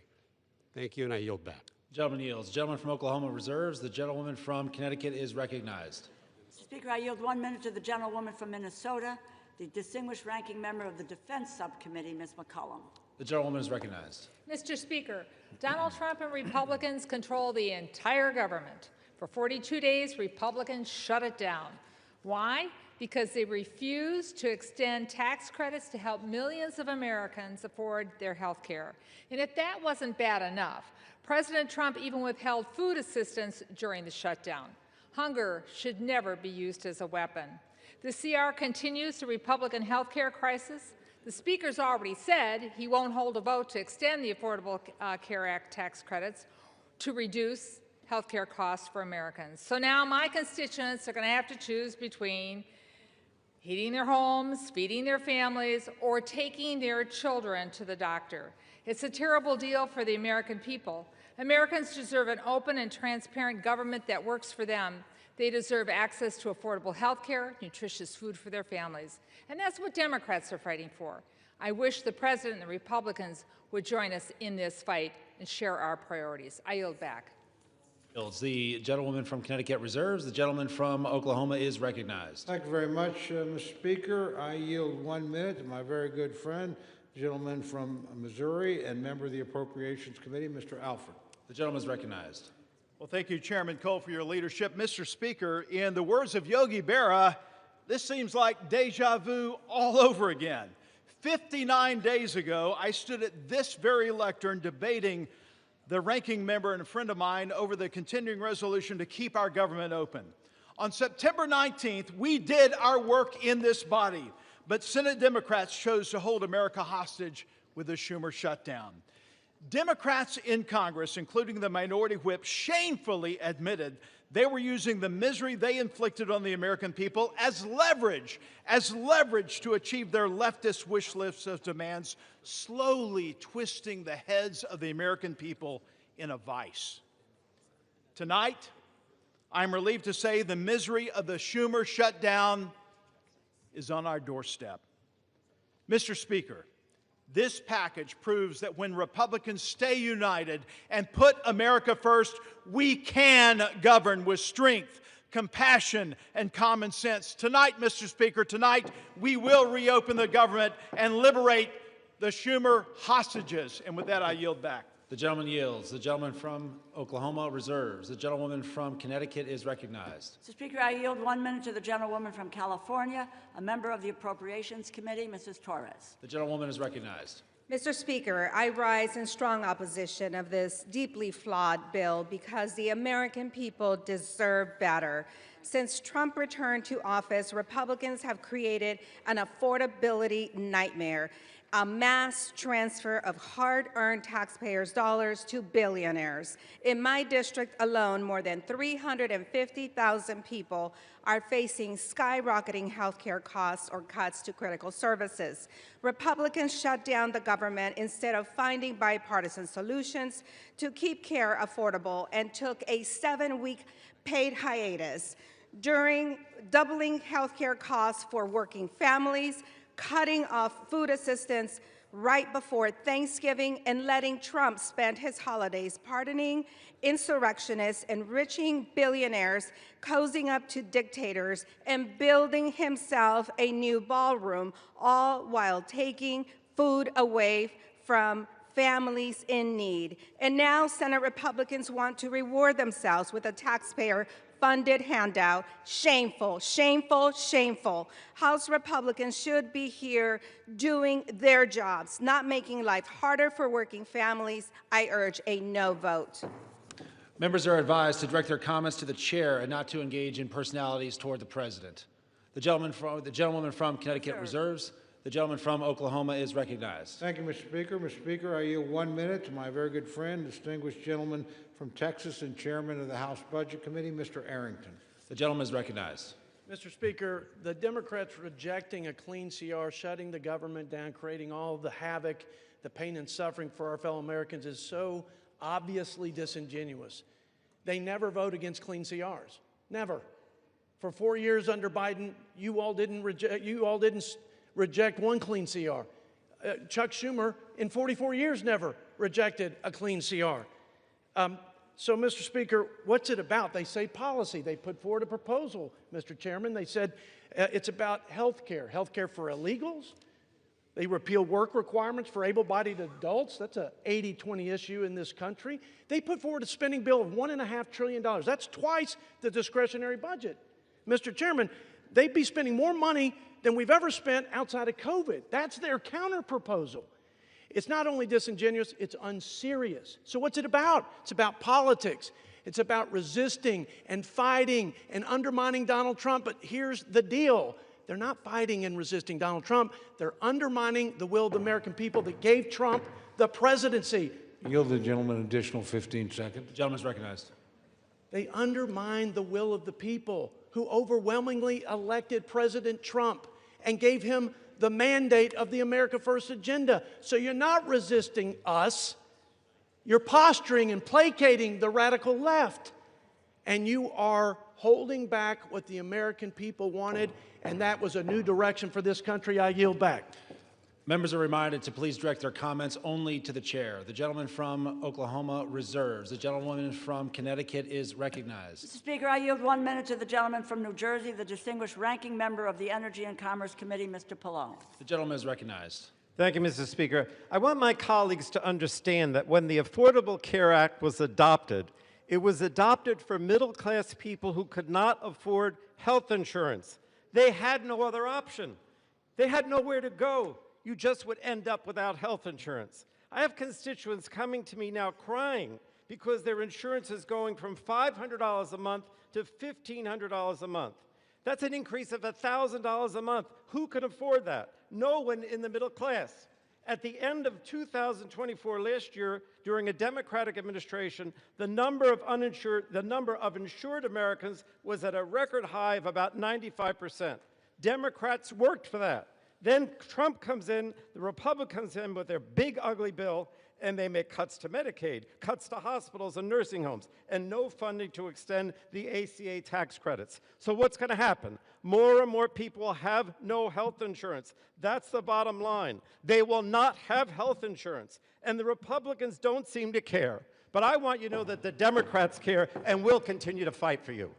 Thank you, and I yield back. Gentleman yields. The gentleman from Oklahoma reserves. The gentlewoman from Connecticut is recognized. Speaker, I yield 1 minute to the gentlewoman from Minnesota, the distinguished ranking member of the Defense Subcommittee, Ms. McCollum. The gentlewoman is recognized. Mr. Speaker, Donald Trump and Republicans control the entire government. For 42 days, Republicans shut it down. Why? Because they refuse to extend tax credits to help millions of Americans afford their health care. And if that wasn't bad enough, President Trump even withheld food assistance during the shutdown. Hunger should never be used as a weapon. The CR continues the Republican health care crisis. The Speaker's already said he won't hold a vote to extend the Affordable Care Act tax credits to reduce health care costs for Americans. So now my constituents are going to have to choose between heating their homes, feeding their families, or taking their children to the doctor. It's a terrible deal for the American people. Americans deserve an open and transparent government that works for them. They deserve access to affordable health care, nutritious food for their families. And that's what Democrats are fighting for. I wish the President and the Republicans would join us in this fight and share our priorities. I yield back. The gentlewoman from Connecticut reserves. The gentleman from Oklahoma is recognized. Thank you very much, Mr. Speaker. I yield 1 minute to my very good friend, the gentleman from Missouri and member of the Appropriations Committee, Mr. Alford. The gentleman is recognized. Well, thank you, Chairman Cole, for your leadership. Mr. Speaker, in the words of Yogi Berra, this seems like deja vu all over again. 59 days ago, I stood at this very lectern debating the ranking member and a friend of mine over the continuing resolution to keep our government open. On September 19th, we did our work in this body, but Senate Democrats chose to hold America hostage with the Schumer shutdown. Democrats in Congress, including the minority whip, shamefully admitted they were using the misery they inflicted on the American people as leverage to achieve their leftist wish list of demands, slowly twisting the heads of the American people in a vice. Tonight, I'm relieved to say the misery of the Schumer shutdown is on our doorstep. Mr. Speaker, this package proves that when Republicans stay united and put America first, we can govern with strength, compassion, and common sense. Tonight, Mr. Speaker, tonight we will reopen the government and liberate the Schumer hostages. And with that, I yield back. The gentleman yields. The gentleman from Oklahoma reserves. The gentlewoman from Connecticut is recognized. Mr. Speaker, I yield 1 minute to the gentlewoman from California, a member of the Appropriations Committee, Mrs. Torres. The gentlewoman is recognized. Mr. Speaker, I rise in strong opposition of this deeply flawed bill because the American people deserve better. Since Trump returned to office, Republicans have created an affordability nightmare, a mass transfer of hard-earned taxpayers' dollars to billionaires. In my district alone, more than 350,000 people are facing skyrocketing health care costs or cuts to critical services. Republicans shut down the government instead of finding bipartisan solutions to keep care affordable and took a 7-week paid hiatus, during doubling health care costs for working families, cutting off food assistance right before Thanksgiving, and letting Trump spend his holidays pardoning insurrectionists, enriching billionaires, cozying up to dictators, and building himself a new ballroom, all while taking food away from families in need. And now Senate Republicans want to reward themselves with a taxpayer-funded handout. Shameful, shameful, shameful. House Republicans should be here doing their jobs, not making life harder for working families. I urge a no vote. Members are advised to direct their comments to the chair and not to engage in personalities toward the president. The gentlewoman from Connecticut reserves. The gentleman from Oklahoma is recognized. Thank you, Mr. Speaker. Mr. Speaker, I yield 1 minute to my very good friend, distinguished gentleman from Texas and chairman of the House Budget Committee, Mr. Arrington. The gentleman is recognized. Mr. Speaker, the Democrats rejecting a clean CR, shutting the government down, creating all the havoc, the pain and suffering for our fellow Americans is so obviously disingenuous. They never vote against clean CRs. Never. For 4 years under Biden, you all didn't reject one clean CR. Chuck Schumer, in 44 years, never rejected a clean CR. So, Mr. Speaker, what's it about? They say policy. They put forward a proposal, Mr. Chairman. They said it's about health care for illegals. They repeal work requirements for able-bodied adults. That's an 80-20 issue in this country. They put forward a spending bill of $1.5 trillion. That's twice the discretionary budget. Mr. Chairman, they'd be spending more money than we've ever spent outside of COVID. That's their counter-proposal. It's not only disingenuous, it's unserious. So what's it about? It's about politics. It's about resisting and fighting and undermining Donald Trump. But here's the deal. They're not fighting and resisting Donald Trump. They're undermining the will of the American people that gave Trump the presidency. Yield the gentleman an additional 15 seconds. The gentleman is recognized. They undermined the will of the people who overwhelmingly elected President Trump and gave him the mandate of the America First agenda. So you're not resisting us. You're posturing and placating the radical left. And you are holding back what the American people wanted, and that was a new direction for this country. I yield back. Members are reminded to please direct their comments only to the chair. The gentleman from Oklahoma reserves. The gentlewoman from Connecticut is recognized. Mr. Speaker, I yield 1 minute to the gentleman from New Jersey, the distinguished ranking member of the Energy and Commerce Committee, Mr. Pallone. The gentleman is recognized. Thank you, Mr. Speaker. I want my colleagues to understand that when the Affordable Care Act was adopted, it was adopted for middle-class people who could not afford health insurance. They had no other option. They had nowhere to go. You just would end up without health insurance. I have constituents coming to me now crying because their insurance is going from $500 a month to $1,500 a month. That's an increase of $1,000 a month. Who can afford that? No one in the middle class. At the end of 2024, last year, during a Democratic administration, the number of insured Americans was at a record high of about 95%. Democrats worked for that. Then Trump comes in, the Republicans come in with their big ugly bill, and they make cuts to Medicaid, cuts to hospitals and nursing homes, and no funding to extend the ACA tax credits. So what's going to happen? More and more people will have no health insurance. That's the bottom line. They will not have health insurance, and the Republicans don't seem to care. But I want you to know that the Democrats care and will continue to fight for you.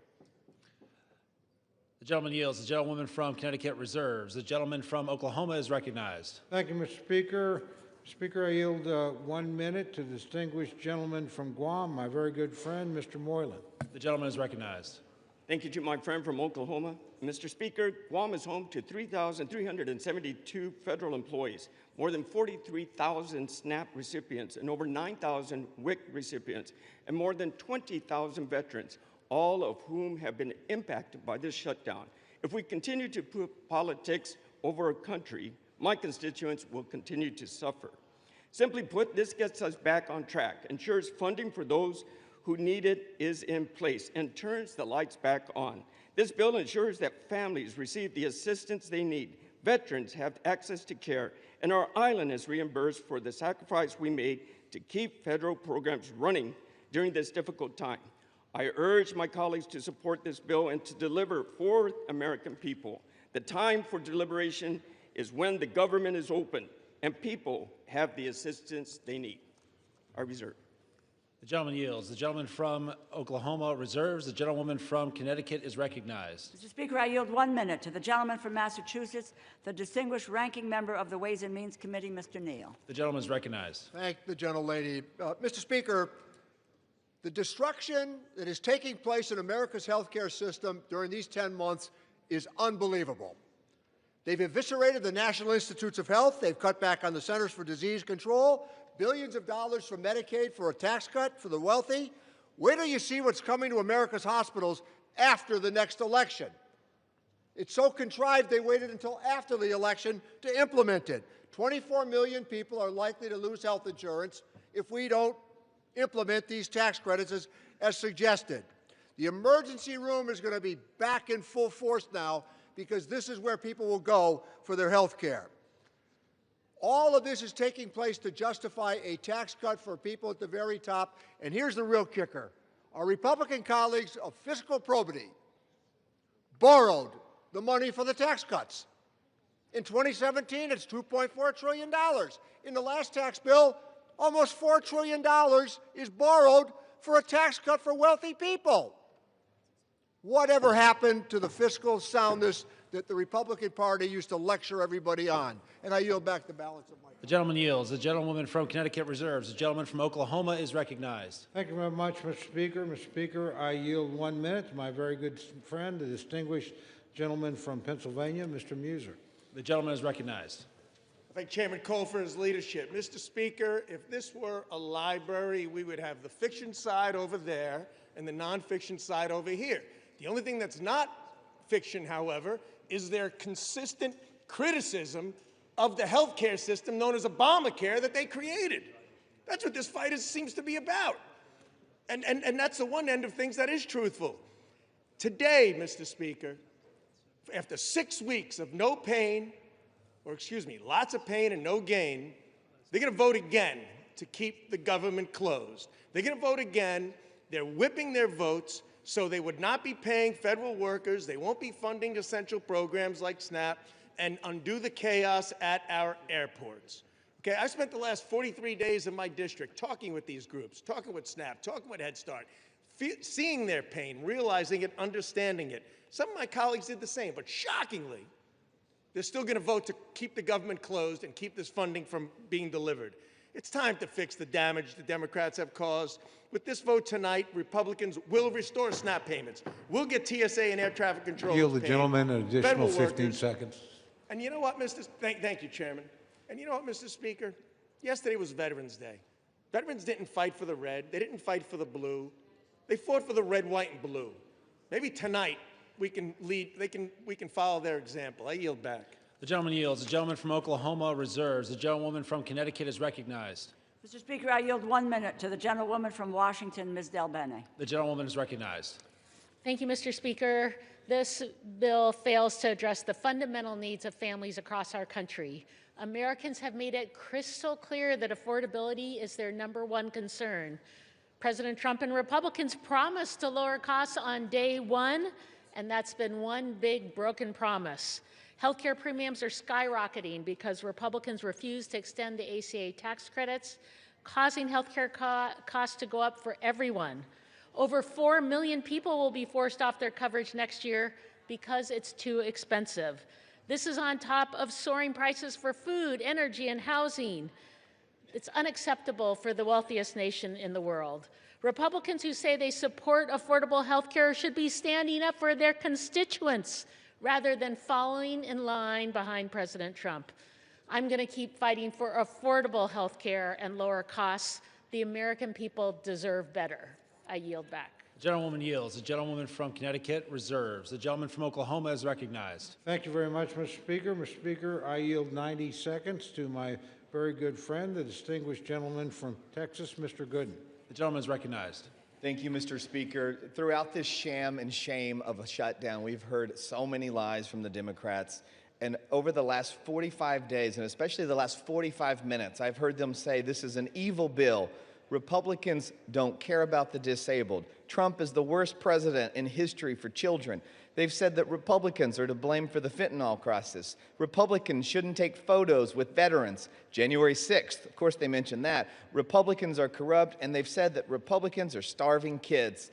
The gentleman yields. The gentlewoman from Connecticut reserves. The gentleman from Oklahoma is recognized. Thank you, Mr. Speaker. Speaker, I yield 1 minute to the distinguished gentleman from Guam, my very good friend, Mr. Moylan. The gentleman is recognized. Thank you to my friend from Oklahoma. Mr. Speaker, Guam is home to 3,372 federal employees, more than 43,000 SNAP recipients, and over 9,000 WIC recipients, and more than 20,000 veterans, all of whom have been impacted by this shutdown. If we continue to put politics over a country, my constituents will continue to suffer. Simply put, this gets us back on track, ensures funding for those who need it is in place, and turns the lights back on. This bill ensures that families receive the assistance they need, veterans have access to care, and our island is reimbursed for the sacrifice we made to keep federal programs running during this difficult time. I urge my colleagues to support this bill and to deliver for American people. The time for deliberation is when the government is open and people have the assistance they need. I reserve. The gentleman yields. The gentleman from Oklahoma reserves. The gentlewoman from Connecticut is recognized. Mr. Speaker, I yield 1 minute to the gentleman from Massachusetts, the distinguished ranking member of the Ways and Means Committee, Mr. Neal. The gentleman is recognized. Thank the gentlelady. Mr. Speaker, the destruction that is taking place in America's healthcare system during these 10 months is unbelievable. They've eviscerated the National Institutes of Health. They've cut back on the Centers for Disease Control, billions of dollars from Medicaid for a tax cut for the wealthy. Wait till you see what's coming to America's hospitals after the next election. It's so contrived they waited until after the election to implement it. 24 million people are likely to lose health insurance if we don't implement these tax credits as suggested. The emergency room is going to be back in full force now because this is where people will go for their health care. All of this is taking place to justify a tax cut for people at the very top. And here's the real kicker. Our Republican colleagues of fiscal probity borrowed the money for the tax cuts. In 2017, it's $2.4 trillion. In the last tax bill, almost $4 trillion is borrowed for a tax cut for wealthy people. Whatever happened to the fiscal soundness that the Republican Party used to lecture everybody on? And I yield back the balance of my time. The gentleman yields. The gentlewoman from Connecticut reserves. The gentleman from Oklahoma is recognized. Thank you very much, Mr. Speaker. Mr. Speaker, I yield 1 minute to my very good friend, the distinguished gentleman from Pennsylvania, Mr. Muser. The gentleman is recognized. I thank Chairman Cole for his leadership. Mr. Speaker, if this were a library, we would have the fiction side over there and the nonfiction side over here. The only thing that's not fiction, however, is their consistent criticism of the health care system known as Obamacare that they created. That's what this fight seems to be about. And that's the one end of things that is truthful. Today, Mr. Speaker, after 6 weeks of no pain, or excuse me, lots of pain and no gain, they're going to vote again to keep the government closed. They're going to vote again. They're whipping their votes so they would not be paying federal workers. They won't be funding essential programs like SNAP and undo the chaos at our airports. Okay, I spent the last 43 days in my district talking with these groups, talking with SNAP, talking with Head Start, seeing their pain, realizing it, understanding it. Some of my colleagues did the same, but shockingly, they're still going to vote to keep the government closed and keep this funding from being delivered. It's time to fix the damage the Democrats have caused. With this vote tonight, Republicans will restore SNAP payments. We'll get TSA and air traffic control. Yield the gentleman an additional 15 seconds. And you know what, thank you, Chairman. And you know what, Mr. Speaker? Yesterday was Veterans Day. Veterans didn't fight for the red. They didn't fight for the blue. They fought for the red, white, and blue. Maybe tonight we can follow their example. I yield back. The gentleman yields. The gentleman from Oklahoma reserves. The gentlewoman from Connecticut is recognized. Mr. Speaker, I yield 1 minute to the gentlewoman from Washington, Ms. Del Bene. The gentlewoman is recognized. Thank you, Mr. Speaker. This bill fails to address the fundamental needs of families across our country. Americans have made it crystal clear that affordability is their #1 concern. President Trump and Republicans promised to lower costs on day one, and that's been one big broken promise. Healthcare premiums are skyrocketing because Republicans refuse to extend the ACA tax credits, causing healthcare costs to go up for everyone. Over 4 million people will be forced off their coverage next year because it's too expensive. This is on top of soaring prices for food, energy, and housing. It's unacceptable for the wealthiest nation in the world. Republicans who say they support affordable health care should be standing up for their constituents rather than following in line behind President Trump. I'm going to keep fighting for affordable health care and lower costs. The American people deserve better. I yield back. The gentlewoman yields. The gentlewoman from Connecticut reserves. The gentleman from Oklahoma is recognized. Thank you very much, Mr. Speaker. Mr. Speaker, I yield 90 seconds to my very good friend, the distinguished gentleman from Texas, Mr. Gooden. The gentleman is recognized. Thank you, Mr. Speaker. Throughout this sham and shame of a shutdown, we've heard so many lies from the Democrats. And over the last 45 days, and especially the last 45 minutes, I've heard them say this is an evil bill. Republicans don't care about the disabled. Trump is the worst president in history for children. They've said that Republicans are to blame for the fentanyl crisis. Republicans shouldn't take photos with veterans. January 6th, of course they mentioned that. Republicans are corrupt, and they've said that Republicans are starving kids.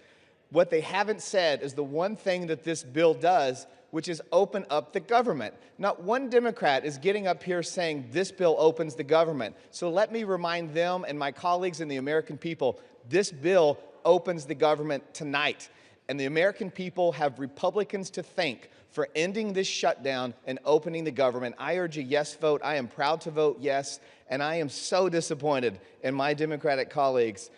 What they haven't said is the one thing that this bill does, which is open up the government. Not one Democrat is getting up here saying this bill opens the government. So let me remind them and my colleagues and the American people, this bill opens the government tonight. And the American people have Republicans to thank for ending this shutdown and opening the government. I urge a yes vote. I am proud to vote yes. And I am so disappointed in my Democratic colleagues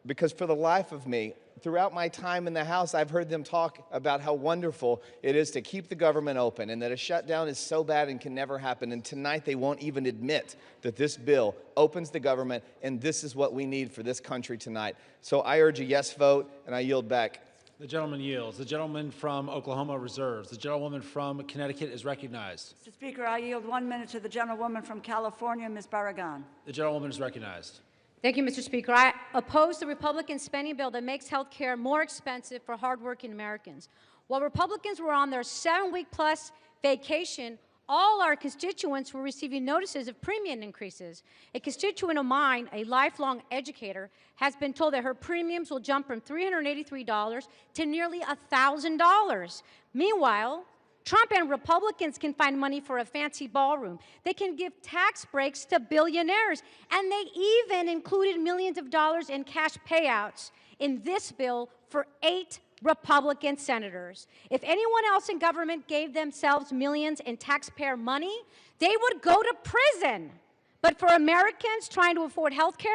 because for the life of me, throughout my time in the House, I've heard them talk about how wonderful it is to keep the government open and that a shutdown is so bad and can never happen. And tonight they won't even admit that this bill opens the government and this is what we need for this country tonight. So I urge a yes vote and I yield back. The gentleman yields. The gentleman from Oklahoma reserves. The gentlewoman from Connecticut is recognized. Mr. Speaker, I yield 1 minute to the gentlewoman from California, Ms. Barragan. The gentlewoman is recognized. Thank you, Mr. Speaker. I oppose the Republican spending bill that makes health care more expensive for hardworking Americans. While Republicans were on their 7-week-plus vacation, all our constituents were receiving notices of premium increases. A constituent of mine, a lifelong educator, has been told that her premiums will jump from $383 to nearly $1,000. Meanwhile, Trump and Republicans can find money for a fancy ballroom. They can give tax breaks to billionaires. And they even included millions of dollars in cash payouts in this bill for 8 Republican senators. If anyone else in government gave themselves millions in taxpayer money, they would go to prison. But for Americans trying to afford health care,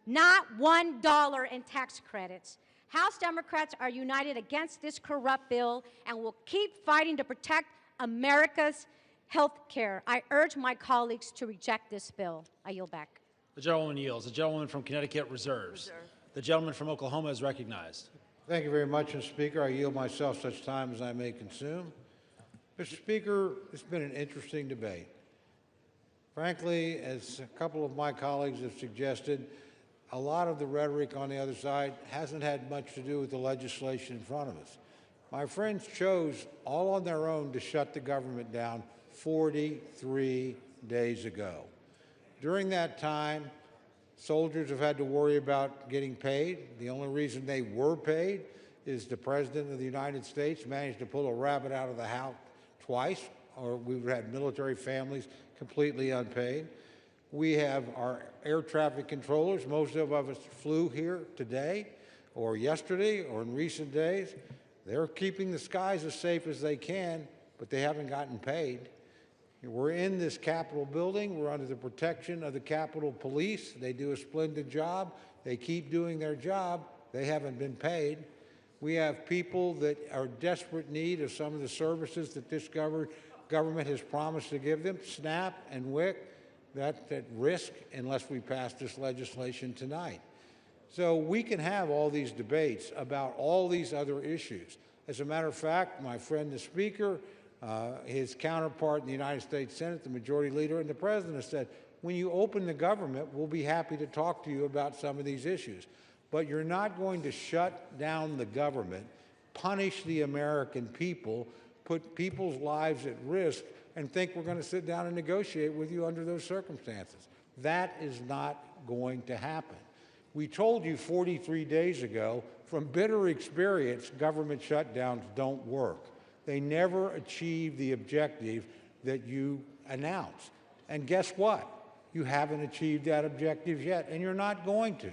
not $1 in tax credits. House Democrats are united against this corrupt bill and will keep fighting to protect America's health care. I urge my colleagues to reject this bill. I yield back. The gentlewoman yields. The gentlewoman from Connecticut reserves. The gentleman from Oklahoma is recognized. Thank you very much, Mr. Speaker. I yield myself such time as I may consume. Mr. Speaker, it's been an interesting debate. Frankly, as a couple of my colleagues have suggested, a lot of the rhetoric on the other side hasn't had much to do with the legislation in front of us. My friends chose all on their own to shut the government down 43 days ago. During that time, soldiers have had to worry about getting paid. The only reason they were paid is the President of the United States managed to pull a rabbit out of the hat twice, or we've had military families completely unpaid. We have our air traffic controllers. Most of us flew here today or yesterday or in recent days. They're keeping the skies as safe as they can, but they haven't gotten paid. We're in this Capitol building. We're under the protection of the Capitol Police. They do a splendid job. They keep doing their job. They haven't been paid. We have people that are in desperate need of some of the services that this government Government has promised to give them. SNAP and WIC, that's at risk unless we pass this legislation tonight. So we can have all these debates about all these other issues. As a matter of fact, my friend the Speaker, his counterpart in the United States Senate, the Majority Leader, and the President have said, when you open the government, we'll be happy to talk to you about some of these issues. But you're not going to shut down the government, punish the American people, put people's lives at risk, and think we're going to sit down and negotiate with you under those circumstances. That is not going to happen. We told you 43 days ago, from bitter experience, government shutdowns don't work. They never achieve the objective that you announced. And guess what? You haven't achieved that objective yet, and you're not going to.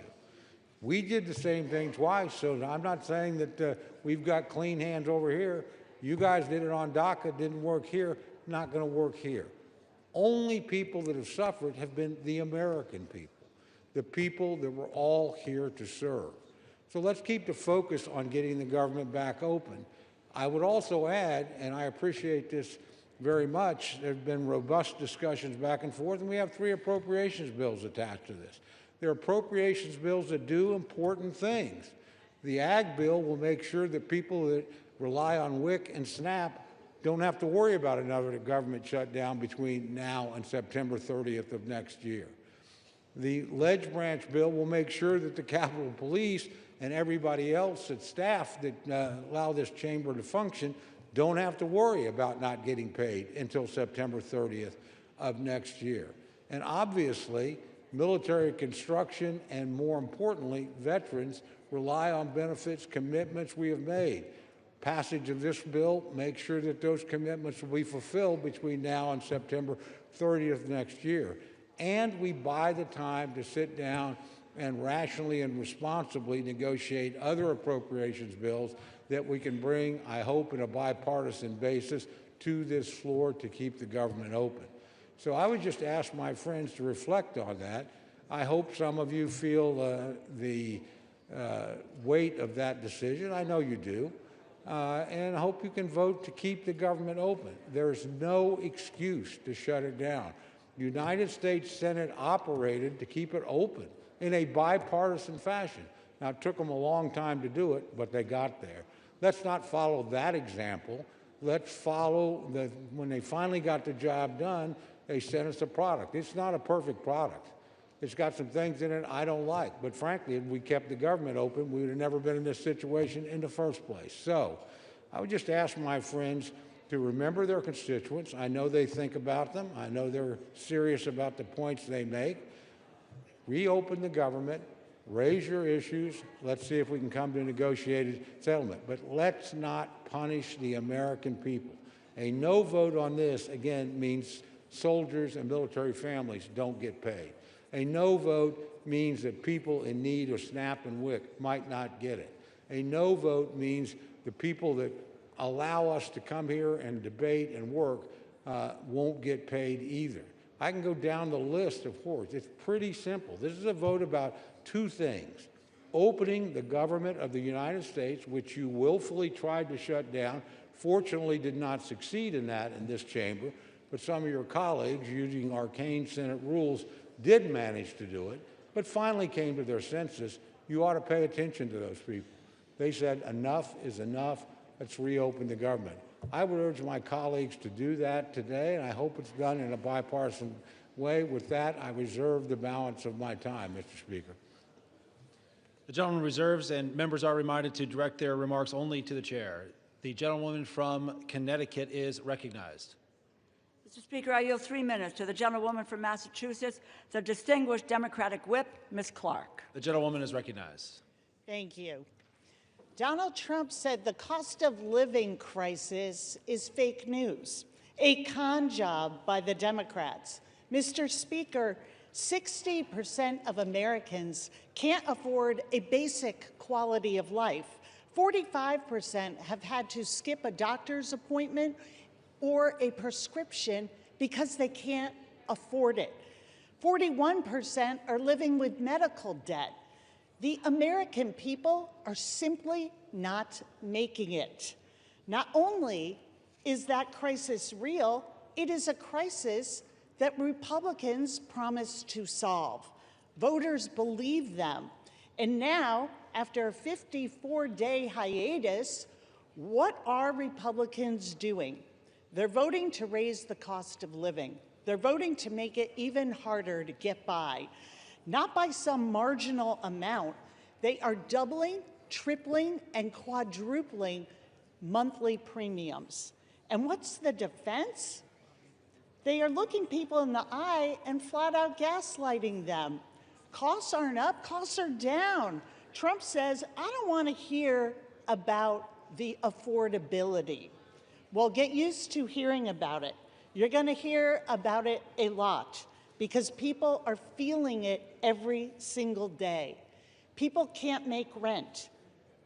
We did the same thing twice, so I'm not saying that we've got clean hands over here. You guys did it on DACA, didn't work here, not going to work here. Only people that have suffered have been the American people, the people that we're all here to serve. So let's keep the focus on getting the government back open. I would also add, and I appreciate this very much, there have been robust discussions back and forth, and we have 3 appropriations bills attached to this. They're appropriations bills that do important things. The Ag bill will make sure that people that rely on WIC and SNAP don't have to worry about another government shutdown between now and September 30th of next year. The Ledge Branch bill will make sure that the Capitol Police and everybody else at staff that allow this chamber to function don't have to worry about not getting paid until September 30th of next year. And obviously, military construction and, more importantly, veterans rely on benefits commitments we have made. Passage of this bill makes sure that those commitments will be fulfilled between now and September 30th next year. And we buy the time to sit down and rationally and responsibly negotiate other appropriations bills that we can bring, I hope, in a bipartisan basis to this floor to keep the government open. So I would just ask my friends to reflect on that. I hope some of you feel the weight of that decision. I know you do. And I hope you can vote to keep the government open. There's no excuse to shut it down. The United States Senate operated to keep it open in a bipartisan fashion. Now, it took them a long time to do it, but they got there. Let's not follow that example. Let's follow when they finally got the job done, they sent us a product. It's not a perfect product. It's got some things in it I don't like. But frankly, if we kept the government open, we would have never been in this situation in the first place. So I would just ask my friends to remember their constituents. I know they think about them. I know they're serious about the points they make. Reopen the government. Raise your issues. Let's see if we can come to a negotiated settlement. But let's not punish the American people. A no vote on this, again, means soldiers and military families don't get paid. A no vote means that people in need of SNAP and WIC might not get it. A no vote means the people that allow us to come here and debate and work won't get paid either. I can go down the list of horrors. It's pretty simple. This is a vote about 2 things. Opening the government of the United States, which you willfully tried to shut down, fortunately did not succeed in that in this chamber, but some of your colleagues, using arcane Senate rules, did manage to do it, but finally came to their senses. You ought to pay attention to those people. They said, enough is enough. Let's reopen the government. I would urge my colleagues to do that today, and I hope it's done in a bipartisan way. With that, I reserve the balance of my time, Mr. Speaker. The gentleman reserves, and members are reminded to direct their remarks only to the chair. The gentlewoman from Connecticut is recognized. Mr. Speaker, I yield 3 minutes to the gentlewoman from Massachusetts, the distinguished Democratic whip, Ms. Clark. The gentlewoman is recognized. Thank you. Donald Trump said the cost of living crisis is fake news, a con job by the Democrats. Mr. Speaker, 60% of Americans can't afford a basic quality of life. 45% have had to skip a doctor's appointment or a prescription because they can't afford it. 41% are living with medical debt. The American people are simply not making it. Not only Is that crisis real? It is a crisis that Republicans promised to solve. Voters believe them. And now, after a 54-day hiatus, what are Republicans doing? They're voting to raise the cost of living. They're voting to make it even harder to get by. Not by some marginal amount. They are doubling, tripling, and quadrupling monthly premiums. And what's the defense? They are looking people in the eye and flat out gaslighting them. Costs aren't up, costs are down. Trump says, I don't want to hear about the affordability. Well, get used to hearing about it. You're going to hear about it a lot because people are feeling it every single day. People can't make rent.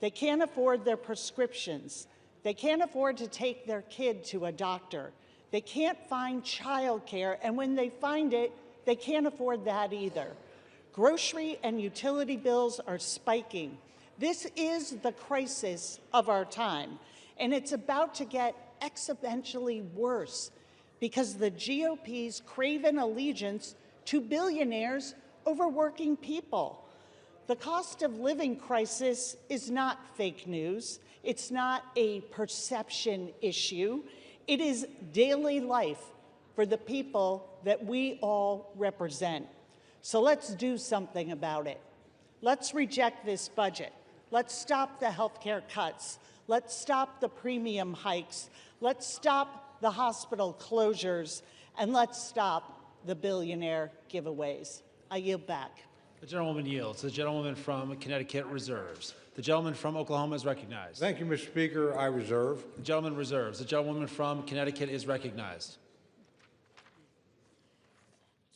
They can't afford their prescriptions. They can't afford to take their kid to a doctor. They can't find childcare, and when they find it, they can't afford that either. Grocery and utility bills are spiking. This is the crisis of our time, and it's about to get exponentially worse because the GOP's craven allegiance to billionaires over working people. The cost of living crisis is not fake news. It's not a perception issue. It is daily life for the people that we all represent. So let's do something about it. Let's reject this budget. Let's stop the healthcare cuts. Let's stop the premium hikes. Let's stop the hospital closures. And let's stop the billionaire giveaways. I yield back. The gentlewoman yields. The gentlewoman from Connecticut reserves. The gentleman from Oklahoma is recognized. Thank you, Mr. Speaker. I reserve. The gentleman reserves. The gentlewoman from Connecticut is recognized.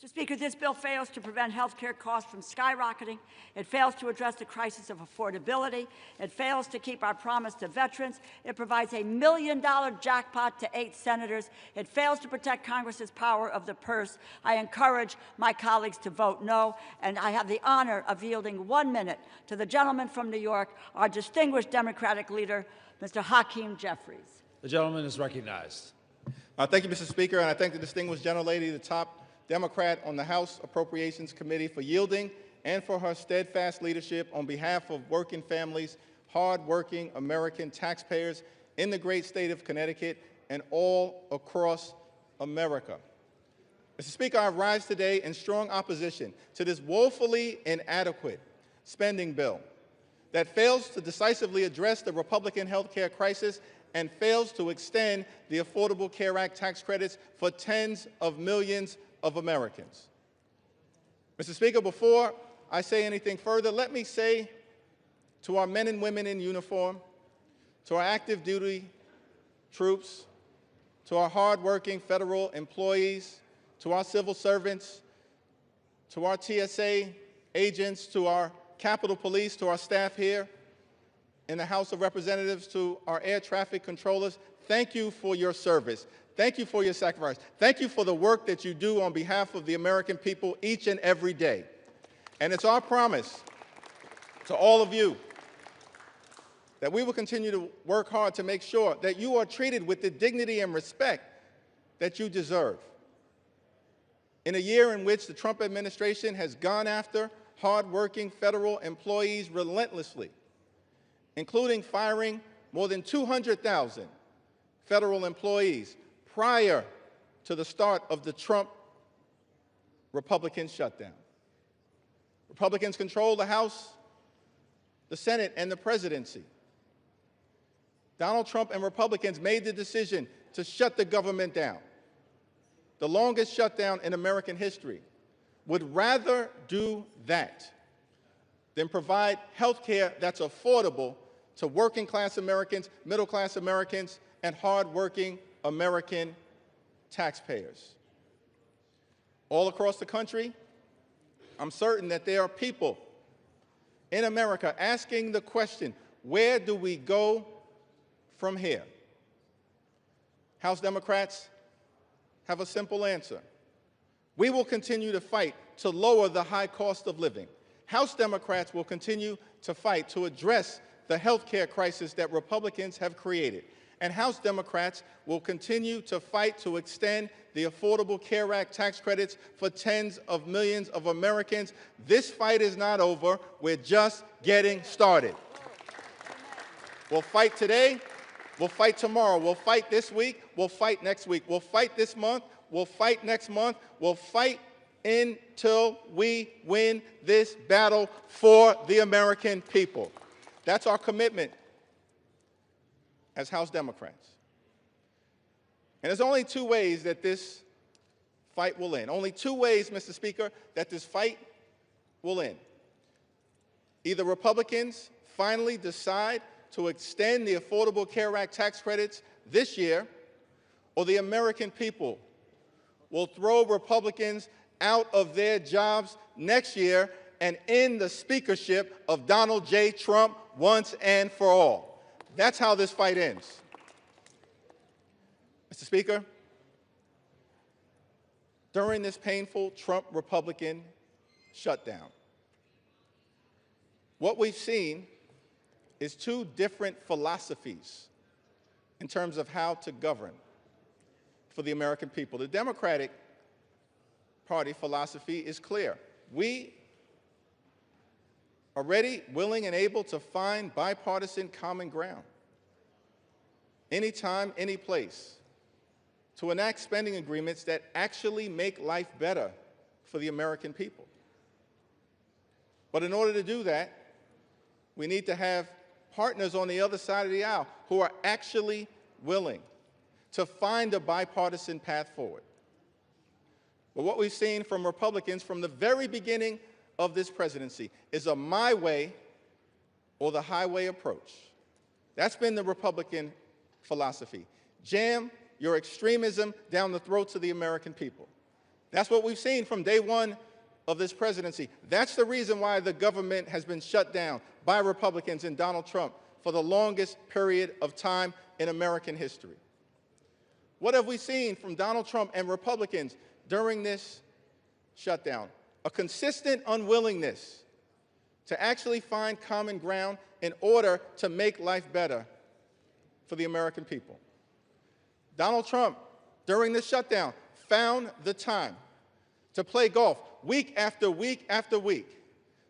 Mr. Speaker, this bill fails to prevent health care costs from skyrocketing. It fails to address the crisis of affordability. It fails to keep our promise to veterans. It provides $1 million jackpot to 8 senators. It fails to protect Congress's power of the purse. I encourage my colleagues to vote no, and I have the honor of yielding 1 minute to the gentleman from New York, our distinguished Democratic leader, Mr. Hakeem Jeffries. The gentleman is recognized. Thank you, Mr. Speaker, and I thank the distinguished gentlelady, the top Democrat on the House Appropriations Committee, for yielding and for her steadfast leadership on behalf of working families, hard-working American taxpayers in the great state of Connecticut and all across America. Mr. Speaker, I rise today in strong opposition to this woefully inadequate spending bill that fails to decisively address the Republican health care crisis and fails to extend the Affordable Care Act tax credits for tens of millions of Americans. Mr. Speaker, before I say anything further, let me say to our men and women in uniform, to our active duty troops, to our hardworking federal employees, to our civil servants, to our TSA agents, to our Capitol Police, to our staff here in the House of Representatives, to our air traffic controllers, thank you for your service. Thank you for your sacrifice. Thank you for the work that you do on behalf of the American people each and every day. And it's our promise to all of you that we will continue to work hard to make sure that you are treated with the dignity and respect that you deserve. In a year in which the Trump administration has gone after hardworking federal employees relentlessly, including firing more than 200,000 federal employees prior to the start of the Trump Republican shutdown. Republicans control the House, the Senate, and the presidency. Donald Trump and Republicans made the decision to shut the government down, the longest shutdown in American history. Would rather do that than provide health care that's affordable to working class Americans, middle class Americans, and hardworking American taxpayers. All across the country, I'm certain that there are people in America asking the question, where do we go from here? House Democrats have a simple answer. We will continue to fight to lower the high cost of living. House Democrats will continue to fight to address the health care crisis that Republicans have created. and House Democrats will continue to fight to extend the Affordable Care Act tax credits for tens of millions of Americans. This fight is not over. We're just getting started. We'll fight today. We'll fight tomorrow. We'll fight this week. We'll fight next week. We'll fight this month. We'll fight next month. We'll fight until we win this battle for the American people. That's our commitment as House Democrats. And there's only two ways that this fight will end. Only two ways, Mr. Speaker, that this fight will end. Either Republicans finally decide to extend the Affordable Care Act tax credits this year, or the American people will throw Republicans out of their jobs next year and end the speakership of Donald J. Trump once and for all. That's how this fight ends. Mr. Speaker, during this painful Trump-Republican shutdown, what we've seen is two different philosophies in terms of how to govern for the American people. The Democratic Party philosophy is clear. We are ready, willing, and able to find bipartisan common ground anytime, any place, to enact spending agreements that actually make life better for the American people. But in order to do that, we need to have partners on the other side of the aisle who are actually willing to find a bipartisan path forward. But what we've seen from Republicans from the very beginning of this presidency is a my way or the highway approach. That's been the Republican philosophy. Jam your extremism down the throats of the American people. That's what we've seen from day one of this presidency. That's the reason why the government has been shut down by Republicans and Donald Trump for the longest period of time in American history. What have we seen from Donald Trump and Republicans during this shutdown? A consistent unwillingness to actually find common ground in order to make life better for the American people. Donald Trump, during this shutdown, found the time to play golf week after week after week.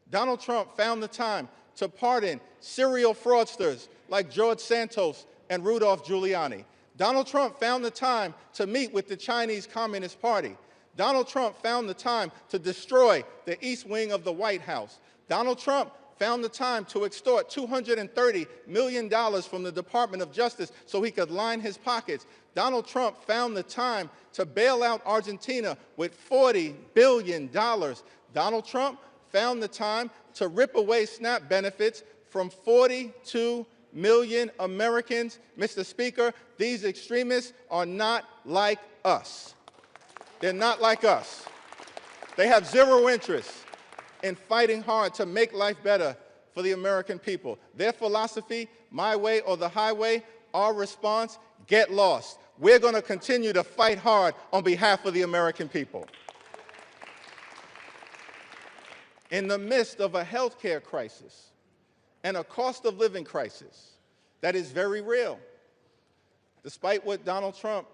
Donald Trump found the time to pardon serial fraudsters like George Santos and Rudolph Giuliani. Donald Trump found the time to meet with the Chinese Communist Party. Donald Trump found the time to destroy the East Wing of the White House. Donald Trump found the time to extort $230 million from the Department of Justice so he could line his pockets. Donald Trump found the time to bail out Argentina with $40 billion. Donald Trump found the time to rip away SNAP benefits from 42 million Americans. Mr. Speaker, these extremists are not like us. They're not like us. They have zero interest in fighting hard to make life better for the American people. Their philosophy, my way or the highway, our response, get lost. We're going to continue to fight hard on behalf of the American people. In the midst of a health care crisis and a cost of living crisis that is very real, despite what Donald Trump,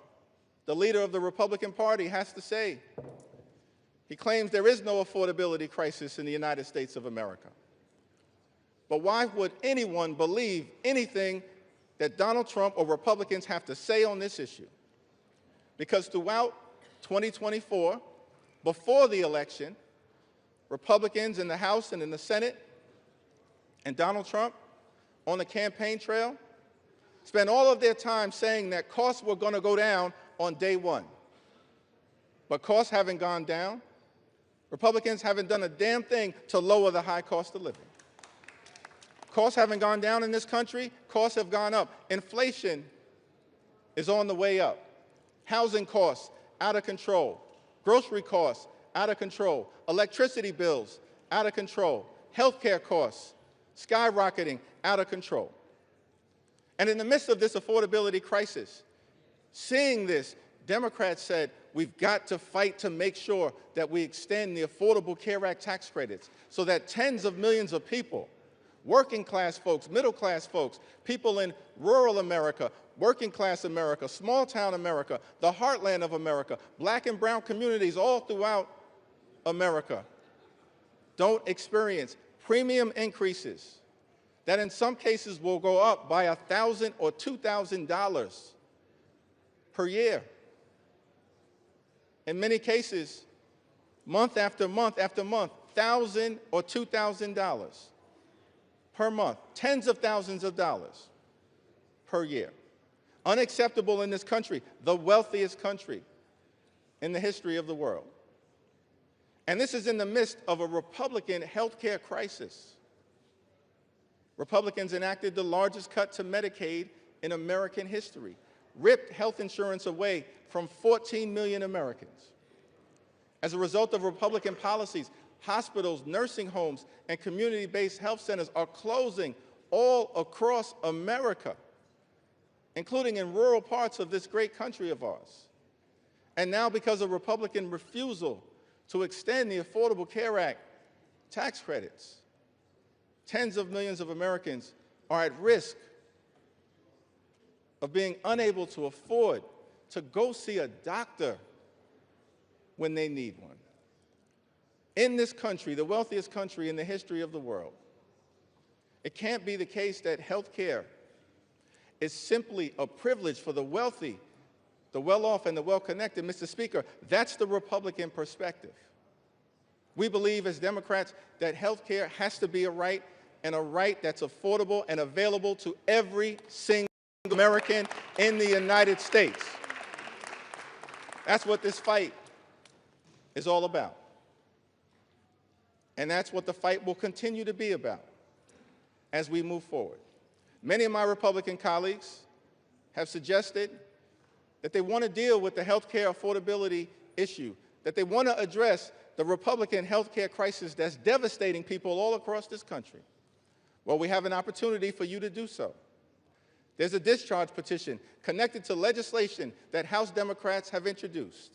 the leader of the Republican Party, has to say. He claims there is no affordability crisis in the United States of America. But why would anyone believe anything that Donald Trump or Republicans have to say on this issue? Because throughout 2024, before the election, Republicans in the House and in the Senate and Donald Trump on the campaign trail spent all of their time saying that costs were going to go down on day one. But costs haven't gone down. Republicans haven't done a damn thing to lower the high cost of living. Costs haven't gone down in this country. Costs have gone up. Inflation is on the way up. Housing costs out of control. Grocery costs out of control. Electricity bills out of control. Healthcare costs skyrocketing out of control. And in the midst of this affordability crisis, seeing this, Democrats said, we've got to fight to make sure that we extend the Affordable Care Act tax credits so that tens of millions of people, working class folks, middle class folks, people in rural America, working class America, small town America, the heartland of America, black and brown communities all throughout America don't experience premium increases that in some cases will go up by $1,000 or $2,000 per year. In many cases, month after month after month, $1,000 or $2,000 per month, tens of thousands of dollars per year. Unacceptable in this country, the wealthiest country in the history of the world. And this is in the midst of a Republican health care crisis. Republicans enacted the largest cut to Medicaid in American history, ripped health insurance away from 14 million Americans. As a result of Republican policies, hospitals, nursing homes, and community-based health centers are closing all across America, including in rural parts of this great country of ours. And now, because of Republican refusal to extend the Affordable Care Act tax credits, tens of millions of Americans are at risk of being unable to afford to go see a doctor when they need one. In this country, the wealthiest country in the history of the world, it can't be the case that health care is simply a privilege for the wealthy, the well-off, and the well-connected. Mr. Speaker, that's the Republican perspective. We believe as Democrats that health care has to be a right, and a right that's affordable and available to every single American in the United States. That's what this fight is all about. And that's what the fight will continue to be about as we move forward. Many of my Republican colleagues have suggested that they want to deal with the health care affordability issue, that they want to address the Republican health care crisis that's devastating people all across this country. Well, we have an opportunity for you to do so. There's a discharge petition connected to legislation that House Democrats have introduced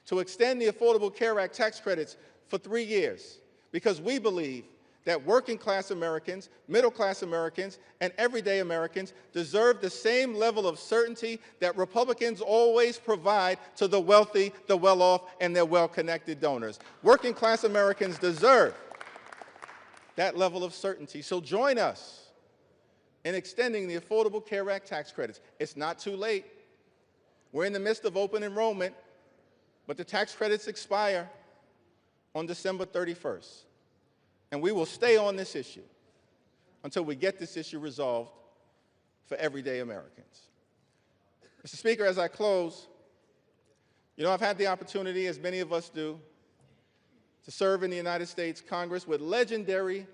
to extend the Affordable Care Act tax credits for 3 years, because we believe that working class Americans, middle class Americans, and everyday Americans deserve the same level of certainty that Republicans always provide to the wealthy, the well-off, and their well-connected donors. Working class Americans deserve that level of certainty. So join us in extending the Affordable Care Act tax credits. It's not too late. We're in the midst of open enrollment, but the tax credits expire on December 31st. And we will stay on this issue until we get this issue resolved for everyday Americans. Mr. Speaker, as I close, you know, I've had the opportunity, as many of us do, to serve in the United States Congress with legendary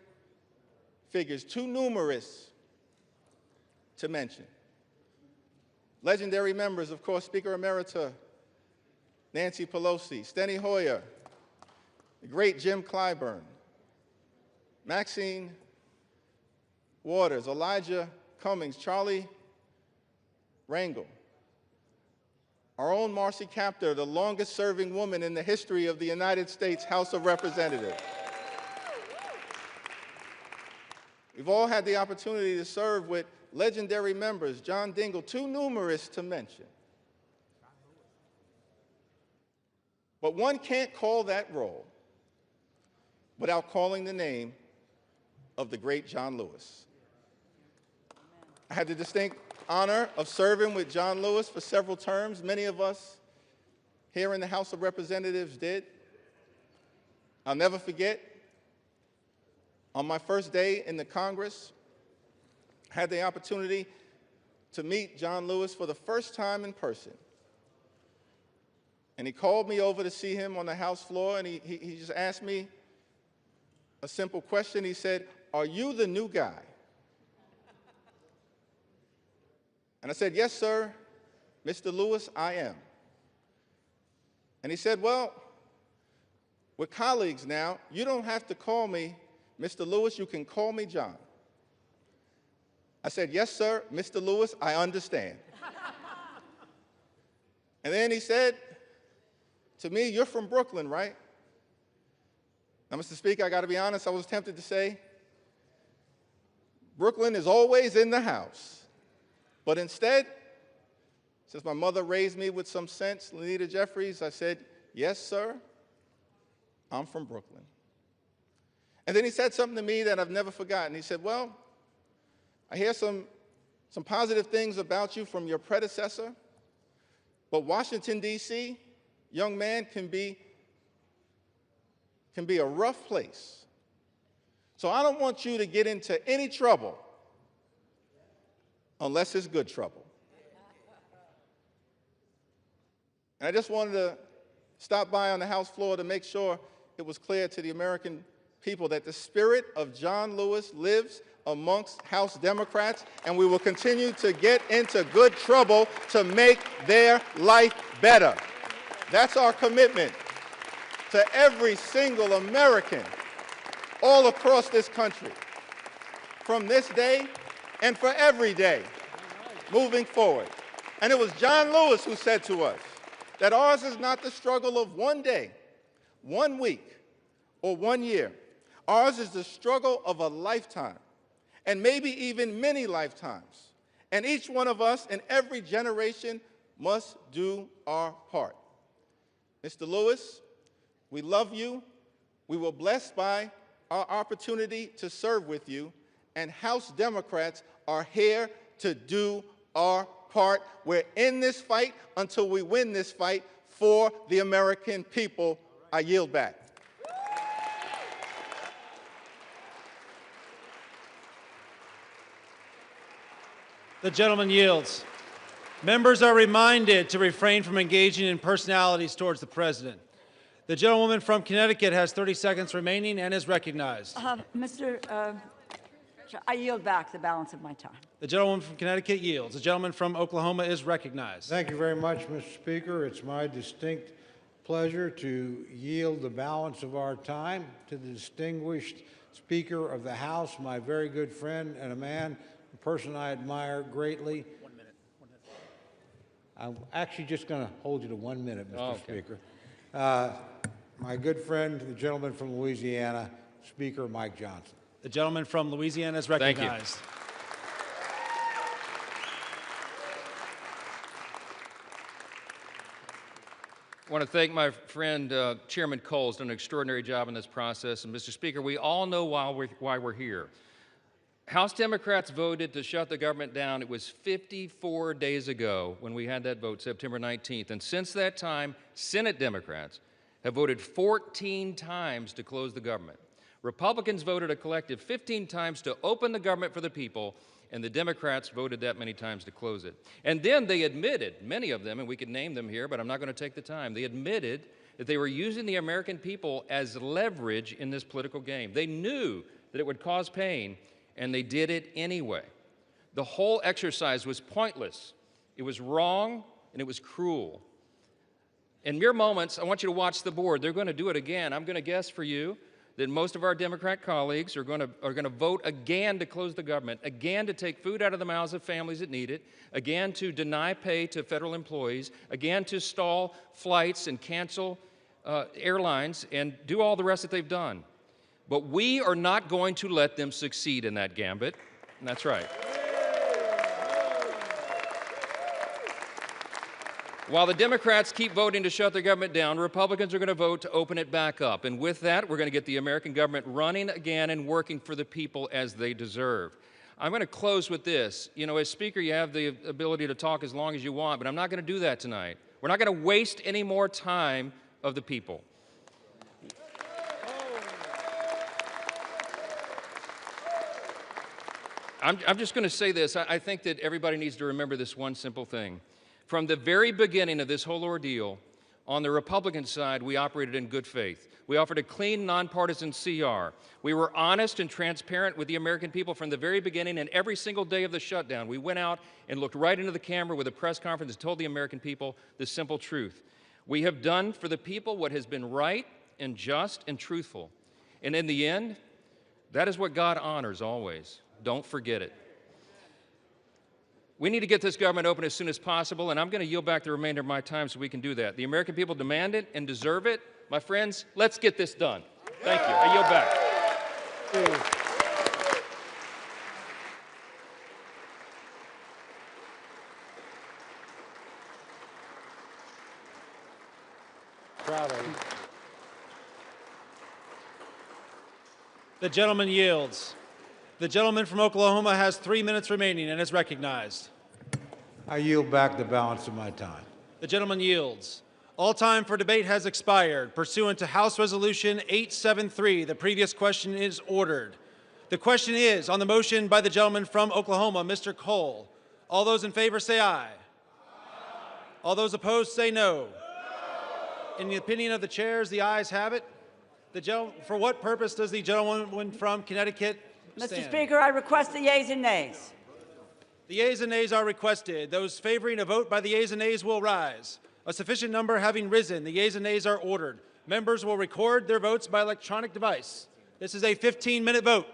figures, too numerous to mention. Legendary members, of course, Speaker Emerita Nancy Pelosi, Steny Hoyer, the great Jim Clyburn, Maxine Waters, Elijah Cummings, Charlie Rangel, our own Marcy Kaptur, the longest-serving woman in the history of the United States House of Representatives. We've all had the opportunity to serve with legendary members, John Dingell, too numerous to mention. But one can't call that roll without calling the name of the great John Lewis. I had the distinct honor of serving with John Lewis for several terms. Many of us here in the House of Representatives did. I'll never forget, on my first day in the Congress, I had the opportunity to meet John Lewis for the first time in person. And he called me over to see him on the House floor, and he just asked me a simple question. He said, "Are you the new guy?" And I said, "Yes, sir, Mr. Lewis, I am." And he said, "Well, we're colleagues now. You don't have to call me Mr. Lewis. You can call me John." I said, "Yes, sir, Mr. Lewis, I understand." And then he said to me, "You're from Brooklyn, right?" Now, Mr. Speaker, I got to be honest, I was tempted to say, Brooklyn is always in the house. But instead, since my mother raised me with some sense, Lenita Jeffries, I said, yes, sir, I'm from Brooklyn. And then he said something to me that I've never forgotten. He said, well, I hear some positive things about you from your predecessor, but Washington, D.C., young man, can be a rough place. So I don't want you to get into any trouble unless it's good trouble. And I just wanted to stop by on the House floor to make sure it was clear to the American people that the spirit of John Lewis lives amongst House Democrats, and we will continue to get into good trouble to make their life better. That's our commitment to every single American all across this country, from this day and for every day moving forward. And it was John Lewis who said to us that ours is not the struggle of one day, 1 week, or 1 year. Ours is the struggle of a lifetime, and maybe even many lifetimes. And each one of us in every generation must do our part. Mr. Lewis, we love you. We were blessed by our opportunity to serve with you, and House Democrats are here to do our part. We're in this fight until we win this fight for the American people. I yield back. The gentleman yields. Members are reminded to refrain from engaging in personalities towards the president. The gentlewoman from Connecticut has 30 seconds remaining and is recognized. I yield back the balance of my time. The gentlewoman from Connecticut yields. The gentleman from Oklahoma is recognized. Thank you very much, Mr. Speaker. It's my distinct pleasure to yield the balance of our time to the distinguished Speaker of the House, my very good friend and a person I admire greatly. 1 minute. 1 minute. I'm actually just going to hold you to 1 minute, Mr. Okay. Speaker. My good friend, the gentleman from Louisiana, Speaker Mike Johnson. The gentleman from Louisiana is recognized. Thank you. I want to thank my friend Chairman Cole. Has done an extraordinary job in this process. And Mr. Speaker, we all know why we're here. House Democrats voted to shut the government down. It was 54 days ago when we had that vote, September 19th. And since that time, Senate Democrats have voted 14 times to close the government. Republicans voted a collective 15 times to open the government for the people, and the Democrats voted that many times to close it. And then they admitted, many of them, and we could name them here, but I'm not going to take the time, they admitted that they were using the American people as leverage in this political game. They knew that it would cause pain, and they did it anyway. The whole exercise was pointless. It was wrong, and it was cruel. In mere moments, I want you to watch the board. They're going to do it again. I'm going to guess for you that most of our Democrat colleagues are going to vote again to close the government, again to take food out of the mouths of families that need it, again to deny pay to federal employees, again to stall flights and cancel airlines and do all the rest that they've done. But we are not going to let them succeed in that gambit. And that's right. While the Democrats keep voting to shut the government down, Republicans are going to vote to open it back up. And with that, we're going to get the American government running again and working for the people as they deserve. I'm going to close with this. You know, as Speaker, you have the ability to talk as long as you want, but I'm not going to do that tonight. We're not going to waste any more time of the people. I'm just going to say this. I think that everybody needs to remember this one simple thing. From the very beginning of this whole ordeal, on the Republican side, we operated in good faith. We offered a clean, nonpartisan CR. We were honest and transparent with the American people from the very beginning, and every single day of the shutdown, we went out and looked right into the camera with a press conference and told the American people the simple truth. We have done for the people what has been right and just and truthful. And in the end, that is what God honors always. Don't forget it. We need to get this government open as soon as possible, and I'm going to yield back the remainder of my time so we can do that. The American people demand it and deserve it. My friends, let's get this done. Thank you. I yield back. Proud of you. The gentleman yields. The gentleman from Oklahoma has 3 minutes remaining and is recognized. I yield back the balance of my time. The gentleman yields. All time for debate has expired. Pursuant to House Resolution 873, the previous question is ordered. The question is on the motion by the gentleman from Oklahoma, Mr. Cole. All those in favor say aye. All those opposed say no. In the opinion of the chairs, the ayes have it. For what purpose does the gentleman from Connecticut stand? Mr. Speaker, I request the yeas and nays. The yeas and nays are requested. Those favoring a vote by the yeas and nays will rise. A sufficient number having risen, the yeas and nays are ordered. Members will record their votes by electronic device. This is a 15-minute vote.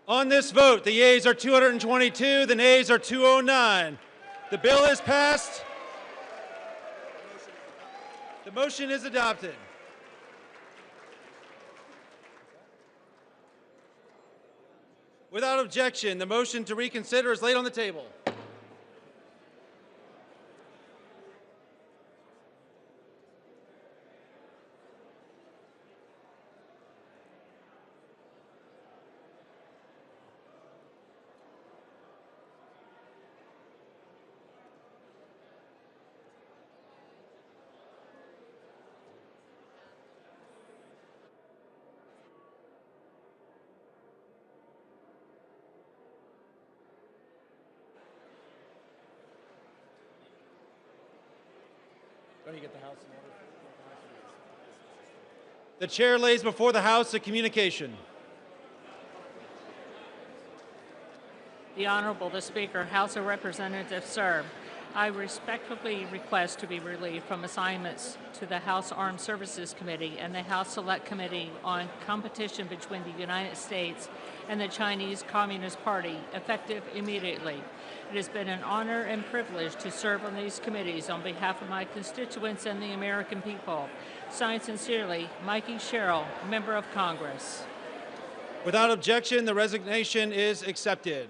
On this vote, the yeas are 222, the nays are 209. The bill is passed. The motion is adopted. Without objection, the motion to reconsider is laid on the table. The chair lays before the House a communication. The Honorable the Speaker, House of Representatives, sir. I respectfully request to be relieved from assignments to the House Armed Services Committee and the House Select Committee on Competition between the United States and the Chinese Communist Party, effective immediately. It has been an honor and privilege to serve on these committees on behalf of my constituents and the American people. Signed sincerely, Mikey Sherrill, Member of Congress. Without objection, the resignation is accepted.